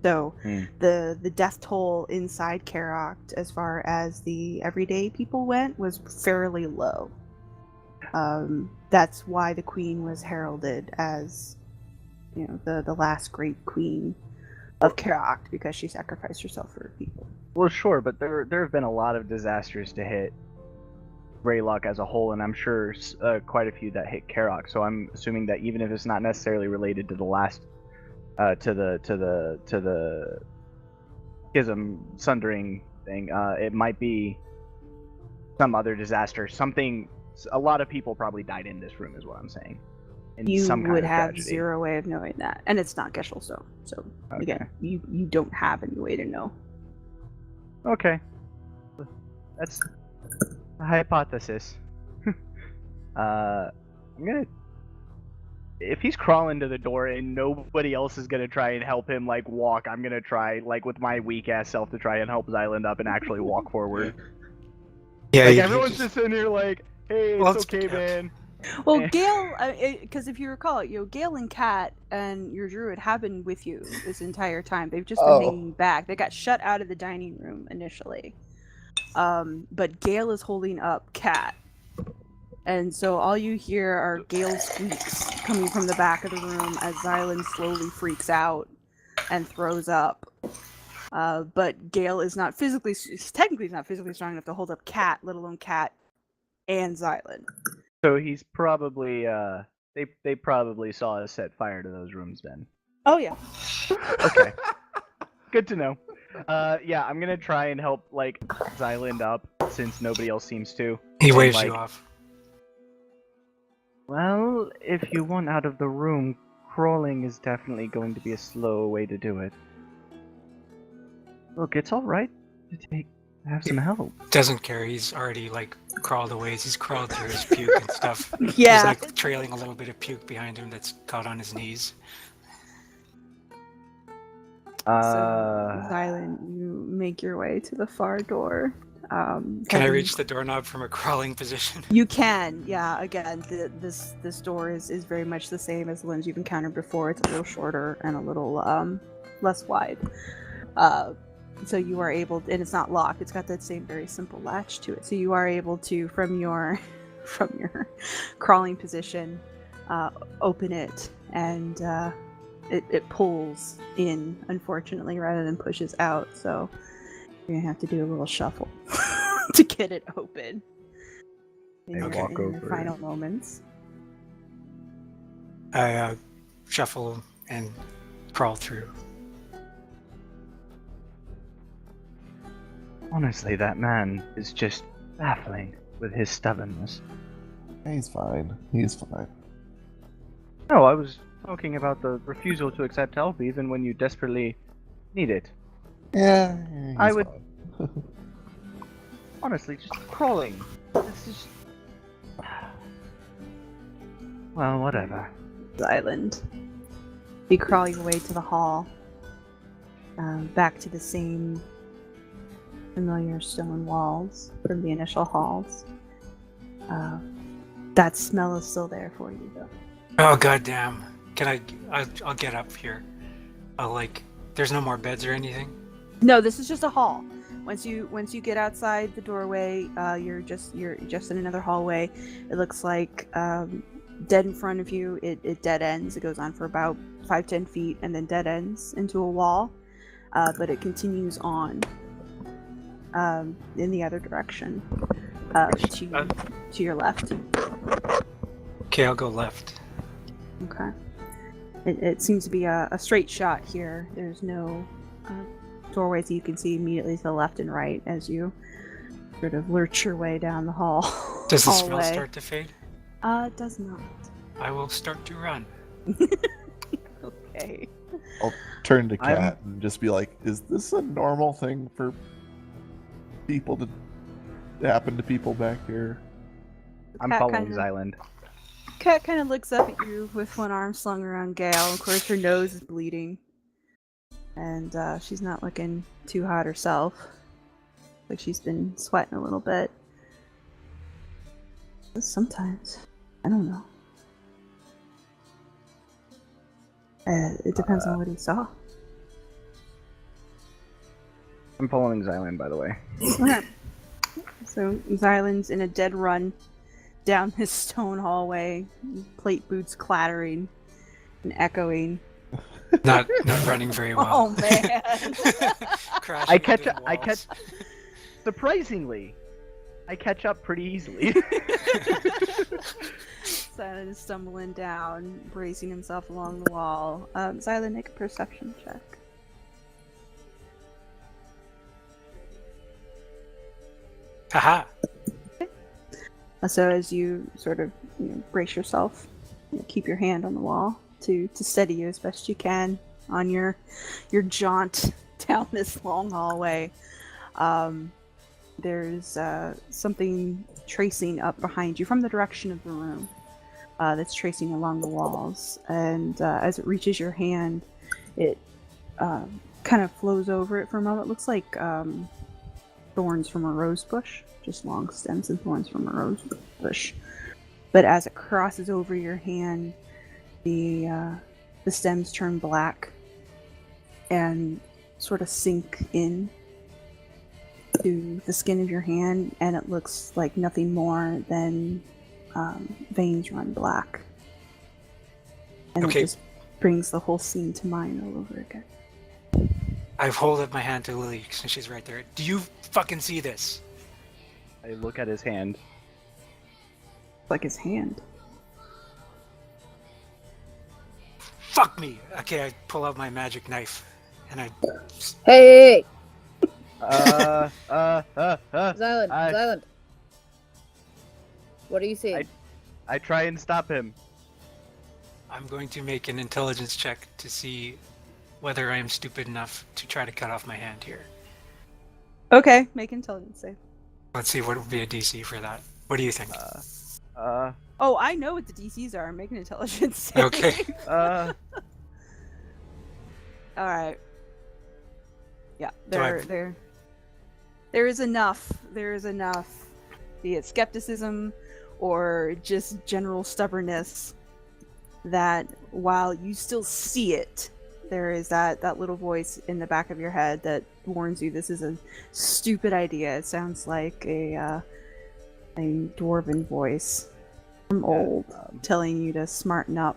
So the death toll inside Keracht, as far as the everyday people went, was fairly low. That's why the queen was heralded as, the last great queen of Keracht, because she sacrificed herself for her people.
Well, sure, but there have been a lot of disasters to hit Greylock as a whole, and I'm sure quite a few that hit Keracht. So I'm assuming that even if it's not necessarily related to the last, to the schism sundering thing, it might be some other disaster. Something. A lot of people probably died in this room, is what I'm saying. In
You
some kind
would
of
have
tragedy.
zero way of knowing that, and it's not Geshel's stone. So again, you don't have any way to know.
Okay. That's a hypothesis. I'm gonna... If he's crawling to the door and nobody else is gonna try and help him, like, walk, I'm gonna try, like, with my weak-ass self to try and help Xylund up and actually walk forward.
Yeah,
Like,
you
everyone's
just-
just sitting here like, Hey,
Well,
it's
it's-
okay,
yeah.
man.
Well,
Eh.
Gayle, because if you recall, Gayle and Kat and your druid have been with you this entire time. They've just been
Oh.
hanging back. They got shut out of the dining room initially, but Gayle is holding up Kat, and so all you hear are Gayle's squeaks coming from the back of the room as Xylund slowly freaks out and throws up. But Gayle is not physically, technically, not physically strong enough to hold up Kat, let alone Kat and Xylund.
So he's probably they probably saw us set fire to those rooms then.
Oh yeah.
Okay. Good to know. Yeah, I'm gonna try and help like Xylund up since nobody else seems to.
He
And,
waves
like,
you off.
Well, if you want out of the room, crawling is definitely going to be a slow way to do it. Look, it's all right to have some help.
Doesn't care. He's already like crawled away. He's crawled through his puke and stuff.
Yeah.
He's like trailing a little bit of puke behind him that's caught on his knees.
So, Xylund, you make your way to the far door.
Can I reach the doorknob from a crawling position?
You can, yeah. Again, this door is very much the same as the ones you've encountered before. It's a little shorter and a little less wide. So you are able, and it's not locked. It's got that same very simple latch to it. So you are able to, from your crawling position, open it, and it pulls in, unfortunately, rather than pushes out. So you're gonna have to do a little shuffle to get it open. In
I
your,
walk
in your
over
final moments.
I shuffle and crawl through.
Honestly, that man is just baffling with his stubbornness.
He's fine. He's fine.
No, I was talking about the refusal to accept help even when you desperately need it.
Yeah, he's
I would-
fine.
Honestly, just crawling. This is... Well, whatever.
Island. You crawl your way to the hall, back to the same familiar stone walls from the initial halls. That smell is still there for you, though.
Oh goddamn! I'll get up here. There's no more beds or anything.
No, this is just a hall. Once you get outside the doorway, you're just in another hallway. It looks like dead in front of you. It dead ends. It goes on for about 5-10 feet and then dead ends into a wall. But it continues on in the other direction to your left.
Okay, I'll go left.
Okay. It seems to be a straight shot here. There's no doorways that you can see immediately to the left and right as you sort of lurch your way down the hall.
Does the smell
hallway.
start to fade?
It does not.
I will start to run.
Okay.
I'll turn to
I'm-
Kat and just be like, "Is this a normal thing for people to happen to people back here?"
I'm
Cat
following
kinda-
Xylund.
Kat kind of looks up at you with one arm slung around Gayle. Of course, her nose is bleeding. And she's not looking too hot herself. Like she's been sweating a little bit. Sometimes. I don't know. It depends on what he saw.
I'm following Xylund, by the way.
Okay. So Xylund's in a dead run down this stone hallway, plate boots clattering and echoing.
Not running very well.
Oh man!
Crashing
I catch
into walls.
Surprisingly, I catch up pretty easily.
Xylund is stumbling down, bracing himself along the wall. Xylund, make a perception check.
Haha!
So as you sort of brace yourself, keep your hand on the wall to steady you as best you can on your jaunt down this long hallway. There's something tracing up behind you from the direction of the room that's tracing along the walls. And as it reaches your hand, it kind of flows over it for a moment. It looks like thorns from a rose bush, just long stems and thorns from a rose bush. But as it crosses over your hand, the stems turn black and sort of sink in to the skin of your hand, and it looks like nothing more than veins run black. And
Okay.
it just brings the whole scene to mind all over again.
I've hold up my hand to Lily since she's right there. Do you fucking see this?
I look at his hand.
Like his hand.
Fuck me! Okay, I pull out my magic knife, and I...
Hey!
Xylund,
Xylund. What are you seeing?
I try and stop him.
I'm going to make an intelligence check to see whether I am stupid enough to try to cut off my hand here.
Okay, make intelligence save.
Let's see what would be a DC for that. What do you think?
Oh, I know what the DCs are. Make an intelligence save.
Okay.
Alright. Yeah,
So
there is enough. There is enough. Be it skepticism or just general stubbornness, that while you still see it, there is that little voice in the back of your head that warns you this is a stupid idea. It sounds like a dwarven voice from old telling you to smarten up.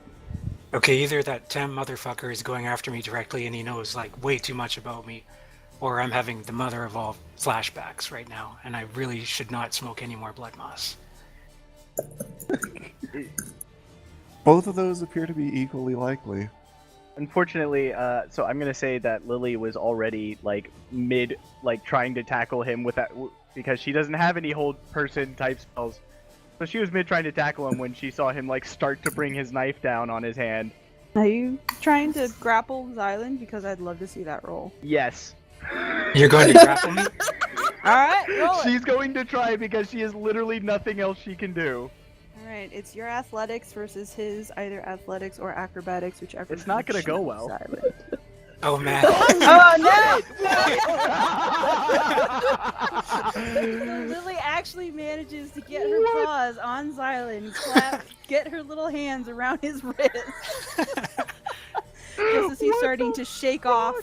Okay, either that Tem motherfucker is going after me directly and he knows, like, way too much about me, or I'm having the mother of all flashbacks right now, and I really should not smoke any more blood moss.
Both of those appear to be equally likely.
Unfortunately, so I'm gonna say that Lily was already trying to tackle him with that because she doesn't have any hold person type spells. So she was mid trying to tackle him when she saw him start to bring his knife down on his hand.
Are you trying to grapple Xylund? Because I'd love to see that roll.
Yes.
You're going to grapple me?
Alright, roll it!
She's going to try because she has literally nothing else she can do.
Alright, it's your athletics versus his, either athletics or acrobatics, whichever.
It's not gonna go well.
Xylund.
Oh, man.
Oh no! So Lily actually manages to get her paws on Xylund, get her little hands around his wrist, just as he's starting to shake off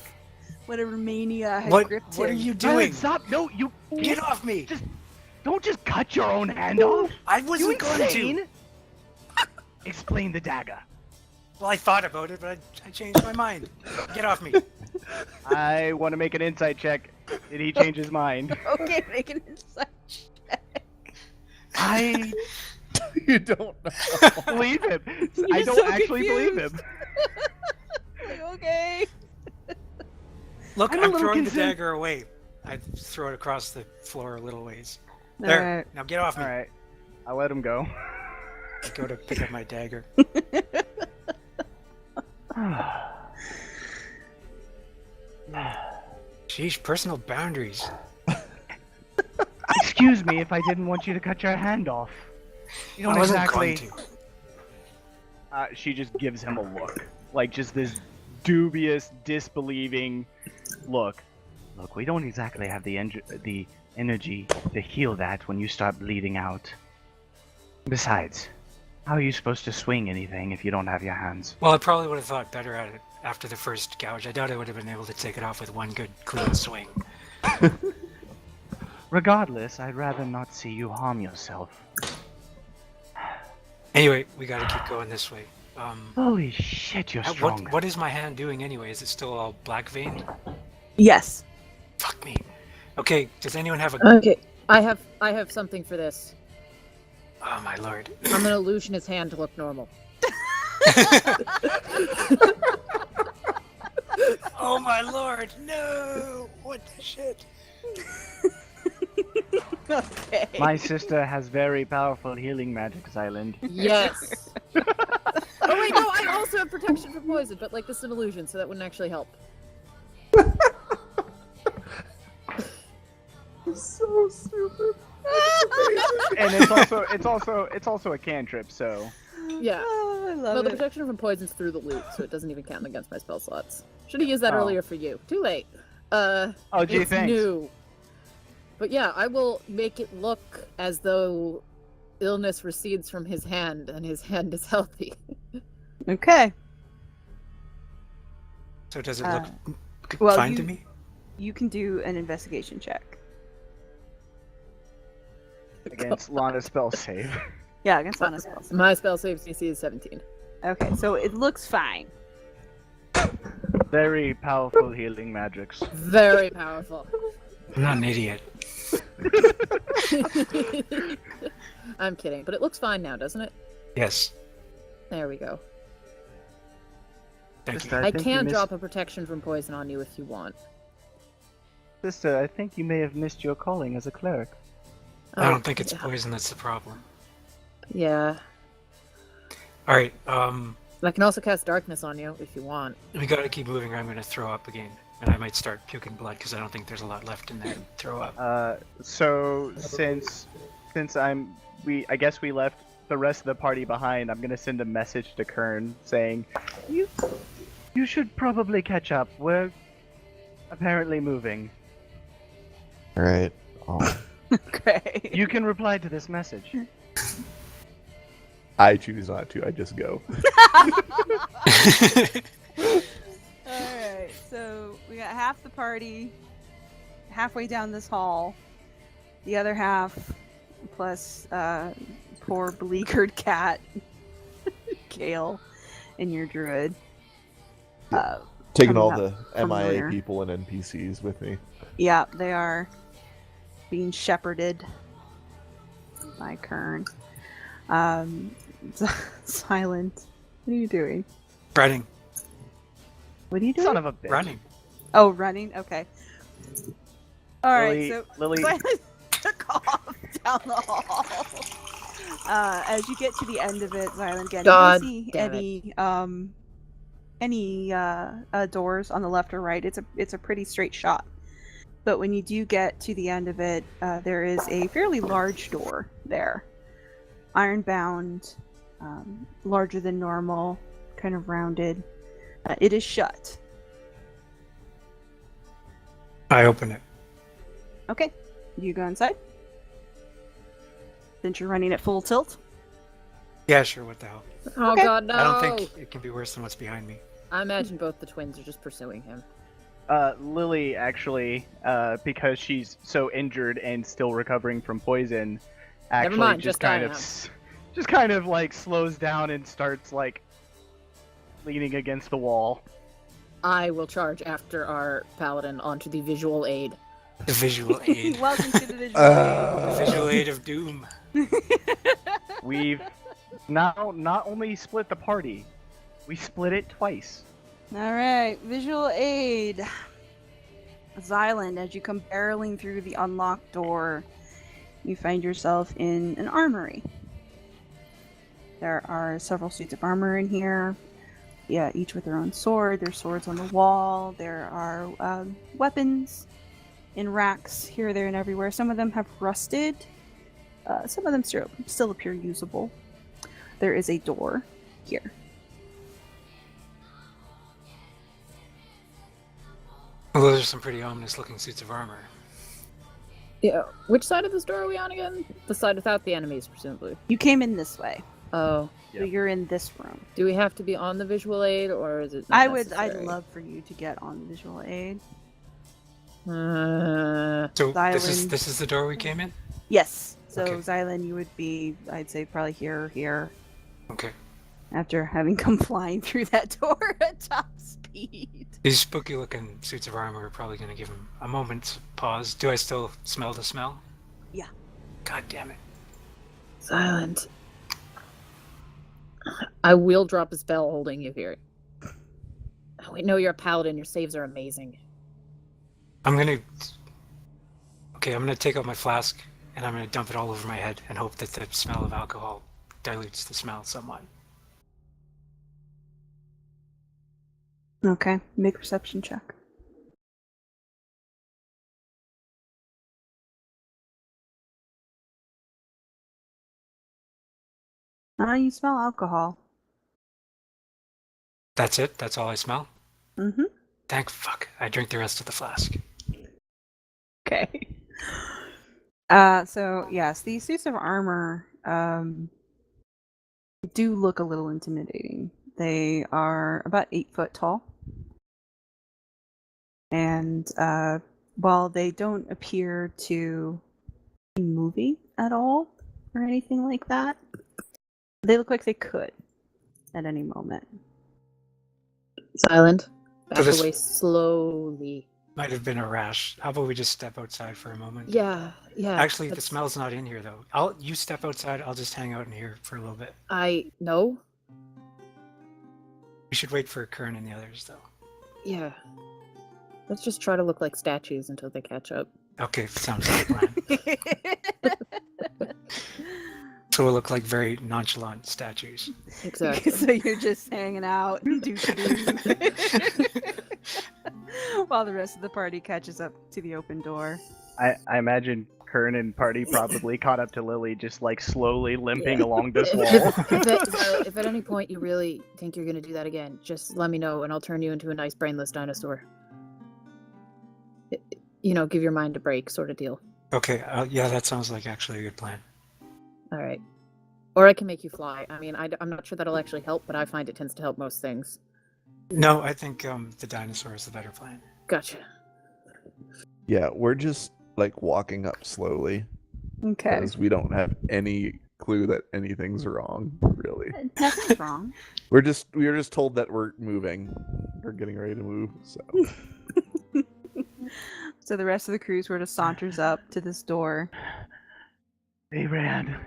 whatever mania has gripped him.
What are you doing?
Stop! No, you
Get off me!
don't just cut your own hand off.
I wasn't going
insane?
to.
Explain the dagger.
Well, I thought about it, but I changed my mind. Get off me.
I want to make an insight check. Did he change his mind?
Okay, make an insight check.
I
You don't know.
believe him.
You're
I don't
so
actually believe
confused.
him.
Like, okay.
Look,
I'm a
I'm
little
throwing the
concerned.
dagger away. I throw it across the floor a little ways. There.
Alright.
Now get off me.
All right, I'll let him go.
I go to pick up my dagger. Sheesh, personal boundaries.
Excuse me if I didn't want you to cut your hand off. You don't
I wasn't
exactly.
going to.
She just gives him a look, just this dubious, disbelieving look. Look, we don't exactly have the energy to heal that when you start bleeding out. Besides, how are you supposed to swing anything if you don't have your hands?
Well, I probably would have thought better at it after the first gouge. I doubt I would have been able to take it off with one good, clean swing.
Regardless, I'd rather not see you harm yourself.
Anyway, we gotta keep going this way.
Holy shit, you're strong.
What is my hand doing anyway? Is it still all black veined?
Yes.
Fuck me. Okay, does anyone have a...
Okay, I have something for this.
Oh my lord.
I'm gonna illusion his hand to look normal.
Oh my lord, no! What the shit?
Okay.
My sister has very powerful healing magic, Xylund.
Yes. Oh wait, no, I also have protection from poison, but this is an illusion, so that wouldn't actually help.
So stupid.
And it's also a cantrip, so.
Yeah.
Oh, I love
No, the
it.
protection from poison's through the loot, so it doesn't even count against my spell slots. Should have used that
Oh.
earlier for you. Too late.
Oh, gee,
It's
thanks.
new. But yeah, I will make it look as though illness recedes from his hand and his hand is healthy.
Okay.
So does it look
well,
fine to me?
You can do an investigation check.
Against Lana's spell save.
Yeah, against Lana's spell save.
My spell save DC is 17.
Okay, so it looks fine.
Very powerful healing magics.
Very powerful.
I'm not an idiot.
I'm kidding, but it looks fine now, doesn't it?
Yes.
There we go.
Thank you.
Sister,
I
think
can
you
drop a protection from poison on you if you want.
Sister, I think you may have missed your calling as a cleric.
I don't think it's
yeah.
poison that's the problem.
Yeah.
Alright,
I can also cast darkness on you if you want.
we gotta keep moving or I'm gonna throw up again. And I might start puking blood because I don't think there's a lot left in there to throw up.
So since I guess we left the rest of the party behind, I'm gonna send a message to Kern saying, you should probably catch up. We're apparently moving.
Alright. Oh,
Okay.
You can reply to this message.
I choose not to. I just go.
Alright, so we got half the party halfway down this hall. The other half, plus poor beleaguered cat, Gayle, and your druid.
Taking
coming
all
up
the
from
MIA
where?
people and NPCs with me.
Yeah, they are being shepherded by Kern. Silent. What are you doing?
Running.
What are you doing?
Son of a bitch.
Running.
Oh, running? Okay. Alright,
Lily-
so
Lily-
Silent took off down the hall. As you get to the end of it, Xylund, again,
God
you don't see
damn
any doors on the left or right. It's a pretty straight shot. But when you do get to the end of it, there is a fairly large door there. Iron-bound, larger than normal, kind of rounded. It is shut.
I open it.
Okay, you go inside. Since you're running at full tilt.
Yeah, sure, what the hell.
Oh
Okay.
god, no!
I don't think it can be worse than what's behind me.
I imagine both the twins are just pursuing him.
Lily actually, because she's so injured and still recovering from poison, actually
mind,
just
just I
kind of like slows down and starts like leaning against the wall.
I will charge after our paladin onto the visual aid.
The visual aid.
Welcome to the visual aid.
The visual aid of doom.
We've now not only split the party, we split it twice.
Alright, visual aid. Xylund, as you come barreling through the unlocked door, you find yourself in an armory. There are several suits of armor in here. Yeah, each with their own sword. There's swords on the wall. There are weapons in racks here, there, and everywhere. Some of them have rusted. Some of them still appear usable. There is a door here.
Well, those are some pretty ominous looking suits of armor.
Yeah. Which side of this door are we on again? The side without the enemies, presumably.
You came in this way,
Oh.
so you're in this room.
Do we have to be on the visual aid, or is it not
I'd
necessary?
love for you to get on the visual aid.
So
Xylund.
this is the door we came in?
Yes. So
Okay.
Xylund, you would be, I'd say, probably here or here,
Okay.
after having come flying through that door at top speed.
These spooky looking suits of armor are probably going to give him a moment's pause. Do I still smell the smell?
Yeah.
God damn it.
Silent. I will drop a spell holding you here. We know you're a paladin. Your saves are amazing.
I'm going to take out my flask and I'm going to dump it all over my head and hope that the smell of alcohol dilutes the smell somewhat.
Okay, make a perception check. You smell alcohol.
That's it? That's all I smell?
Mm-hmm.
Thank fuck. I drink the rest of the flask.
Okay. So yes, these suits of armor do look a little intimidating. They are about 8 foot tall. And while they don't appear to be moving at all or anything like that, they look like they could at any moment.
Xylund, back
this-
away slowly.
Might have been a rash. How about we just step outside for a moment?
Yeah.
Actually, the smell's not in here though. You step outside. I'll just hang out in here for a little bit.
No.
We should wait for Kern and the others though.
Yeah. Let's just try to look like statues until they catch up.
Okay, sounds like a plan. So we'll look like very nonchalant statues.
Exactly.
So you're just hanging out and while the rest of the party catches up to the open door.
I imagine Kern and party probably caught up to Lily, just like slowly limping along this wall.
If at any point you really think you're going to do that again, just let me know and I'll turn you into a nice brainless dinosaur. Give your mind a break sort of deal.
Okay, yeah, that sounds like actually a good plan.
All right. Or I can make you fly. I mean, I'm not sure that'll actually help, but I find it tends to help most things.
No, I think the dinosaur is the better plan.
Gotcha.
Yeah, we're just like walking up slowly
Okay.
because we don't have any clue that anything's wrong, really.
Nothing's wrong.
We were just told that we're moving. We're getting ready to move, so
So the rest of the crew sort of saunters up to this door.
They ran.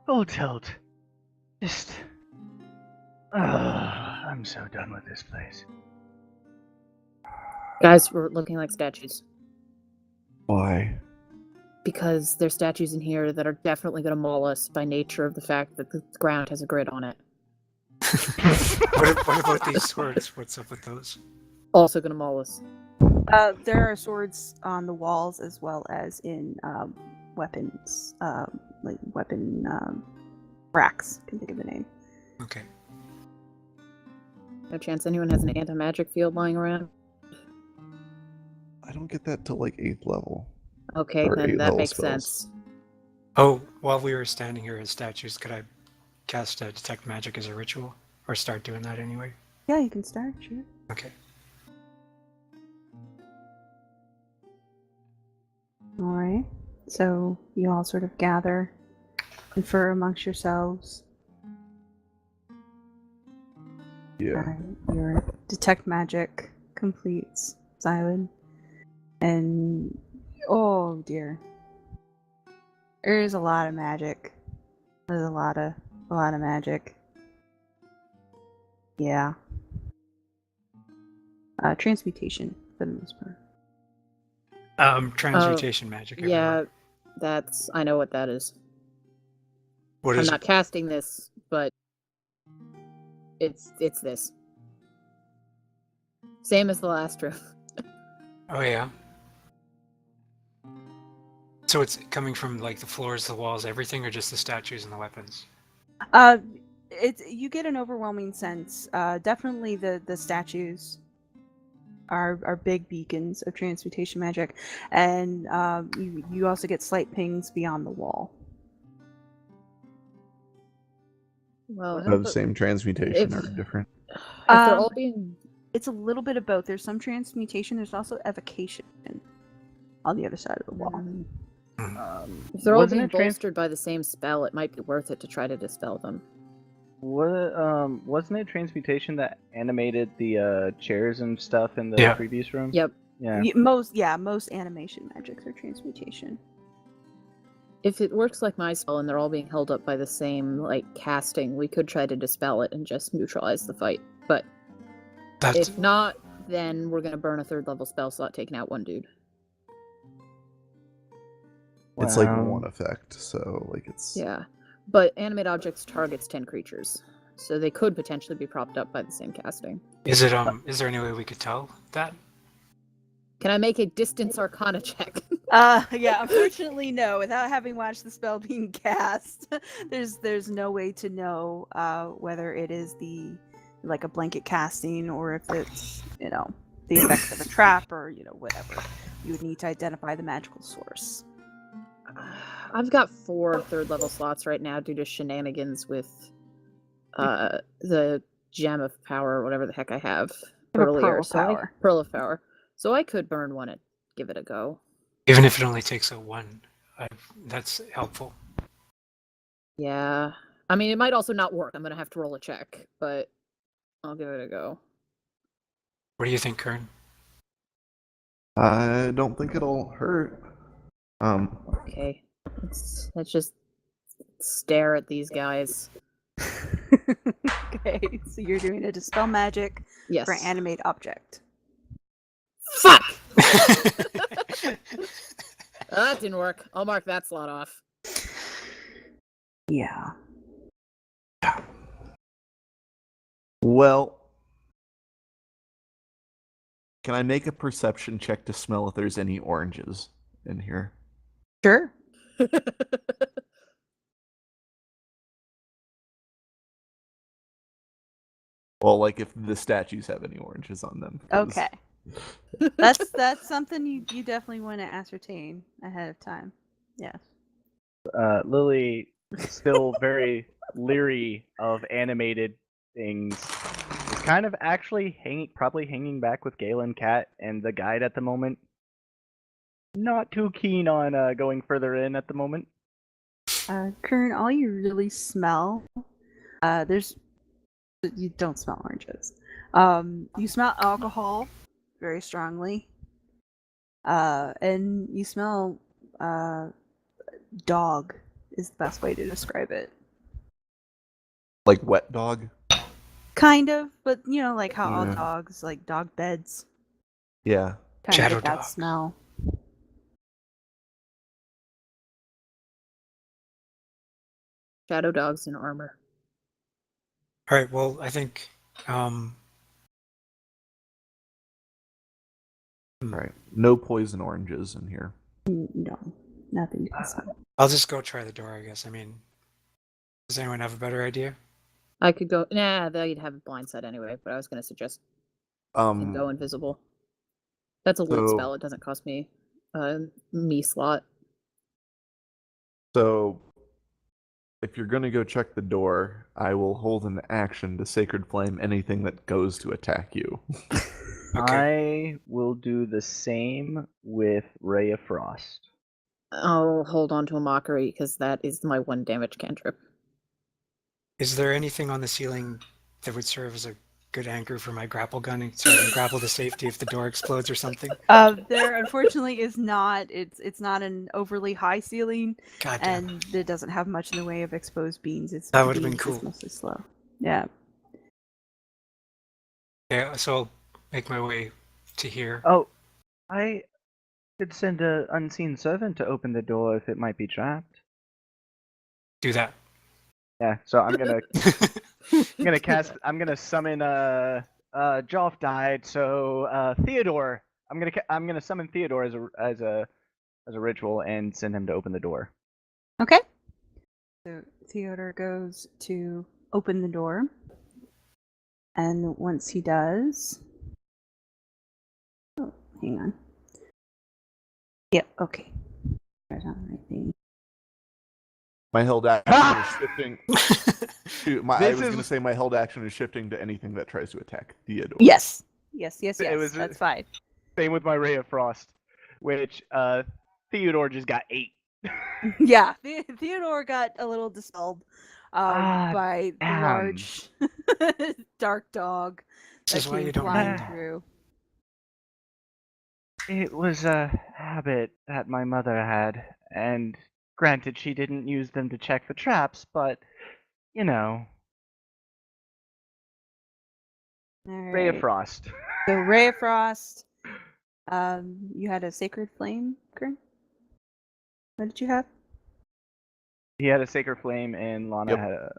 Full tilt. Just... I'm so done with this place.
Guys, we're looking like statues.
why?
Because there's statues in here that are definitely going to maul us by nature of the fact that the ground has a grid on it.
What about these swords? What's up with those?
Also going to maul us.
There are swords on the walls as well as in weapons, like weapon racks. Can think of the name.
Okay.
No chance anyone has an anti-magic field lying around?
I don't get that till like 8th level.
Okay,
Or
then
eight
that
level
makes
spells.
sense.
Oh, while we were standing here as statues, could I cast Detect Magic as a ritual? Or start doing that anyway?
Yeah, you can start. Sure.
Okay.
All right. So you all sort of gather, confer amongst yourselves.
Yeah.
Your detect magic completes, Xylund, and oh dear, there's a lot of magic. There's a lot of magic. Yeah. Transmutation for the most part.
Transmutation magic.
Yeah,
everyone.
I know what that is.
What
I'm
is
not casting this, but it's this. Same as the last room.
Oh yeah. So it's coming from like the floors, the walls, everything, or just the statues and the weapons?
You get an overwhelming sense. Definitely the statues are big beacons of transmutation magic, and you also get slight pings beyond the wall.
Well,
Of the same transmutation or
if-
different?
if they're
Um,
all being
It's a little bit of both. There's some transmutation. There's also evocation on the other side of the wall.
if they're all
Wasn't
being
it
bolstered by the same spell, it might be worth it to try to dispel them.
Wasn't it transmutation that animated the chairs and stuff in the
Yeah.
previous room?
Yep.
Yeah.
Most animation magics are transmutation.
If it works like my spell and they're all being held up by the same casting, we could try to dispel it and just neutralize the fight. But
That's
if not, then we're gonna burn a 3rd level spell slot taking out one dude.
It's like
Wow.
one effect, so like it's
Yeah. But animate objects targets 10 creatures. So they could potentially be propped up by the same casting.
is it is there any way we could tell that?
Can I make a distance arcana check?
Yeah, unfortunately no. Without having watched the spell being cast, there's no way to know whether it is like a blanket casting or if it's, the effect of a trap or, whatever. You would need to identify the magical source.
I've got 4 third-level slots right now due to shenanigans with the Gem of Power, or whatever the heck I have
You have a
earlier.
Pearl of Power.
Pearl of Power. So I could burn one and give it a go.
Even if it only takes a 1, that's helpful.
Yeah. I mean, it might also not work. I'm going to have to roll a check, but I'll give it a go.
What do you think, Kern?
I don't think it'll hurt.
Okay. Let's just stare at these guys.
Okay, so you're doing a dispel magic
Yes.
for animate object.
Fuck! That didn't work. I'll mark that slot off.
Yeah.
Well, can I make a perception check to smell if there's any oranges in here?
Sure.
Well, like if the statues have any oranges on them. 'cause-
Okay. That's something you definitely want to ascertain ahead of time. Yes.
Lily, still very leery of animated things, is kind of actually probably hanging back with Gayle and Kat and the guide at the moment. Not too keen on going further in at the moment.
Kern, all you really smell, you don't smell oranges. You smell alcohol very strongly. And you smell dog is the best way to describe it.
Like wet dog?
Kind of, but you know, like how all
Yeah.
dogs like dog beds.
Yeah.
Kind
Shadow
of get that
dogs.
smell.
Shadow dogs in armor.
All right. Well, I think.
All right. No poison oranges in here.
No, nothing you can smell.
I'll just go try the door, I guess. I mean, does anyone have a better idea?
I could go. Nah, they'd have a blind side anyway, but I was going to suggest go invisible. That's a lit
so-
spell. It doesn't cost me a me slot.
So, if you're going to go check the door, I will hold an action to Sacred Flame anything that goes to attack you.
Okay.
I will do the same with Ray of Frost.
I'll hold on to a mockery because that is my 1 damage cantrip.
Is there anything on the ceiling that would serve as a good anchor for my grapple gun so I can grapple to safety if the door explodes or something?
There unfortunately is not. It's not an overly high ceiling,
God damn.
and it doesn't have much in the way of exposed beams. It's
That would've been
beams,
cool.
It's mostly slow. Yeah.
Yeah, so I'll make my way to here.
Oh, I could send an unseen servant to open the door if it might be trapped.
Do that.
Yeah, so I'm gonna I'm gonna summon Joff died, so Theodore. I'm gonna summon Theodore as a ritual and send him to open the door.
Okay. So Theodore goes to open the door, and once he does, oh, hang on. Yep. Okay. Right on the right thing.
My held action is shifting. I
This
was going to
is-
say my held action is shifting to anything that tries to attack Theodore.
Yes. Yes.
It was-
That's fine.
Same with my Ray of Frost, which Theodore just got 8.
Yeah. Theodore got a little dispelled
Ah,
by the
damn.
large dark dog
This
that
is why
came
you don't
flying
read.
through.
It was a habit that my mother had, and granted, she didn't use them to check for traps, but you know,
All
Ray of
right.
Frost.
So Ray of Frost. You had a Sacred Flame, Kern? What did you have?
He had a Sacred Flame, and Lana
Yep.
had a.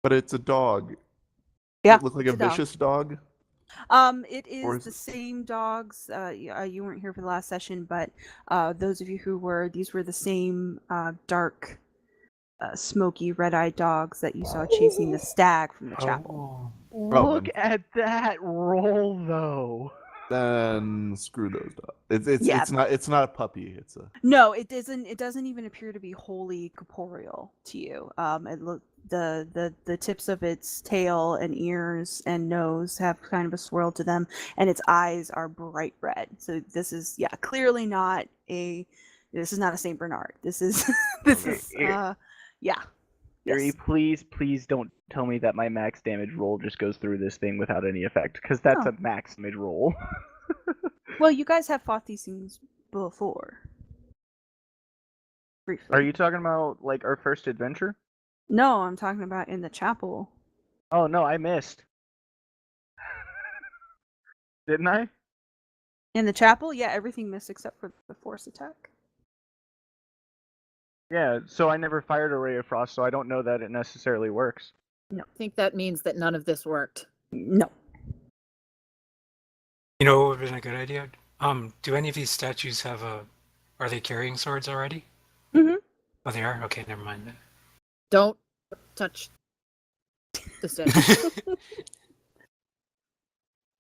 But it's a dog.
Yeah,
Does it look like
it's
a
a dog.
vicious dog?
It
Or
is
is
the
it-
same dogs. You weren't here for the last session, but those of you who were, these were the same dark, smoky, red-eyed dogs that you saw chasing the stag from the chapel.
Oh.
Oh,
Look at that roll, though.
Then screw those dogs.
Yeah.
It's not a puppy. It's a
No, it doesn't. It doesn't even appear to be wholly corporeal to you. The tips of its tail and ears and nose have kind of a swirl to them, and its eyes are bright red. So this is clearly not a. This is not a Saint Bernard. This is yeah.
Yuri,
Yes.
please don't tell me that my max damage roll just goes through this thing without any effect, because that's
Oh.
a max damage roll.
Well, you guys have fought these things before. Briefly.
Are you talking about like our first adventure?
No, I'm talking about in the chapel.
Oh no, I missed. Didn't I?
In the chapel, yeah, everything missed except for the force attack.
Yeah, so I never fired a ray of frost, so I don't know that it necessarily works.
I think that means that none of this worked.
No.
You know what would have been a good idea? Do any of these statues have a... Are they carrying swords already?
Mm-hmm.
Oh, they are? Okay, never mind then.
Don't touch the statue.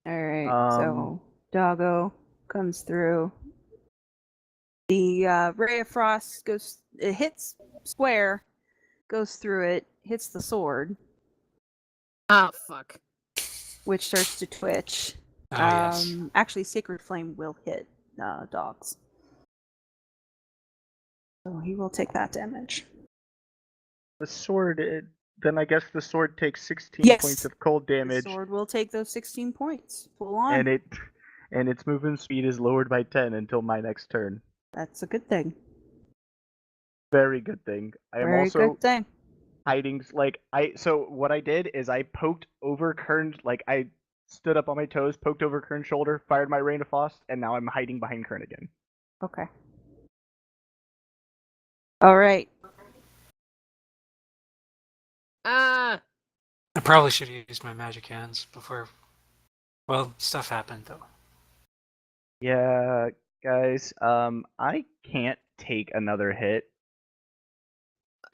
Alright, so Doggo comes through. The ray of frost goes, it hits square, goes through it, hits the sword,
Ah, fuck.
which starts to twitch.
Oh, yes.
Actually, Sacred Flame will hit dogs. So he will take that damage.
The sword, then I guess the sword takes 16
Yes.
points of cold damage,
The sword will take those 16 points. Full on.
and its movement speed is lowered by 10 until my next turn.
That's a good thing.
Very good thing. I am
Very
also
good thing.
hiding, so what I did is I poked over Kern, I stood up on my toes, poked over Kern's shoulder, fired my rain of frost, and now I'm hiding behind Kern again.
Okay. Alright.
Ah!
I probably should have used my magic hands before... Well, stuff happened, though.
Yeah, guys, I can't take another hit.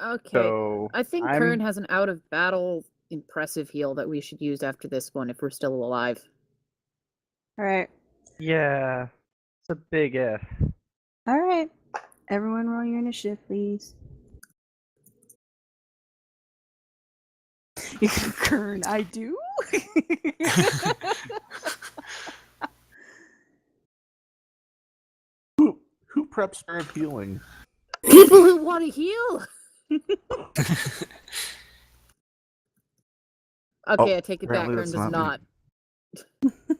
Okay.
So
I think Kern has an out of battle impressive heal that we should use after this one if we're still alive.
Alright.
Yeah, it's a big if.
Alright. Everyone roll your initiative, please. Kern, I do?
who preps for healing?
People who want to heal! Okay, I take it back.
apparently
Kern
that's
does
not me.
not.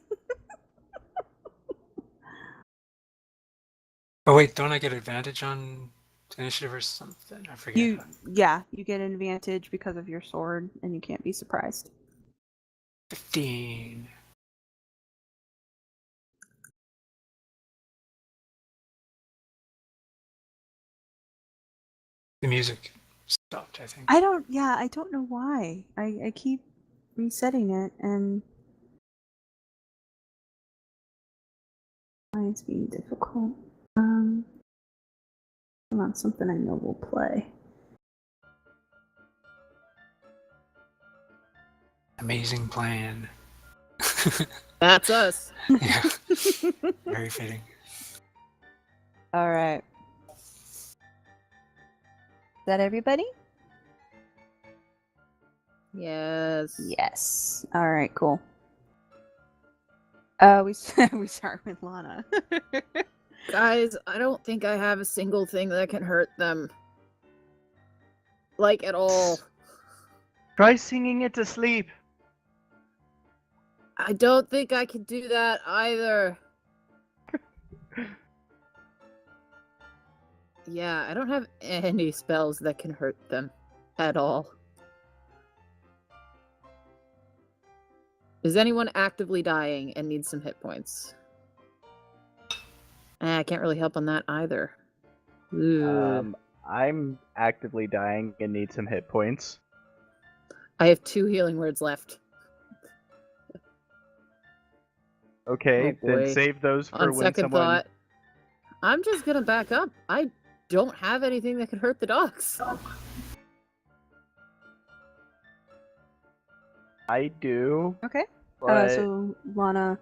Oh, wait, don't I get advantage on initiative or something? I forget.
You get an advantage because of your sword, and you can't be surprised.
15. The music stopped, I think.
I don't know why. I keep resetting it, and why it's being difficult. Come on, something I know will play.
Amazing plan.
That's us.
Yeah. Very fitting.
Alright. Is that everybody?
Yes.
Yes. Alright, cool. We start with Lana.
Guys, I don't think I have a single thing that can hurt them. Like, at all.
Try singing it to sleep.
I don't think I can do that either. Yeah, I don't have any spells that can hurt them at all. Is anyone actively dying and needs some hit points? I can't really help on that either. Ooh.
I'm actively dying and need some hit points.
I have 2 healing words left.
Okay,
Oh,
then
boy.
save those for
On
when
second
someone...
thought, I'm just gonna back up. I don't have anything that could hurt the dogs.
I do.
Okay.
But...
So Lana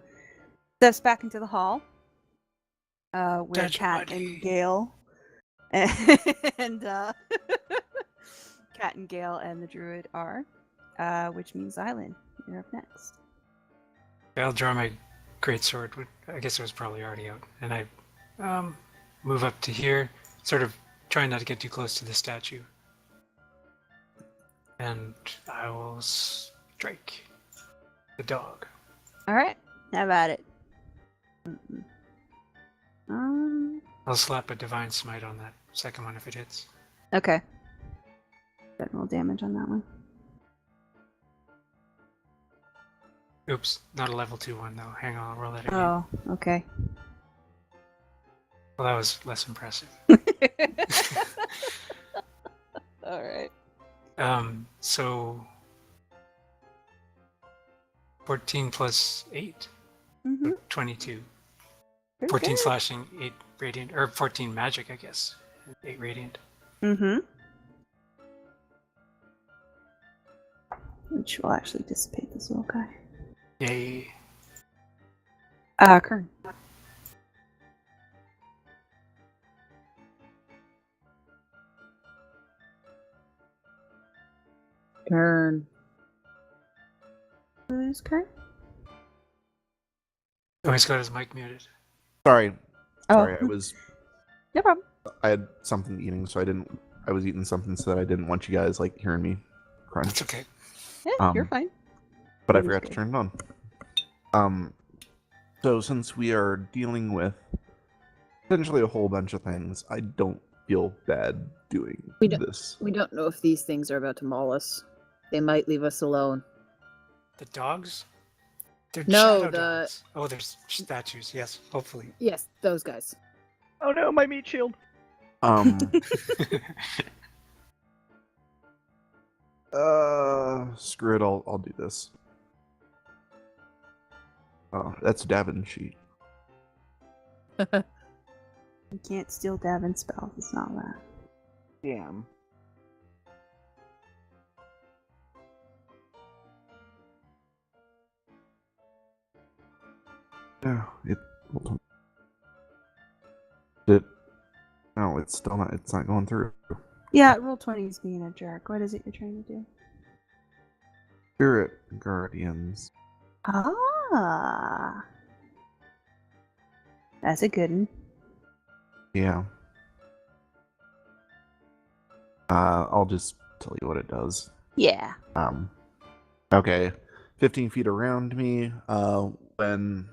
steps back into the hall, where
Touch
Cat
buddy.
and Gayle and Cat and Gayle and the druid are, which means Xylund, you're up next.
I'll draw my greatsword. I guess it was probably already out, and I move up to here, sort of trying not to get too close to the statue, and I will strike the dog.
All right, have at it.
I'll slap a divine smite on that second one if it hits.
Okay. General damage on that one.
Oops, not a level 2 one though. Hang on, I'll roll that again.
Oh, okay.
Well, that was less impressive.
All right.
So 14 plus 8,
Mm-hmm.
22. 14 slashing, 8 radiant, or 14 magic, I guess. 8 radiant.
Mm-hmm. Which will actually dissipate this little guy.
Yay.
Kern.
Turn.
Who's Kern?
Oh, he's got his mic muted.
Sorry,
Oh, no problem.
I had something eating, so I was eating something so that I didn't want you guys like hearing me crunch.
That's okay.
Yeah, you're fine.
But I
That is
forgot to
good.
turn it on. So since we are dealing with essentially a whole bunch of things, I don't feel bad doing
We don't-
this.
We don't know if these things are about to maul us. They might leave us alone.
The dogs? They're
No,
shadow
the-
dogs. Oh, there's statues, yes, hopefully.
Yes, those guys.
Oh no, my meat shield.
Screw it, I'll do this. Oh, that's Davin's sheet.
You can't steal Davin's spells. It's not that.
Damn.
No, no, it's still not. It's not going through.
Yeah, roll 20 is being a jerk. What is it you're trying to do?
Spirit Guardians.
Ah. That's a good one.
Yeah. I'll just tell you what it does.
Yeah.
Okay. 15 feet around me. When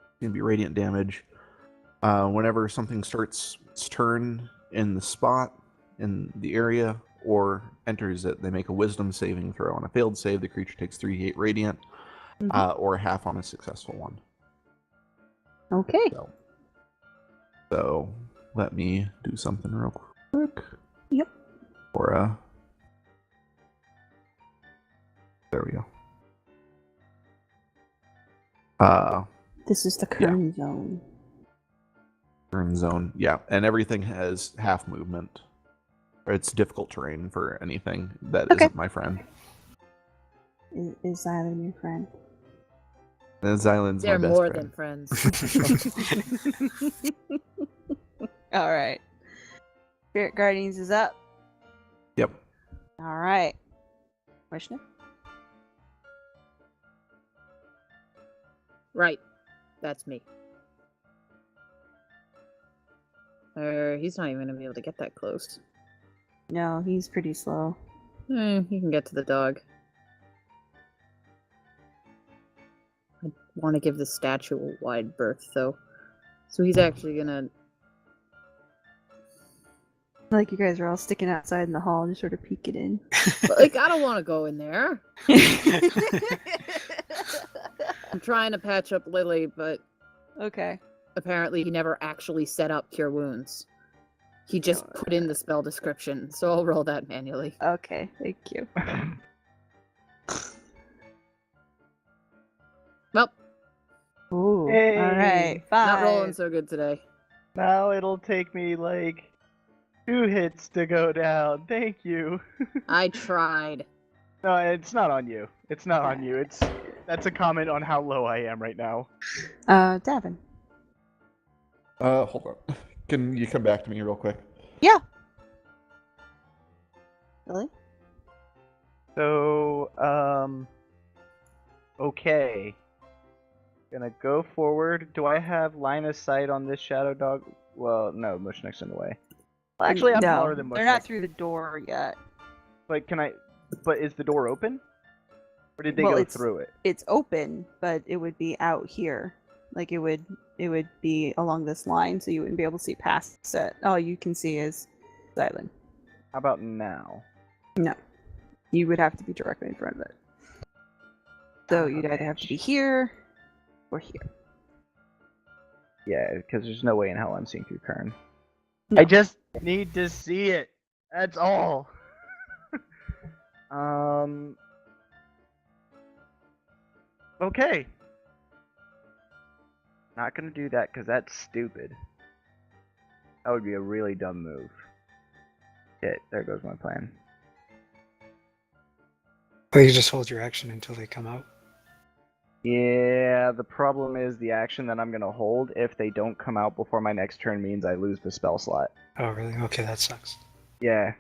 it's gonna be radiant damage. Whenever something starts its turn in the spot in the area or enters it, they make a Wisdom saving throw. On a failed save, the creature takes 3d8 radiant, or half on a successful one.
Okay.
So let me do something real quick.
Yep.
Or there we go.
This is the Kern zone.
Turn zone, yeah, and everything has half movement. It's difficult terrain for anything that
Okay.
isn't my friend.
Is Xylund your friend?
And Xylund's
They're
my best
more
friend.
than friends.
All right. Spirit Guardians is up.
Yep.
All right. Vishnu?
Right. That's me. He's not even gonna be able to get that close.
No, he's pretty slow.
He can get to the dog. I want to give the statue a wide berth, though. So he's actually gonna...
Like you guys are all sticking outside in the hall and just sort of peeking in.
But, like, I don't want to go in there. I'm trying to patch up Lily, but
Okay.
apparently he never actually set up Cure Wounds. He just put in the spell description, so I'll roll that manually.
Okay, thank you.
Well,
Ooh.
Hey.
All right. 5.
not rolling so good today.
Now it'll take me like 2 hits to go down. Thank you.
I tried.
No, it's not on you. It's not on you. That's a comment on how low I am right now.
Davin.
Hold on. Can you come back to me real quick?
Yeah. Really?
So, okay. Gonna go forward. Do I have line of sight on this shadow dog? Well, no, Mushnick's in the way. Well, actually, I'm
no,
smaller than Mushnick.
they're not through the door yet.
But but is the door open? Or did they go through it?
It's open, but it would be out here. Like it would be along this line, so you wouldn't be able to see past it. All you can see is Xylund.
How about now?
No. You would have to be directly in front of it. So you'd either have to be here or here.
Yeah, because there's no way in hell I'm seeing through Kern.
No.
I just need to see it. That's all. Okay. Not gonna do that because that's stupid. That would be a really dumb move. Shit, there goes my plan.
Well, you just hold your action until they come out.
Yeah, the problem is the action that I'm gonna hold, if they don't come out before my next turn, means I lose the spell slot.
Oh, really? Okay, that sucks.
Yeah,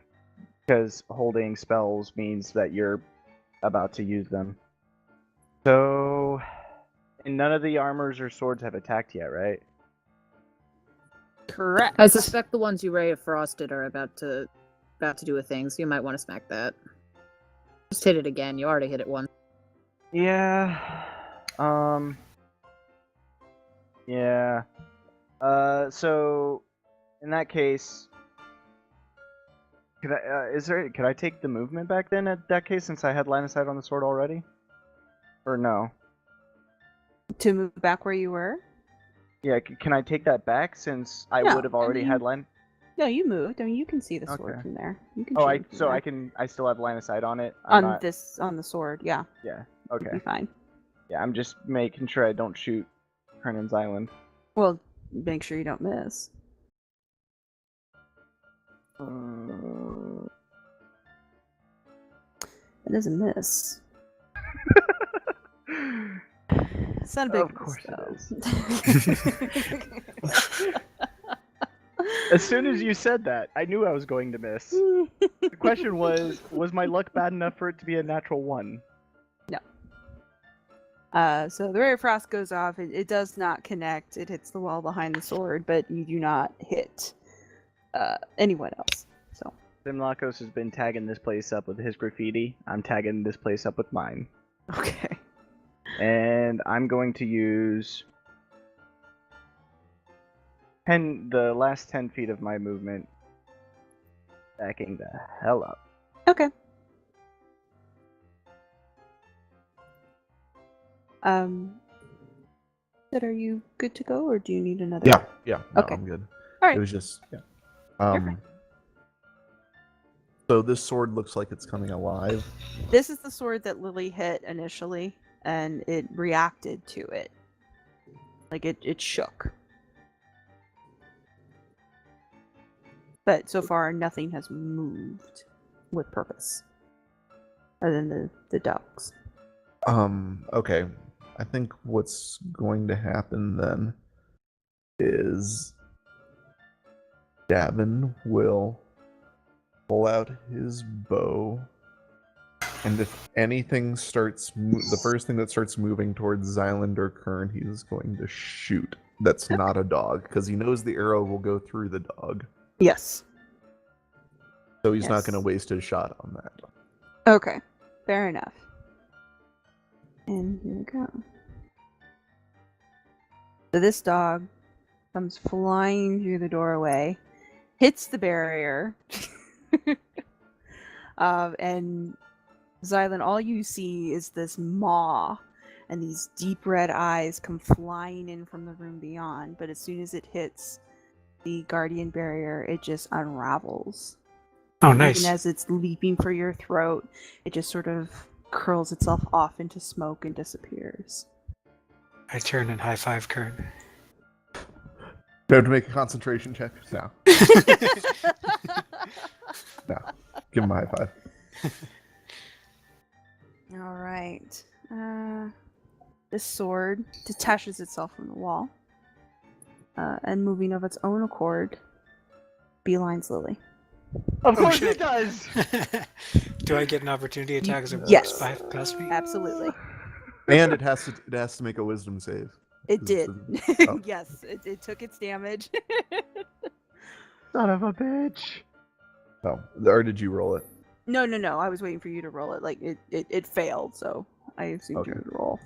because holding spells means that you're about to use them. So, and none of the armors or swords have attacked yet, right?
Correct.
I suspect the ones you Ray of Frosted are about to do a thing, so you might want to smack that. Just hit it again. You already hit it once.
Yeah. Yeah. So in that case, could I take the movement back then at that case, since I had line of sight on the sword already? Or no?
To move back where you were?
Yeah, can I take that back since I would have already had line?
No, you moved. I mean, you can see the sword
Okay.
from there. You can.
Oh,
shoot from there.
I still have line of sight on it.
On the sword, yeah.
Yeah.
You'd
Okay.
be fine.
Yeah, I'm just making sure I don't shoot Kernan's Island.
Well, make sure you don't miss. It is a miss. It's not a big
Of course
miss,
it is. As soon as you said that, I knew I was going to miss. The question was my luck bad enough for it to be a natural 1?
No. So the Ray of Frost goes off. It does not connect. It hits the wall behind the sword, but you do not hit anyone else. So
Simlakos has been tagging this place up with his graffiti. I'm tagging this place up with mine.
okay.
And I'm going to use the last 10 feet of my movement, backing the hell up.
Okay. Are you good to go, or do you need another?
Yeah. No,
Okay.
I'm good.
All right.
It was just
You're
yeah.
fine.
So this sword looks like it's coming alive.
This is the sword that Lily hit initially, and it reacted to it. Like it shook. But so far, nothing has moved with purpose, other than the dogs.
Okay. I think what's going to happen then is Davin will pull out his bow, and if anything starts, the first thing that starts moving towards Xylund or Kern, he's going to shoot. That's not a dog, because he knows the arrow will go through the dog.
Yes.
So he's not
Yes.
going to waste his shot on that.
Okay. Fair enough. And here we go. So this dog comes flying through the doorway, hits the barrier, and Xylund, all you see is this maw and these deep red eyes come flying in from the room beyond. But as soon as it hits the guardian barrier, it just unravels.
Oh, nice.
And as it's leaping for your throat, it just sort of curls itself off into smoke and disappears.
I turn and high five Kern.
Do I have to make a concentration check? No. No. Give him a high five.
All right. This sword detaches itself from the wall, and moving of its own accord, beelines Lily.
Of
Oh,
course
shit.
it does.
Do I get an opportunity attack as it walks
Yes.
past me?
Absolutely.
And it has to make a wisdom save.
It did.
Oh.
Yes, it took its damage.
Son of a bitch.
Oh, or did you roll it?
No. I was waiting for you to roll it. Like it failed, so I assumed
Okay.
you would roll.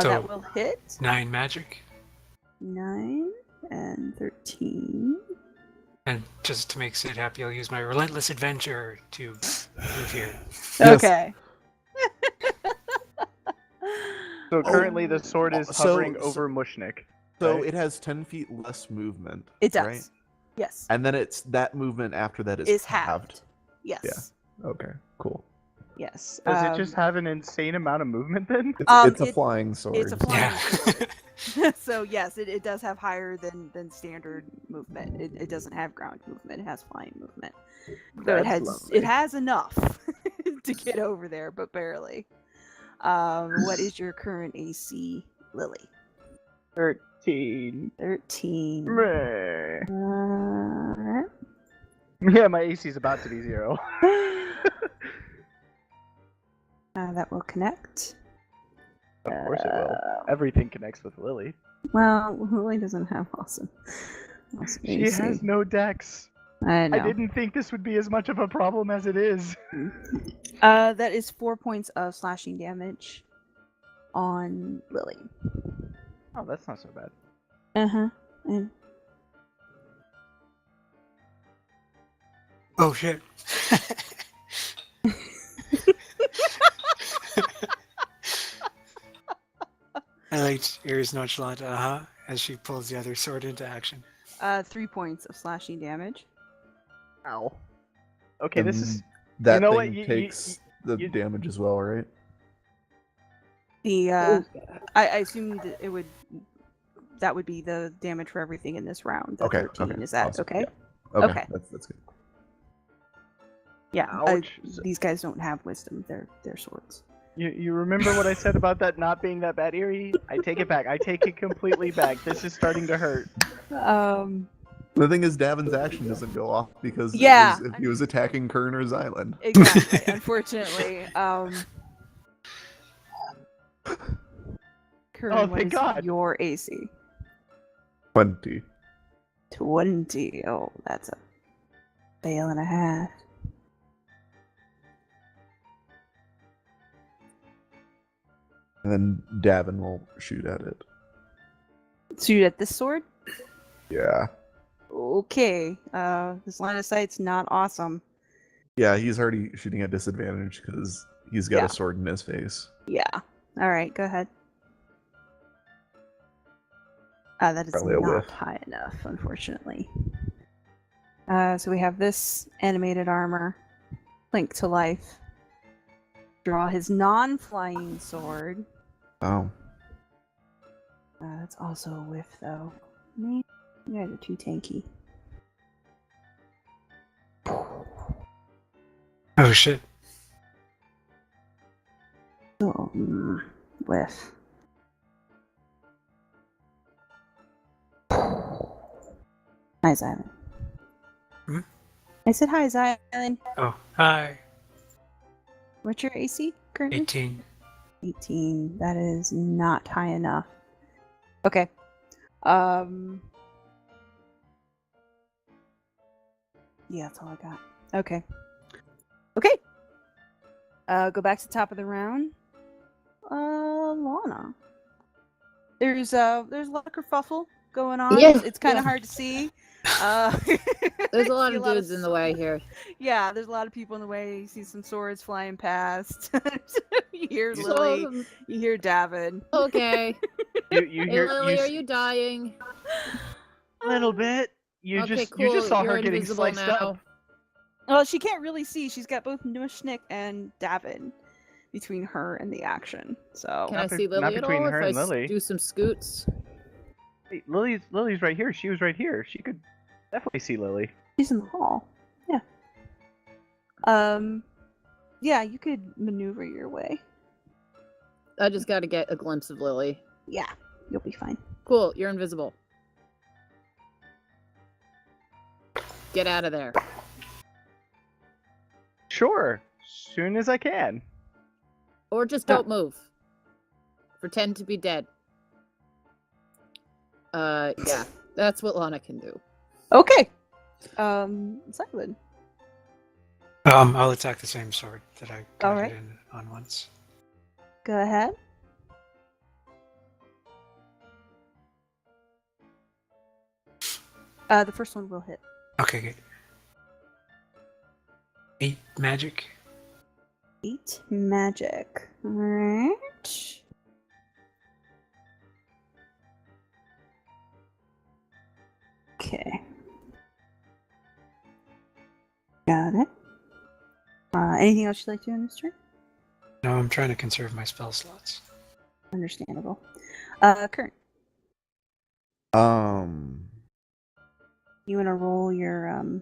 So-
That will hit
9 magic.
9 and 13.
And just to make Sid happy, I'll use my relentless adventure to move here.
Yes.
Okay.
So currently the sword is
So-
hovering
so-
over Mushnik.
So
Right.
it has 10 feet less movement.
It does.
Right?
Yes.
And then it's that movement after that is
Is halved. Yes.
Okay, cool.
Yes.
Does it just have an insane amount of movement then?
It's a
it-
flying sword.
it's a flying
Yeah.
So yes, it does have higher than standard movement. It doesn't have ground movement. It has flying movement. So it has enough to get over there, but barely. What is your current AC, Lily?
13.
13.
Meh.
Alright.
Yeah, my AC is about to be 0.
That will connect.
Of course it will. Everything connects with Lily.
Well, Lily doesn't have awesome
She
AC.
has no dex.
I know.
I didn't think this would be as much of a problem as it is.
That is 4 points of slashing damage on Lily.
Oh, that's not so bad.
Uh-huh. And
Oh shit. I liked Aries nonchalant, as she pulls the other sword into action.
3 points of slashing damage.
Ow. Okay, this is...
That
you know
thing
what, you-
takes the
you-
damage as well, right?
The I assumed that would be the damage for everything in this round. The
Okay.
13.
Okay.
Is that
awesome.
okay?
Yeah. Okay.
Okay.
That's good.
Yeah.
Ouch.
These guys don't have wisdom. They're swords.
You remember what I said about that not being that bad, Eerie? I take it back. I take it completely back. This is starting to hurt.
The thing is, Davin's action doesn't go off because
Yeah.
if he was attacking Kern or Xylund.
Exactly. Unfortunately. Kern,
Oh,
what
thank
is
God.
your AC?
20.
20. Oh, that's a fail and a half.
And then Davin will shoot at it.
Shoot at this sword?
Yeah.
Okay. This line of sight's not awesome.
Yeah, he's already shooting at disadvantage because he's got
Yeah.
a sword in his face.
Yeah. Alright, go ahead. That is
Probably a
not
whiff.
high enough, unfortunately. So we have this animated armor. Link to life. Draw his non-flying sword.
Oh.
That's also a whiff, though. Man, you guys are too tanky.
Oh shit.
Oh, whiff. Hi, Xylund.
Hmm?
I said hi, Xylund.
Oh, hi.
What's your AC currently?
18.
18. That is not high enough. Okay. Yeah, that's all I got. Okay. Okay. Go back to the top of the round. Lana. There's a lot of kerfuffle going on.
Yeah,
It's kind
yeah.
of hard to see.
There's a lot
See
of dudes in the way here.
Yeah, there's a lot of people in the way. You see some swords flying past. You hear
So,
Lily. You hear Davin.
okay.
You
Hey,
hear
Lily,
you
are you dying?
a little bit. You
Okay,
you just saw
You're
her getting
invisible
sliced
now.
up.
Well, she can't really see. She's got both Mushnik and Davin between her and the action. So
Can I
Not
see
not
Lily at
between
all
her
if I
and Lily.
do some scoots?
Hey, Lily's right here. She was right here. She could definitely see Lily.
she's in the hall. Yeah. Yeah, you could maneuver your way.
I just got to get a glimpse of Lily.
Yeah, you'll be fine.
Cool, you're invisible. Get out of there.
Sure, soon as I can.
Or just don't move. Pretend to be dead. Yeah, that's what Lana can do.
Okay. Xylund.
I'll attack the same sword that I got
Alright.
it in on once.
Go ahead. The first one will hit.
Okay, good. 8 magic.
8 magic. Alright. Okay. Got it. Anything else you'd like to do on this turn?
No, I'm trying to conserve my spell slots.
Understandable. Kern, you want to roll your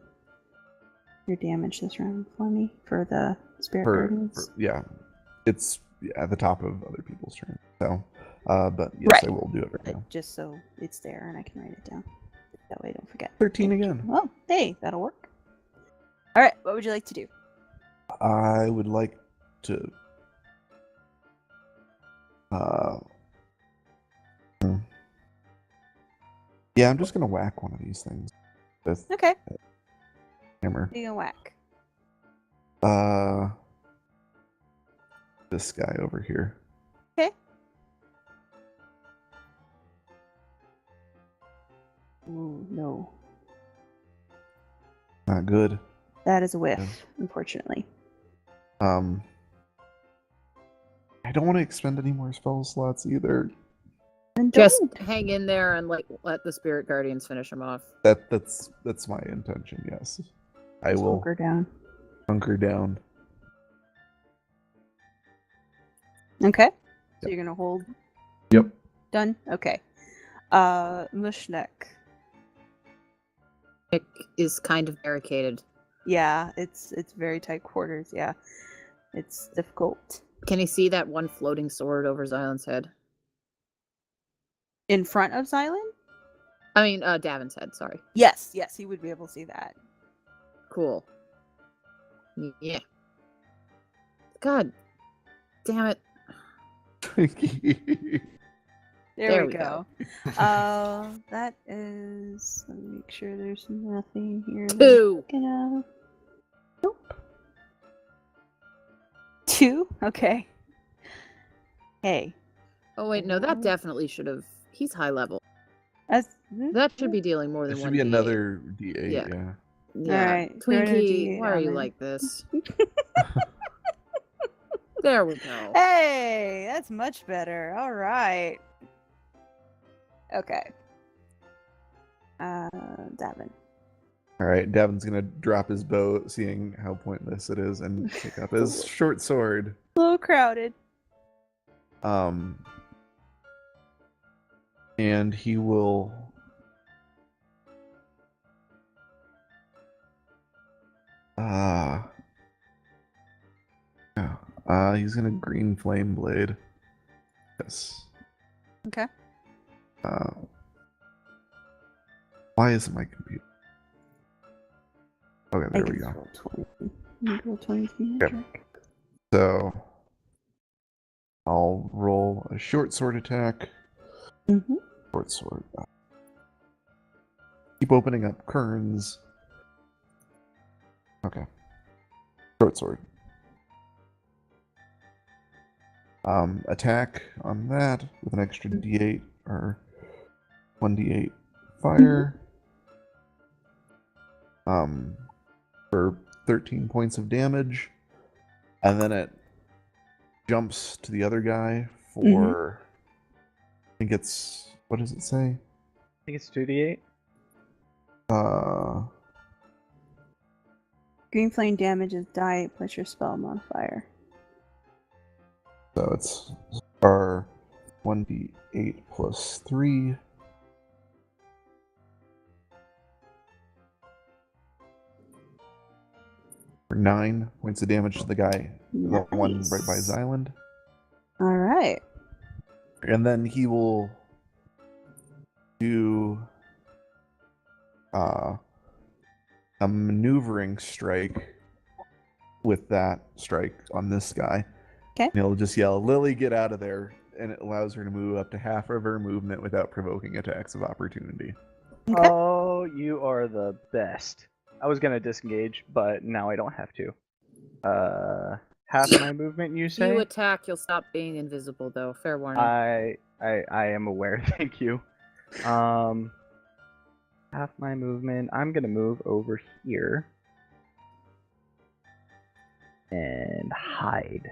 damage this round for me for the spirit guardians?
Yeah, it's at the top of other people's turn. So, but yes, I will do it right now.
Just so it's there and I can write it down. That way I don't forget.
13 again.
Well, hey, that'll work. All right, what would you like to do?
I would like to. Yeah, I'm just gonna whack one of these things with
Okay.
a hammer.
You can whack.
This guy over here.
Okay. Ooh, no.
Not good.
That is a whiff,
Yeah.
unfortunately.
I don't want to expend any more spell slots either.
And
Just
don't.
hang in there and let the spirit guardians finish him off.
That's my intention. Yes, I will
Hunker down.
hunker down.
Okay. So you're gonna hold.
Yep.
Done. Okay. Mushnek.
It is kind of barricaded.
Yeah, it's very tight quarters. Yeah, it's difficult.
Can he see that one floating sword over Xylund's head?
In front of Xylund?
I mean, Davin's head, sorry.
Yes, he would be able to see that.
Cool. Yeah. God damn it.
There we go. That is. Let me make sure there's nothing here. that I'm
2.
looking at. Nope. 2? Okay. Hey.
Oh wait, no, that definitely should have. He's high level. That should be dealing more
It
than
should
one.
be
D8.
another D8.
Yeah.
Yeah.
Yeah.
Alright, throw another
Twinkie,
D8
why are
on
you
there.
like this? There we go.
Hey, that's much better. All right. Okay. Davin.
All right, Davin's gonna drop his bow, seeing how pointless it is, and pick up his short sword.
A little crowded.
And he will. He's gonna green flame blade. Yes.
Okay.
Why isn't my computer? Okay, there
I
we
can
go.
roll 20. Roll 20 to be
Yep.
magic.
So I'll roll a short sword attack.
Mm-hmm.
Short sword. Keep opening up Kern's. Okay. Short sword. Attack on that with an extra D8 or 1D8 fire. For 13 points of damage. And then it jumps to the other guy for I think it's, what does it say?
I think it's 2d8.
Green flame damages die plus your spell modifier.
So it's our 1d8 plus 3. For 9 points of damage to the guy, the one right by
Nice.
Xylund.
All right.
And then he will do a maneuvering strike with that strike on this guy.
Okay.
And he'll just yell, "Lily, get out of there!" And it allows her to move up to half of her movement without provoking attacks of opportunity.
Okay.
Oh, you are the best. I was gonna disengage, but now I don't have to. Half my movement, you
If
say?
you attack, you'll stop being invisible, though. Fair warning.
I am aware. Thank you. Half my movement. I'm gonna move over here and hide.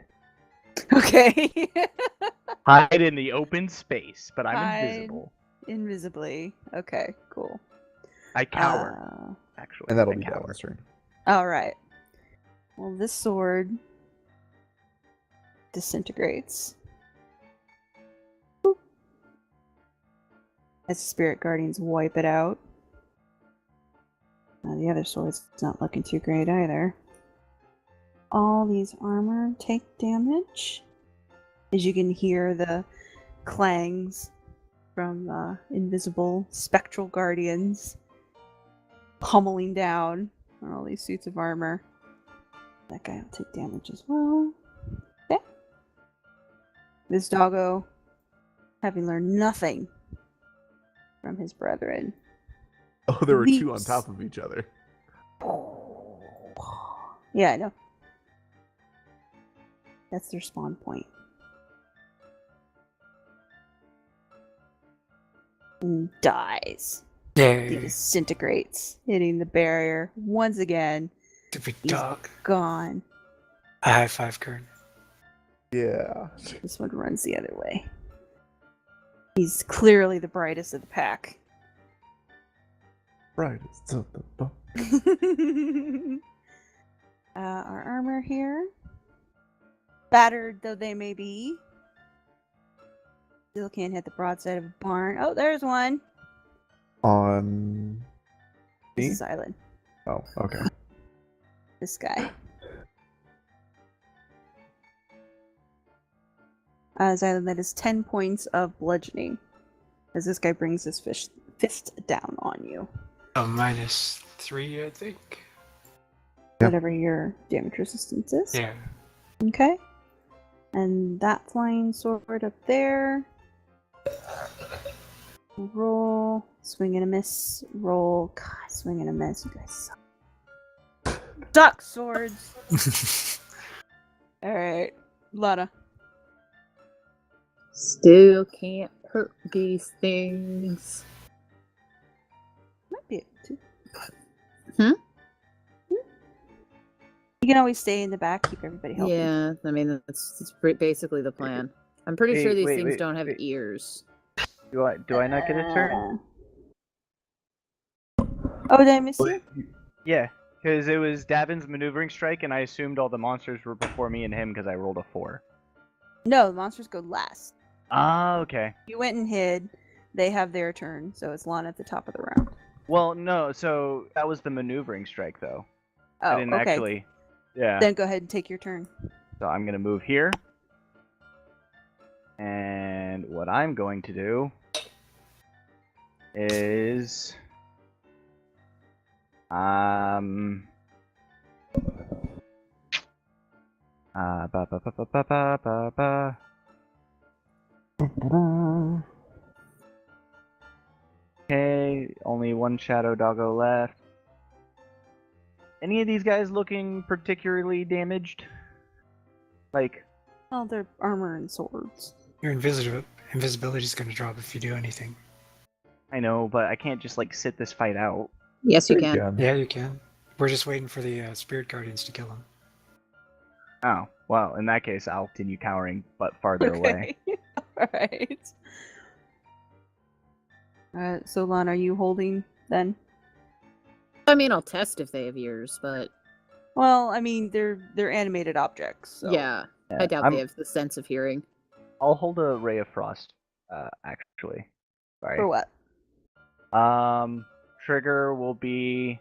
Okay.
Hide in the open space, but I'm
Hide.
invisible.
Invisibly. Okay, cool.
I cower, actually.
And that'll
I
be
cower.
Dallin's turn.
All right. Well, this sword disintegrates. Boop. As the spirit guardians wipe it out. The other sword's not looking too great either. All these armor take damage. As you can hear the clangs from invisible spectral guardians pummeling down on all these suits of armor. That guy will take damage as well. Okay. This doggo, having learned nothing from his brethren.
Oh, there were two on
Leaps.
top of each other.
Yeah, I know. That's their spawn point. And dies.
Yay.
Disintegrates, hitting the barrier once again.
Stupid
He's
dog.
gone.
A high five, Kern.
Yeah.
This one runs the other way. He's clearly the brightest of the pack.
Right.
Our armor here. Battered though they may be. Still can't hit the broadside of a barn. Oh, there's one.
On
This
me?
is Xylund.
Oh, okay.
This guy. Xylund, that is 10 points of bludgeoning. As this guy brings his fist down on you.
Oh, -3, I think.
Yep.
Whatever your damage resistance is.
Yeah.
Okay. And that flying sword up there. Roll. Swing and a miss. Roll. God, swing and a miss. You guys suck. Duck swords. Alright. Lana.
Still can't hurt these things.
Might be able to.
Hmm?
You can always stay in the back, keep everybody healthy.
Yeah, I mean, that's basically the plan. I'm pretty sure these things don't have ears.
Do I not get a turn?
Oh, did I miss you?
Yeah, because it was Davin's maneuvering strike, and I assumed all the monsters were before me and him because I rolled a 4.
No, the monsters go last.
Ah, okay.
You went and hid. They have their turn, so it's Lana at the top of the round.
Well, no, so that was the maneuvering strike, though.
Oh,
I didn't
okay.
actually. Yeah.
Then go ahead and take your turn.
So I'm going to move here. And what I'm going to do is Okay, only one shadow doggo left. Any of these guys looking particularly damaged? Like,
Oh, they're armor and swords.
Your invisibility is going to drop if you do anything.
I know, but I can't just like sit this fight out.
Yes, you can.
Yeah, you can. We're just waiting for the spirit guardians to kill him.
Oh, well, in that case, I'll continue cowering, but farther away.
Alright. So Lana, are you holding then?
I mean, I'll test if they have ears, but
Well, I mean, they're animated objects. So.
yeah, I doubt they have the sense of hearing.
I'll hold a ray of frost. Actually, sorry.
For what?
Trigger will be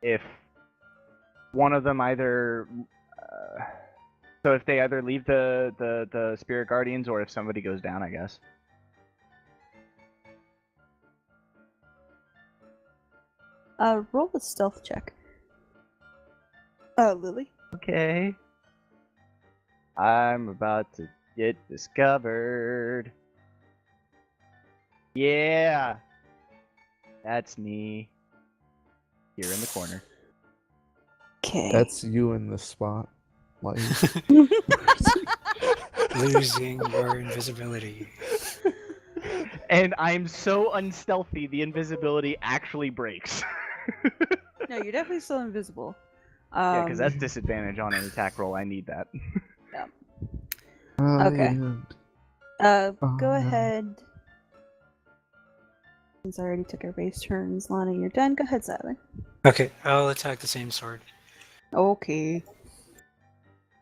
if one of them either So if they either leave the spirit guardians or if somebody goes down, I guess.
Roll a stealth check. Lily.
Okay. I'm about to get discovered. Yeah. That's me. Here in the corner.
Okay.
That's you in the spot. Like,
Losing your invisibility.
And I'm so unstealthy, the invisibility actually breaks.
No, you're definitely still invisible.
Yeah, because that's disadvantage on an attack roll. I need that.
Okay. Go
yeah.
ahead. Since I already took everybody's turns, Lana, you're done. Go ahead, Xylund.
Okay, I'll attack the same sword.
Okay.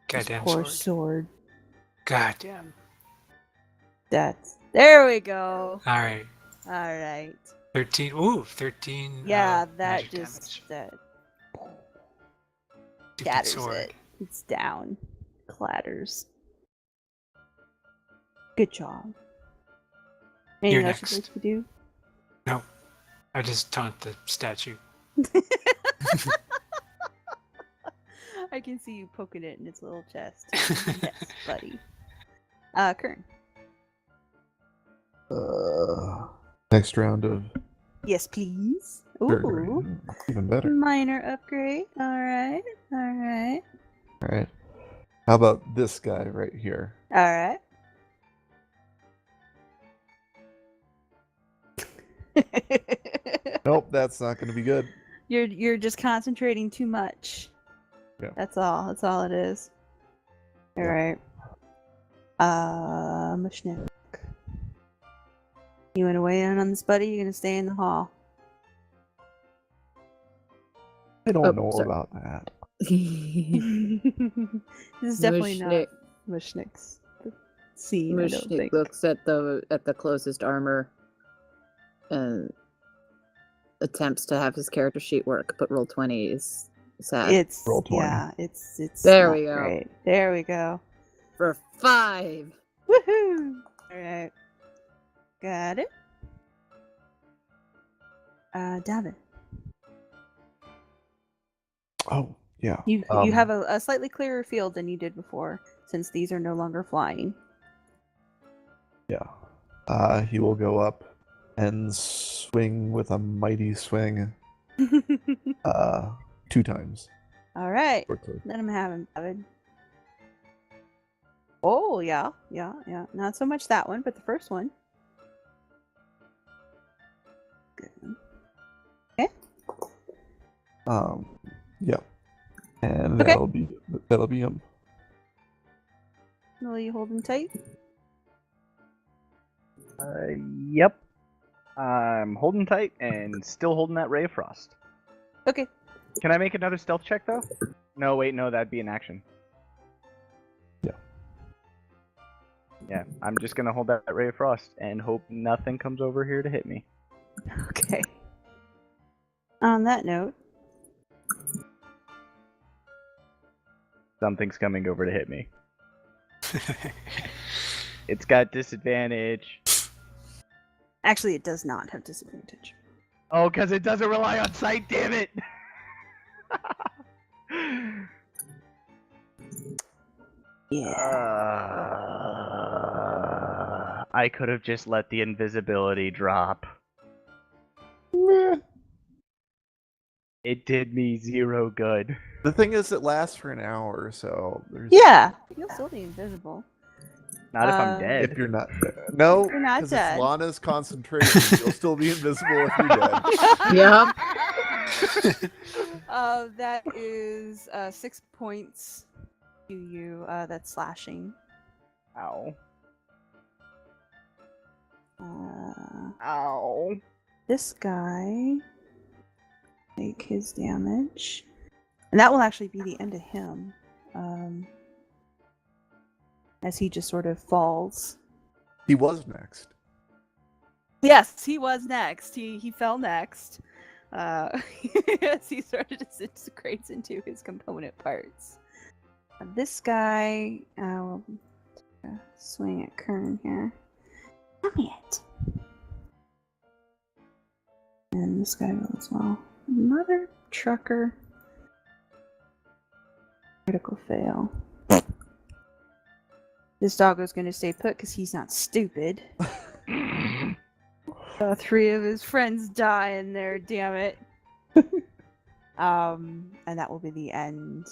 Goddamn
Poor
sword.
sword.
Goddamn.
There we go.
Alright.
Alright.
13. Ooh, 13.
Yeah, that
magic
just
damage. Stupid
scatters
sword.
it. It's down. Clatters. Good job. Anything
You're
else you'd like
next.
to do?
No. I just taunt the statue.
I can see you poking it in its little chest. Yes, buddy. Kern.
Next round of
Yes, please.
surgery.
Ooh.
Even better.
Minor upgrade. Alright. Alright.
Alright. How about this guy right here?
Alright.
Nope, that's not going to be good.
You're just concentrating too much.
Yeah.
That's all. That's all it is.
Yeah.
Alright. Mushnik. You wanna weigh in on this, buddy? You're gonna stay in the hall.
I don't
Oh,
know
sorry.
about that.
This is definitely not Mushnik's scene, I don't
Mushnik
think.
looks at the closest armor and attempts to have his character sheet work, but roll 20 is sad.
It's
Roll 20.
yeah, it's
There
not
we go.
great. There we go.
For 5.
Woohoo! Alright. Got it. David.
Oh, yeah.
You have a slightly clearer field than you did before, since these are no longer flying.
Yeah. He will go up and swing with a mighty swing 2 times.
Alright.
Quickly.
Let him have him, David. Oh, yeah. Not so much that one, but the first one. Good. Okay.
Yeah. And
Okay.
that'll be him.
Will you hold him tight?
Yep. I'm holding tight and still holding that Ray of Frost.
Okay.
Can I make another stealth check, though? No, wait, no, that'd be an action.
Yeah.
Yeah, I'm just gonna hold that Ray of Frost and hope nothing comes over here to hit me.
Okay. On that note,
Something's coming over to hit me. It's got disadvantage.
actually, it does not have disadvantage.
Oh, because it doesn't rely on sight, damn it!
Yeah.
I could have just let the invisibility drop.
Meh.
It did me 0 good.
The thing is, it lasts for an hour, so there's.
Yeah. You'll still be invisible.
Not if I'm dead.
If you're not dead. No,
You're not
because
dead.
it's Lana's concentration. You'll still be invisible if you're dead.
Yep.
That is 6 points to you. That's slashing.
Ow.
Uh,
Ow.
this guy take his damage, and that will actually be the end of him. As he just sort of falls.
He was next.
Yes, he was next. He fell next. As he sort of disintegrates into his component parts. This guy will swing at Kern here. Damn it! And this guy will as well. Mother trucker. Critical fail. This doggo's gonna stay put because he's not stupid. 3 of his friends die in there, damn it. And that will be the end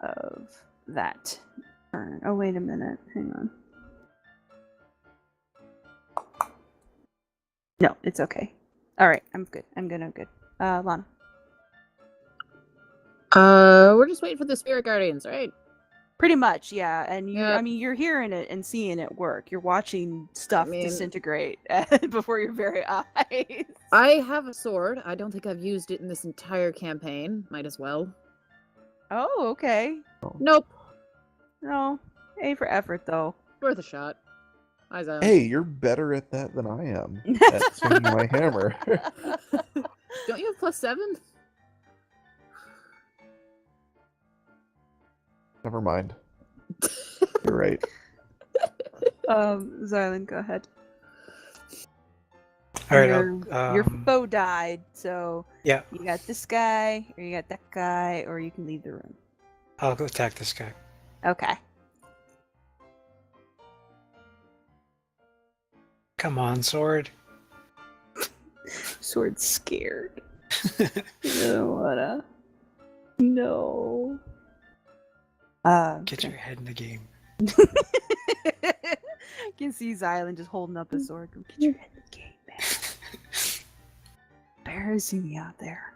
of that turn. Oh, wait a minute. Hang on. No, it's okay. Alright, I'm good. I'm good. Lana.
We're just waiting for the spirit guardians, right?
Pretty much, yeah. And
Yep.
I mean, you're hearing it and seeing it work. You're watching stuff disintegrate before your very eyes.
I have a sword. I don't think I've used it in this entire campaign. Might as well.
Oh, okay.
Nope.
No, A for effort, though.
Worth a shot. Eyes on.
Hey, you're better at that than I am. At swinging my hammer.
Don't you have +7?
Never mind. You're right.
Xylund, go ahead.
All right.
Your foe died, so
Yeah,
you got this guy, or you got that guy, or you can leave the room.
I'll go attack this guy.
Okay.
Come on, sword.
Sword's scared. You don't wanna. No.
Get your head in the game.
You can see Xylund just holding up his sword. Go, get your head in the game, man. Embarrassing me out there.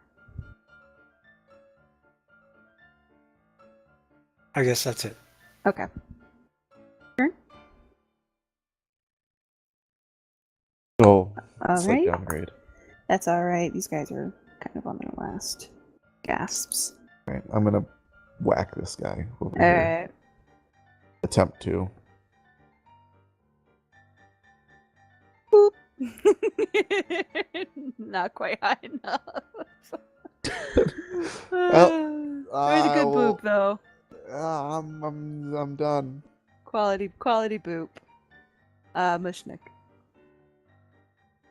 I guess that's it.
Okay. Turn.
Oh,
All
slight
right.
downgrade.
That's all right. These guys are kind of on their last gasps.
All right, I'm gonna whack this guy over
All
here.
right.
Attempt to.
Boop. Not quite high enough.
Well,
It was a good boop, though.
I'm done.
Quality boop. Mushnik.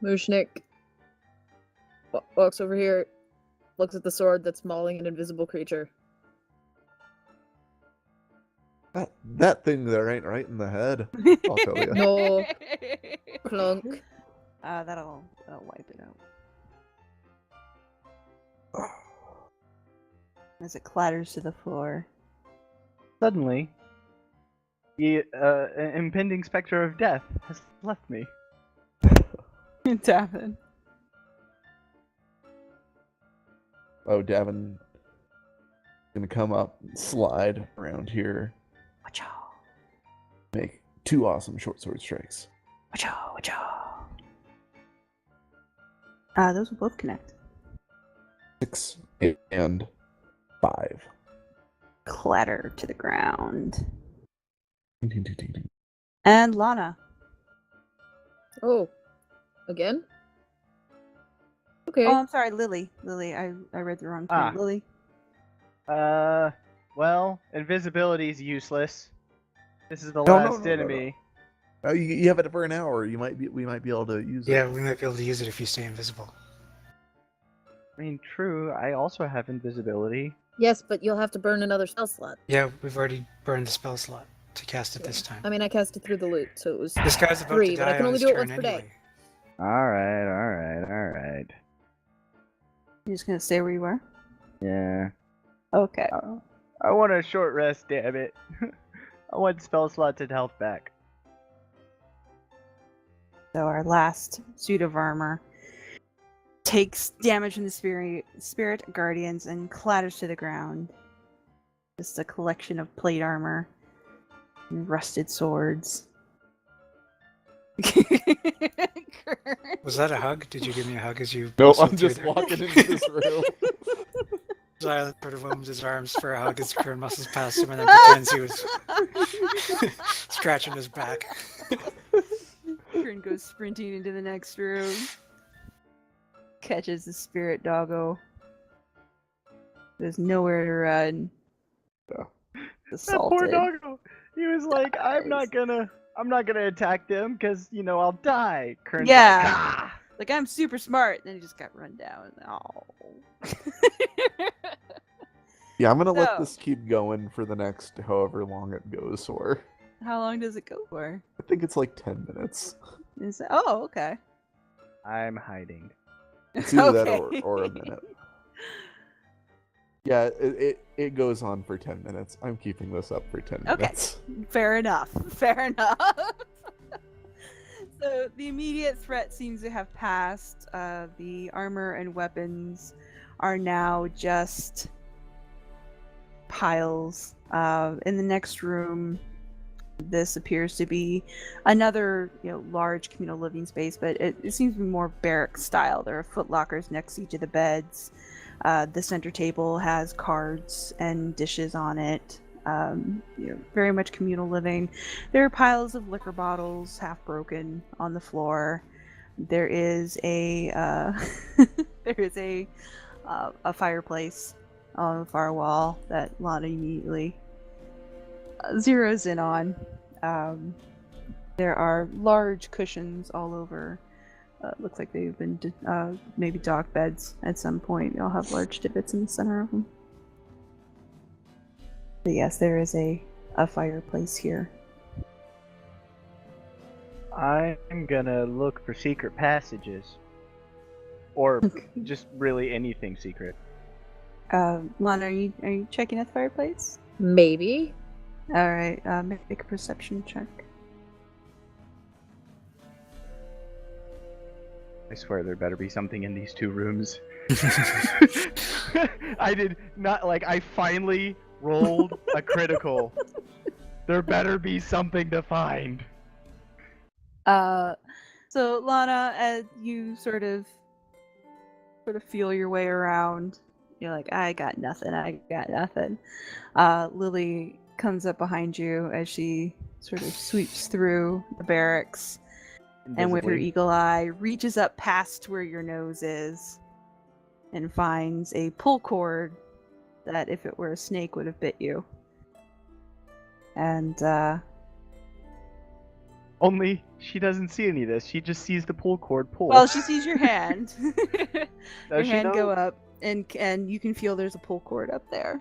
Mushnik walks over here, looks at the sword that's mauling an invisible creature.
That thing there ain't right in the head. I'll tell you.
No. Clunk.
That'll wipe it out. As it clatters to the floor.
Suddenly, the impending specter of death has left me.
Davin.
Oh, Davin gonna come up, and slide around here,
Watch out.
make 2 awesome short sword strikes.
Watch out. Watch out. Those will both connect.
6 and 5.
Clatter to the ground. And Lana.
Oh. Again? Okay.
Oh, I'm sorry, Lily. I read the wrong term. Lily.
Well, invisibility is useless. This is the
No,
last
no.
enemy.
Oh, you have it for an hour. We might be able to use it.
Yeah, we might be able to use it if you stay invisible.
I mean, true. I also have invisibility.
Yes, but you'll have to burn another spell slot.
Yeah, we've already burned the spell slot to cast it this time.
I mean, I cast it through the loot, so it was
This guy's about
3,
to
but
die
I can
on
only
his
do it
turn
once per day.
anyway.
Alright.
You're just gonna stay where you are?
Yeah.
Okay.
I want a short rest, damn it. I want spell slots and health back.
So our last suit of armor takes damage from the spirit guardians and clatters to the ground. Just a collection of plate armor and rusted swords.
Was that a hug? Did you give me a hug as you...
No,
whistled
I'm
through
just
there?
walking into this room.
Xylund sort of opens his arms for a hug as Kern muscles past him and then pretends he was scratching his back.
Kern goes sprinting into the next room. Catches the spirit doggo. There's nowhere to run.
That poor
assaulted.
doggo. He was like, I'm not gonna attack them because I'll die. Kern's
Yeah.
like, ah!
Like, I'm super smart. Then he just got run down. Oh.
Yeah, I'm gonna let
So-
this keep going for the next however long it goes for.
How long does it go for?
I think it's like 10 minutes.
Is it? Oh, okay.
I'm hiding.
It's either that
Okay.
or a minute. Yeah, it goes on for 10 minutes. I'm keeping this up for 10
Okay.
minutes.
Fair enough. Fair enough. So the immediate threat seems to have passed. The armor and weapons are now just piles. In the next room, this appears to be another, large communal living space, but it seems to be more barrack style. There are footlockers next to each of the beds. The center table has cards and dishes on it. Very much communal living. There are piles of liquor bottles, half broken, on the floor. There is a a fireplace on the far wall that Lana immediately zeroes in on. There are large cushions all over. Looks like they've been maybe dog beds at some point. They'll have large divots in the center of them. But yes, there is a fireplace here.
I'm gonna look for secret passages. Or just really anything secret.
Lana, are you checking at the fireplace?
Maybe.
All right, make a perception check.
I swear there better be something in these two rooms. I did not, I finally rolled a critical. There better be something to find.
So Lana, as you sort of feel your way around, you're like, I got nothing. Lily comes up behind you as she sort of sweeps through the barracks. And with her
Invisibly.
eagle eye, reaches up past where your nose is and finds a pull cord that, if it were a snake, would have bit you. And,
Only she doesn't see any of this. She just sees the pull cord pull.
well, she sees your hand. Your
Does she,
hand
though?
go up, and you can feel there's a pull cord up there.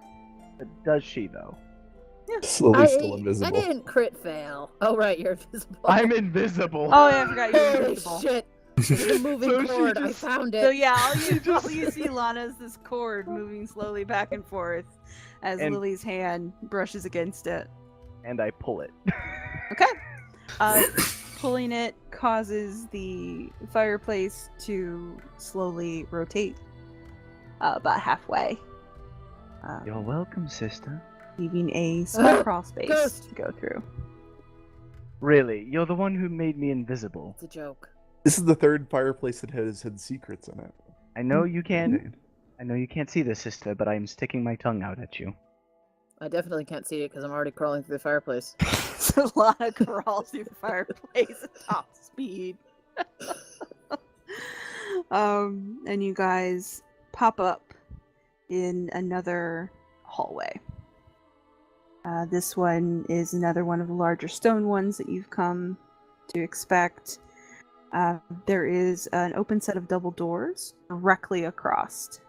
Does she, though?
Slowly still invisible.
I didn't crit fail. Oh, right, you're invisible.
I'm invisible.
Oh, yeah, I forgot you're
Holy
invisible.
shit. There's a moving
So she
cord. I
just-
found it.
So yeah, all you see, Lana, is this cord moving slowly back and forth as
And-
Lily's hand brushes against it.
And I pull it.
Okay. Pulling it causes the fireplace to slowly rotate about halfway,
You're welcome, sister.
leaving a small crawl space
Ghost.
to go through.
Really? You're the one who made me invisible.
It's a joke.
This is the third fireplace that has had secrets in it.
I know you can't.
Indeed.
I know you can't see this, sister, but I'm sticking my tongue out at you.
I definitely can't see it because I'm already crawling through the fireplace.
So Lana crawls through the fireplace at top speed. And you guys pop up in another hallway. This one is another one of the larger stone ones that you've come to expect. There is an open set of double doors directly across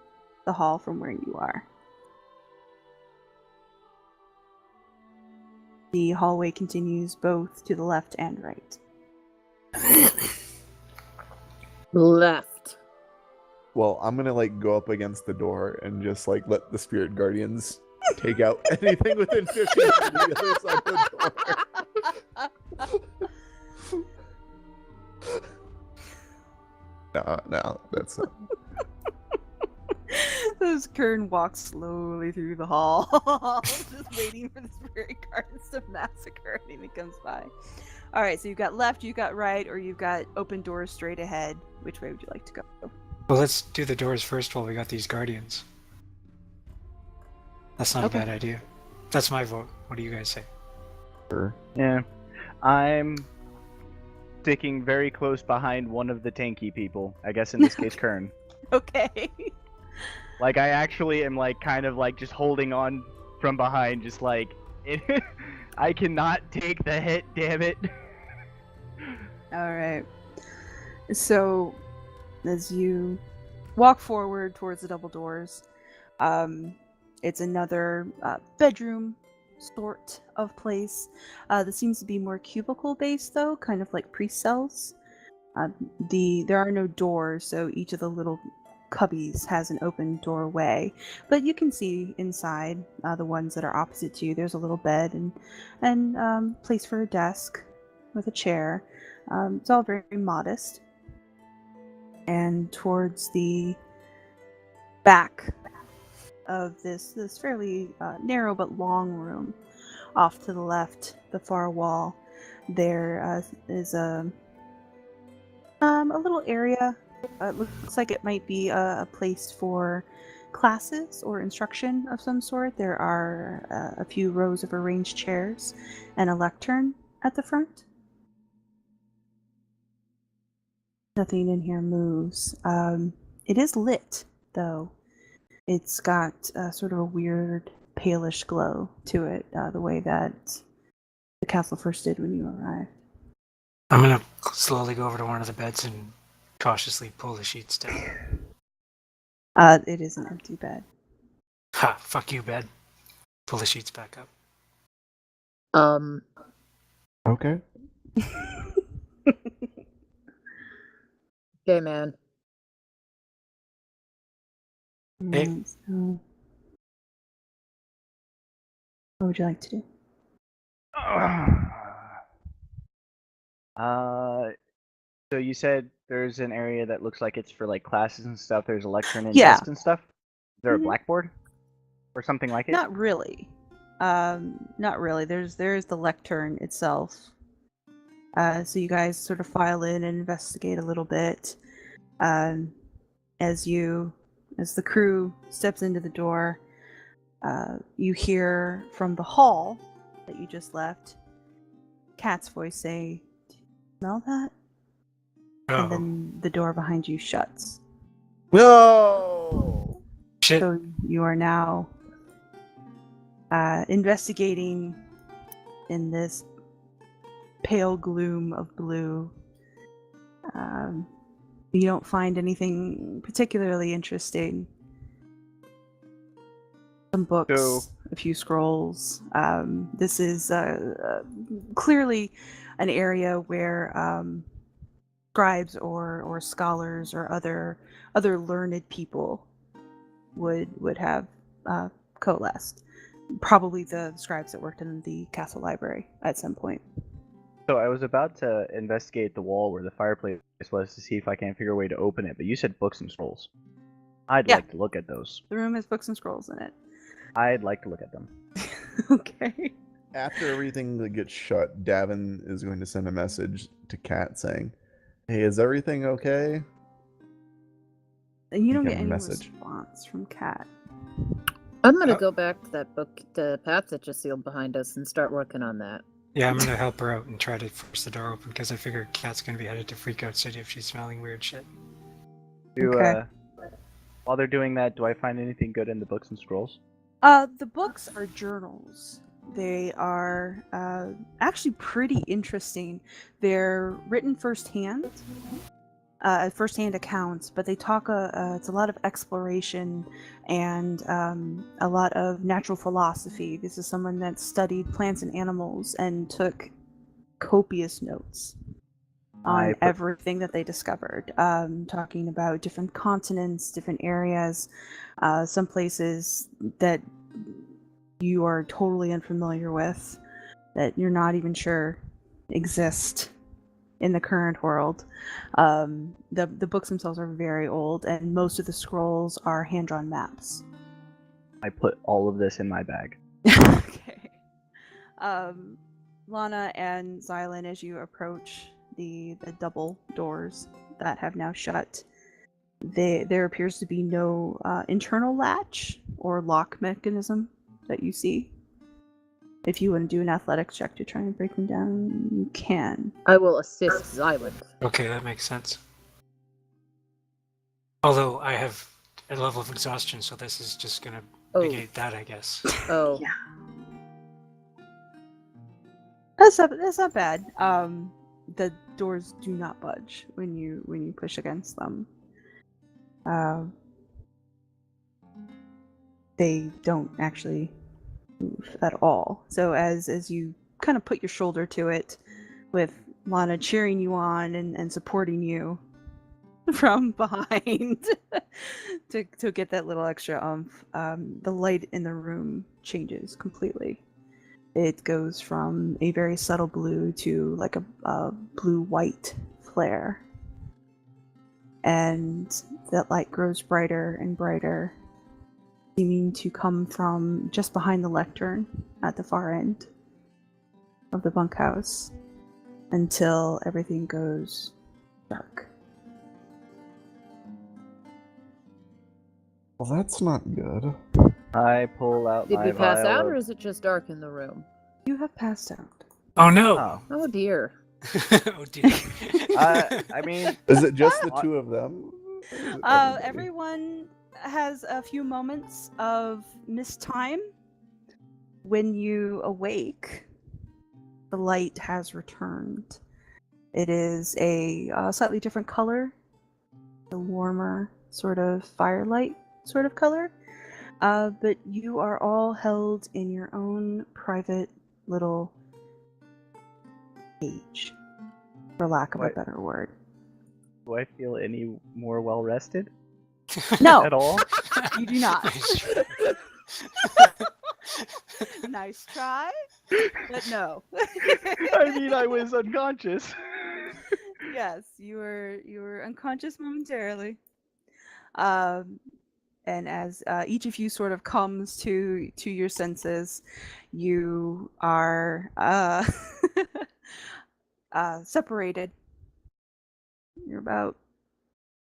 the hall from where you are. The hallway continues both to the left and right.
Left.
Well, I'm gonna go up against the door and just let the spirit guardians take out anything within 50 feet of the other side of the door. No, that's
As Kern walks slowly through the hall, just waiting for the spirit guards to massacre anything that comes by. Alright, so you've got left, you've got right, or you've got open doors straight ahead. Which way would you like to go?
Well, let's do the doors first while we got these guardians. That's not
Okay.
a bad idea. That's my vote. What do you guys say?
sure.
Yeah. I'm sticking very close behind one of the tanky people. I guess in this case, Kern.
Okay.
I actually am kind of just holding on from behind, just I cannot take the hit, damn it.
All right. So, as you walk forward towards the double doors, it's another bedroom sort of place. This seems to be more cubicle based, though, kind of like priest cells. There are no doors, so each of the little cubbies has an open doorway, but you can see inside the ones that are opposite to you. There's a little bed and place for a desk with a chair. It's all very modest. And towards the back of this fairly narrow but long room, off to the left, the far wall, there is a little area. It looks like it might be a place for classes or instruction of some sort. There are a few rows of arranged chairs and a lectern at the front. Nothing in here moves. It is lit, though. It's got sort of a weird palish glow to it, the way that the castle first did when you arrived.
I'm gonna slowly go over to one of the beds and cautiously pull the sheets down.
It is an empty bed.
Ha! Fuck you, bed. Pull the sheets back up.
Okay.
Okay, man.
Hey.
So, what would you like to do?
So you said there's an area that looks like it's for like classes and stuff. There's a lectern and
Yeah.
desks and stuff. Is there a
Mhm.
blackboard or something like it?
Not really. Not really. There's the lectern itself. So you guys sort of file in and investigate a little bit. As the crew steps into the door, you hear from the hall that you just left, Kat's voice say, "Do you smell that?" And then the door behind you shuts.
No.
Shit.
So you are now investigating in this pale gloom of blue. You don't find anything particularly interesting. Some books, a few scrolls. This is clearly an area where scribes or scholars or other learned people would have coalesced. Probably the scribes that worked in the castle library at some point.
So I was about to investigate the wall where the fireplace was to see if I can figure a way to open it, but you said books and scrolls. I'd
Yeah.
like to look at those.
The room has books and scrolls in it.
I'd like to look at them.
Okay.
After everything that gets shut, Davin is going to send a message to Kat saying, "Hey, is everything okay?"
And you don't
You
get
get a
any
message.
response from Kat.
I'm gonna go back to that book, the path that just sealed behind us, and start working on that.
Yeah, I'm gonna help her out and try to force the door open because I figure Kat's gonna be headed to Freakout City if she's smelling weird shit.
Okay.
While they're doing that, do I find anything good in the books and scrolls?
The books are journals. They are actually pretty interesting. They're written firsthand accounts, but they talk. It's a lot of exploration and a lot of natural philosophy. This is someone that studied plants and animals and took copious notes on everything that they discovered. Talking about different continents, different areas, some places that you are totally unfamiliar with, that you're not even sure exist in the current world. The books themselves are very old, and most of the scrolls are hand-drawn maps.
I put all of this in my bag.
Okay. Lana and Xylund, as you approach the double doors that have now shut, there appears to be no internal latch or lock mechanism that you see. If you want to do an athletics check to try and break them down, you can.
I will assist Xylund.
Okay, that makes sense. Although I have a level of exhaustion, so this is just gonna negate that, I guess.
Oh.
Yeah. That's not bad. The doors do not budge when you push against them. They don't actually move at all. So as you kind of put your shoulder to it, with Lana cheering you on and supporting you from behind to get that little extra oomph, the light in the room changes completely. It goes from a very subtle blue to like a blue-white flare. And that light grows brighter and brighter, seeming to come from just behind the lectern at the far end of the bunkhouse until everything goes dark.
Well, that's not good.
I pull out
Did
my
we pass
vial
out,
of-
or is it just dark in the room?
You have passed out.
Oh no!
Oh.
Oh dear.
Oh dear.
I mean,
Is it just the two of them? Or is it everybody?
Everyone has a few moments of missed time. When you awake, the light has returned. It is a slightly different color, a warmer sort of firelight sort of color. But you are all held in your own private little cage, for lack of a
What?
better word.
do I feel any more well rested
No,
at all?
you do not.
Nice.
Nice try, but no.
I mean, I was unconscious.
Yes, you were unconscious momentarily. And as each of you sort of comes to your senses, you are separated. You're about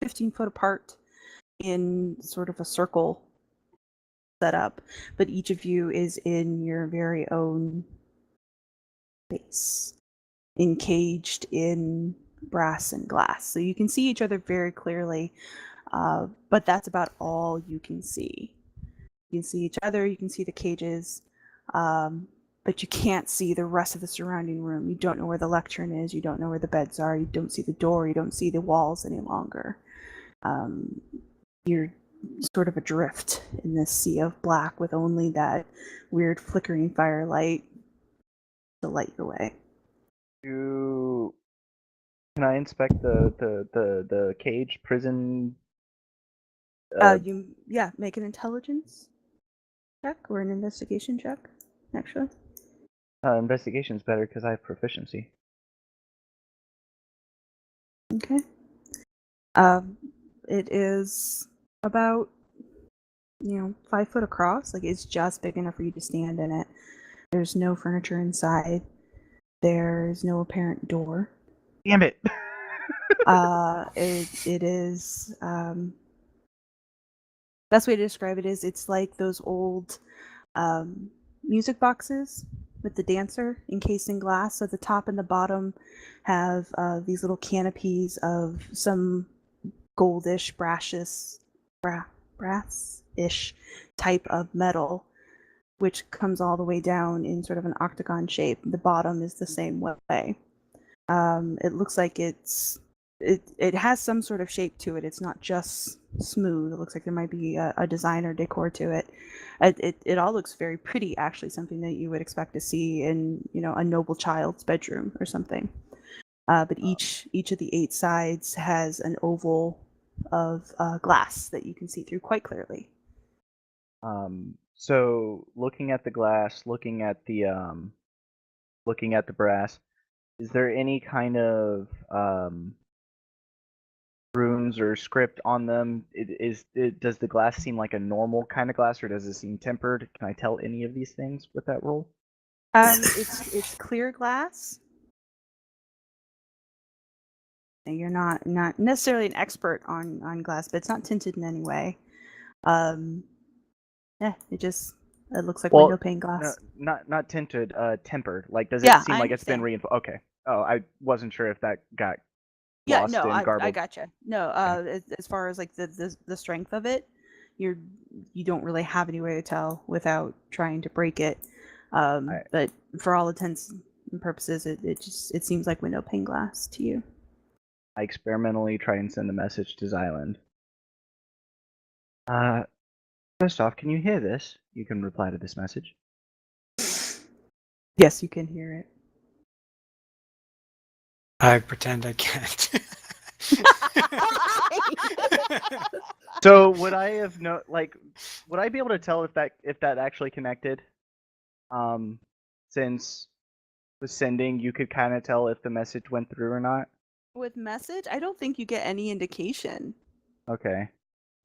15 foot apart in sort of a circle set up, but each of you is in your very own space, encaged in brass and glass. So you can see each other very clearly, but that's about all you can see. You can see each other, you can see the cages, but you can't see the rest of the surrounding room. You don't know where the lectern is, you don't know where the beds are, you don't see the door, you don't see the walls any longer. You're sort of adrift in this sea of black with only that weird flickering firelight to light your way.
Can I inspect the cage prison?
Make an intelligence check or an investigation check, actually.
Investigation's better because I have proficiency.
Okay. It is about 5 foot across. Like, it's just big enough for you to stand in it. There's no furniture inside. There's no apparent door.
Damn it!
It is best way to describe it is it's like those old music boxes with the dancer encased in glass. So the top and the bottom have these little canopies of some goldish, brass-ish type of metal, which comes all the way down in sort of an octagon shape. The bottom is the same way. It looks like it has some sort of shape to it. It's not just smooth. It looks like there might be a design or decor to it. It all looks very pretty, actually, something that you would expect to see in a noble child's bedroom or something. But each of the 8 sides has an oval of glass that you can see through quite clearly.
So looking at the glass, looking at the brass, is there any kind of runes or script on them? Does the glass seem like a normal kind of glass, or does it seem tempered? Can I tell any of these things with that roll?
It's clear glass. You're not necessarily an expert on glass, but it's not tinted in any way. It looks like window pane glass.
No, not tinted, tempered. Like, does it
Yeah,
seem
I
like it's been
understand. Oh,
Okay. Oh, I wasn't sure if that got
Yeah,
lost
no,
in
I
garbled.
gotcha. No, as far as like the strength of it, you don't really have any way to tell without trying to break it. But for all intents purposes, it seems like window pane glass to you.
I experimentally try and send a message to Xylund. First off, can you hear this? You can reply to this message.
Yes, you can hear it.
I pretend I can't.
So would I have would I be able to tell if that actually connected? Since with sending, you could kind of tell if the message went through or not.
With message, I don't think you get any indication.
Okay, I'm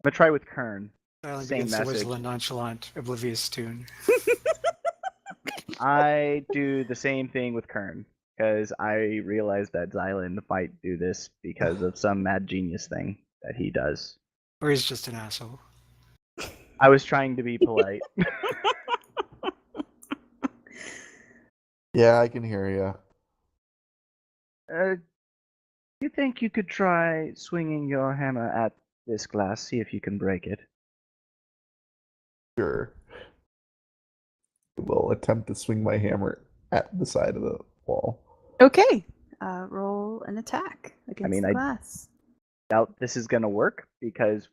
gonna try with Kern.
Silent
Same
begins to
message.
whistle a nonchalant, oblivious tune.
I do the same thing with Kern because I realize that Xylund might do this because of some mad genius thing that he does.
Or he's just an asshole.
I was trying to be polite.
Yeah, I can hear you.
You think you could try swinging your hammer at this glass, see if you can break it?
Sure. Will attempt to swing my hammer at the side of the wall.
Okay. Roll an attack against the glass.
Doubt this is gonna work because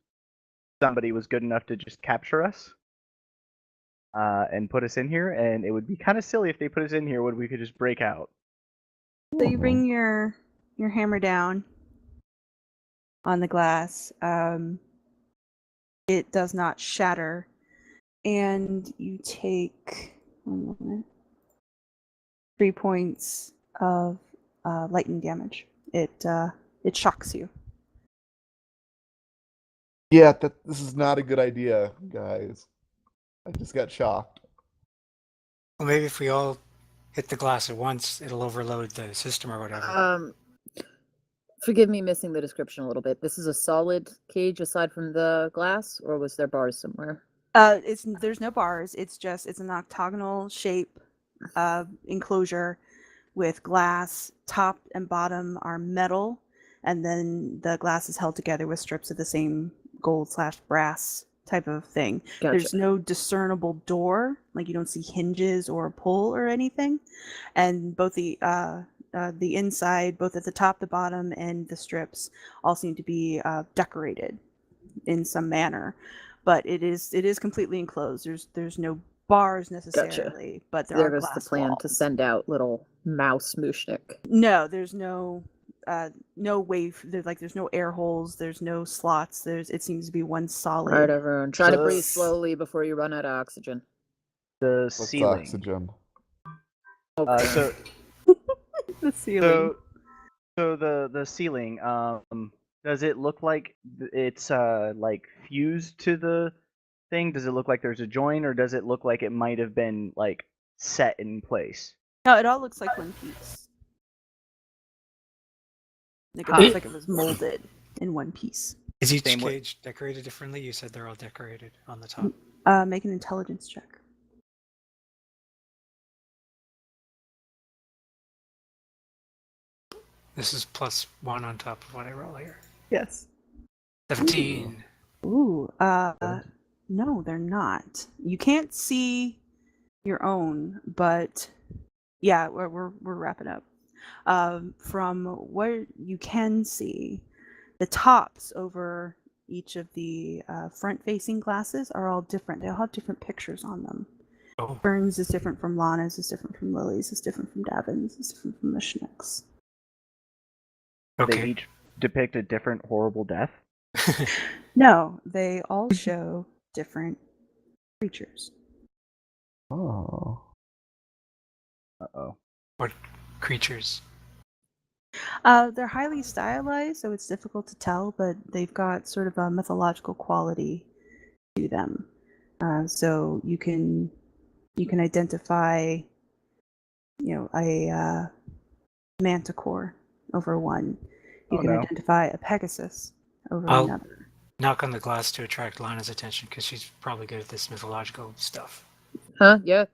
somebody was good enough to just capture us and put us in here, and it would be kind of silly if they put us in here when we could just break out.
So you bring your hammer down on the glass. It does not shatter, and you take 3 points of lightning damage. It shocks you.
Yeah, this is not a good idea, guys. I just got shocked.
Well, maybe if we all hit the glass at once, it'll overload the system or whatever.
Forgive me missing the description a little bit. This is a solid cage aside from the glass, or was there bars somewhere?
There's no bars. It's an octagonal shape enclosure with glass. Top and bottom are metal, and then the glass is held together with strips of the same gold/brass type of thing.
Gotcha.
There's no discernible door, like you don't see hinges or a pull or anything, and both the inside, both at the top, the bottom, and the strips all seem to be decorated in some manner, but it is completely enclosed. There's no bars necessarily, but there are glass
the plan
walls.
to send out little mouse Mushnik.
No, there's no wave. There's no air holes. There's no slots. It seems to be one solid.
All right, everyone, try to breathe slowly before you run out of oxygen.
The
What's
ceiling.
oxygen?
So
the ceiling.
So the ceiling. Does it look like it's like fused to the thing? Does it look like there's a joint, or does it look like it might have been like set in place?
No, it all looks like one piece. Like it looks like it was molded in one piece.
Is each cage decorated differently? You said they're all decorated on the top.
Make an intelligence check.
This is +1 on top of what I roll here.
Yes.
17.
Ooh. No, they're not. You can't see your own, but yeah, we're wrapping up. From what you can see, the tops over each of the front-facing glasses are all different. They all have different pictures on them.
Oh.
Burns is different from Lana's, is different from Lily's, is different from Davin's, is different from Mushnik's.
Okay.
They each depict a different horrible death?
No, they all show different creatures.
Oh.
Uh-oh.
What creatures?
They're highly stylized, so it's difficult to tell, but they've got sort of a mythological quality to them. So you can identify, a manticore over one. You can identify a Pegasus over another.
Knock on the glass to attract Lana's attention because she's probably good at this mythological stuff.
Huh? Yeah.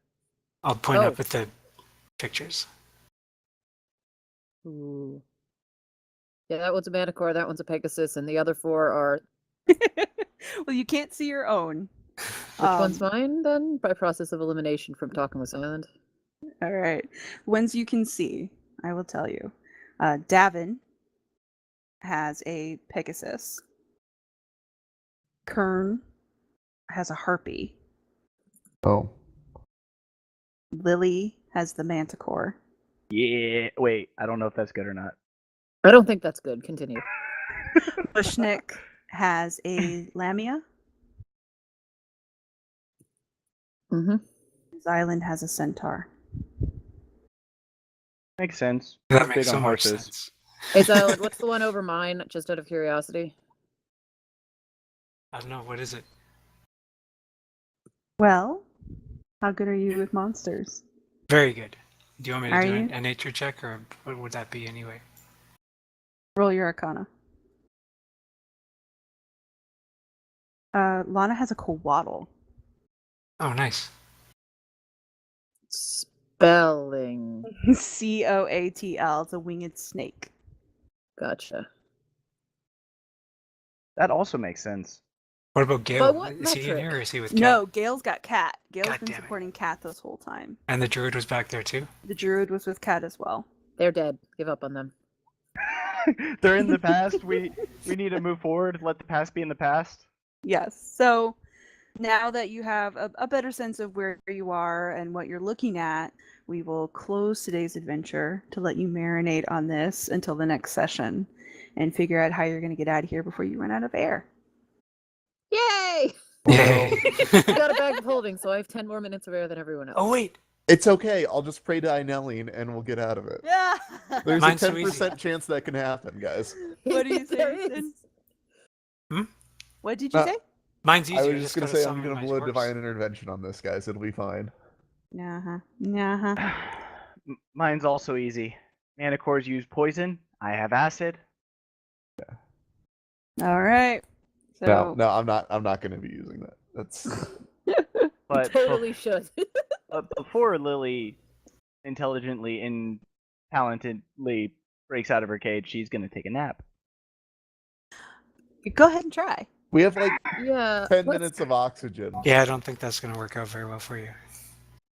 I'll point up with the pictures.
Ooh. Yeah, that one's a manticore, that one's a Pegasus, and the other 4 are...
Well, you can't see your own.
Which one's mine, then? By process of elimination from talking with Xylund.
All right. Ones you can see, I will tell you. Davin has a Pegasus. Kern has a harpy.
Oh.
Lily has the manticore.
Yeah. Wait, I don't know if that's good or not.
I don't think that's good. Continue.
Bushnick has a lamia.
Mm-hmm.
Xylund has a centaur.
Makes sense.
That
He's
makes
big
so
on
much
horses.
sense.
Hey, Xylund, what's the one over mine, just out of curiosity?
I don't know, what is it?
Well, how good are you with monsters?
Very good. Do you want me to
Are
do
you?
a nature check, or what would that be anyway?
Roll your arcana. Lana has a coatl.
Oh, nice.
Spelling.
Coatl. It's a winged snake.
Gotcha.
That also makes sense.
What about Gayle?
what
Is he in
metric?
here, or is he with Cat?
No, Gale's got Cat. Gale's
God
been
damn it.
supporting Cat this whole time.
And the druid was back there too?
The druid was with Cat as well.
They're dead. Give up on them.
They're in the past. We need to move forward. Let the past be in the past.
Yes. So now that you have a better sense of where you are and what you're looking at, we will close today's adventure to let you marinate on this until the next session and figure out how you're going to get out of here before you run out of air.
Yay!
Yay!
I got a bag of holding, so I have 10 more minutes of air than everyone else.
Oh, wait!
It's okay. I'll just pray to Eineline and we'll get out of it.
Yeah.
There's
Mine's
a
so
10% chance that can happen, guys.
What do you say,
There
Ethan?
Hmm?
What did you say?
Mine's easier.
I was just going to say I'm
going
going to blow divine intervention on this, guys. It'll be fine.
Uh-huh.
Mine's also easy. Manicores use poison. I have acid.
All right. So
No, I'm not going to be using that. That's
But
Totally should.
before Lily intelligently and talentedly breaks out of her cage, she's gonna take a nap.
go ahead and try.
we have like
Yeah.
10
what's-
minutes of oxygen.
Yeah, I don't think that's going to work out very well for you.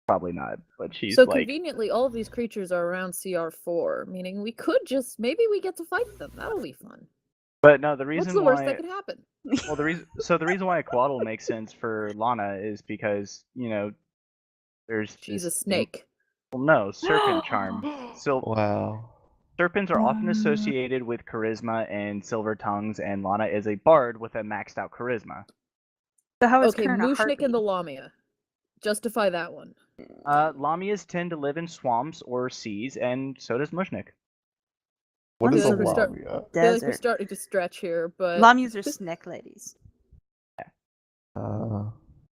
Probably not, but she's
So
like,
conveniently, all of these creatures are around CR4, meaning we could just maybe we get to fight them. That'll be fun.
but no, the reason
What's the
why,
worst that could happen?
well, the reason why a coatl makes sense for Lana is because there's
She's a
this
snake.
Well, no, serpent charm. So
Wow.
serpents are often associated with charisma and silver tongues, and Lana is a bard with a maxed out charisma.
So how is
Okay,
Kern a
Mushnik
harpy?
and the Lamia. Justify that one.
Lamias tend to live in swamps or seas, and so does Mushnik.
What is a
Good.
lamia?
I feel like we're
Desert.
starting to stretch here, but
Lamias are snake ladies.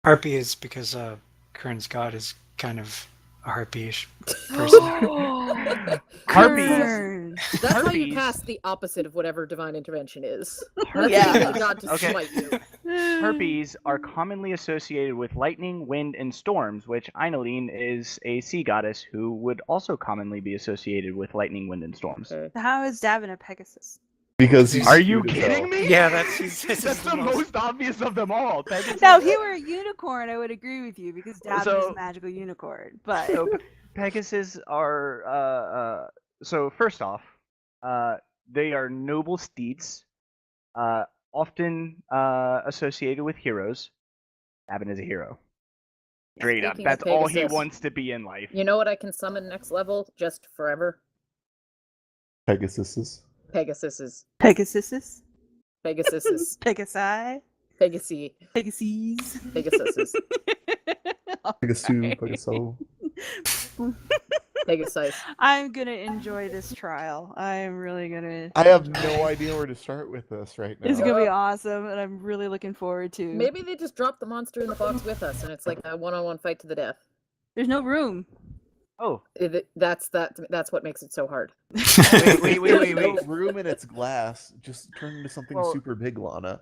Harpy is because Kern's god is kind of a harpy-ish person.
Harpies.
Kern.
That's how you
Harpies.
cast the opposite of whatever divine intervention is.
Harpies,
That's how you God to
Okay.
smite you.
Harpies are commonly associated with lightning, wind, and storms, which Eineline is a sea goddess who would also commonly be associated with lightning, wind, and storms.
Okay.
How is Davin a Pegasus?
Because he's
Are you
cute as hell.
kidding me?
Yeah, this
That's
is
the most obvious of them all. Pegasus-
Now, if he were a unicorn, I would agree with you because Davin is
So-
a magical unicorn. But
So Pegasus are so first off, they are noble steeds, often associated with heroes. Davin is a hero. Straight up.
Speaking of
That's all he
Pegasus,
wants to be in life.
You know what I can summon next level just forever?
Pegasuses.
Pegasuses.
Pegasuses,
Pegasuses.
Pegasi,
Pegasi.
Pegasus.
Pegasuses.
Pegasu, Pegaso.
Pegasus.
I'm gonna enjoy this trial. I'm really gonna.
I have no idea where to start with this right now.
It's gonna be awesome, and I'm really looking forward to.
Maybe they just drop the monster in the box with us, and it's like a one-on-one fight to the death.
There's no room.
Oh,
That's what makes it so hard.
wait.
There's no room in its glass. Just turn into something
Well-
super big, Lana.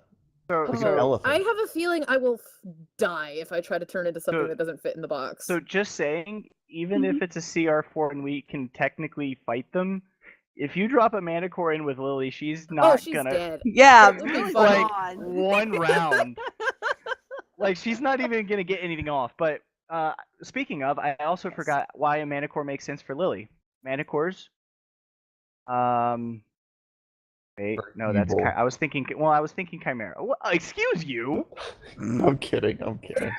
So,
Like an
so,
elephant.
I have a feeling I will die if I try to turn into something
So-
that doesn't fit in the box.
so just saying, even if it's a CR4 and we can technically fight them, if you drop a Manicore in with Lily, she's not
she's
gonna
dead.
Yeah,
It's
really
like
gone.
one round. Like she's not even gonna get anything off. But Speaking of, I also forgot why a Manicore makes sense for Lily. Manicores. Wait, no, that's
Evil.
I was thinking. Well, I was thinking Chimera. Excuse you.
I'm kidding. I'm kidding.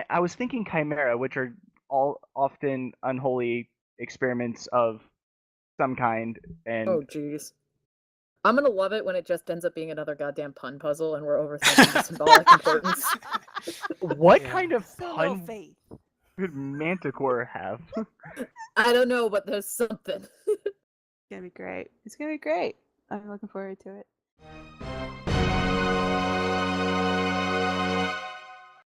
I was thinking Chimera, which are all often unholy experiments of some kind, and
Oh, jeez. I'm gonna love it when it just ends up being another goddamn pun puzzle and we're overthinking the symbolic importance.
what
Yeah.
kind of
So low
pun
faith.
could Manticore have?
I don't know, but there's something.
It's gonna be great. It's gonna be great. I'm looking forward to it.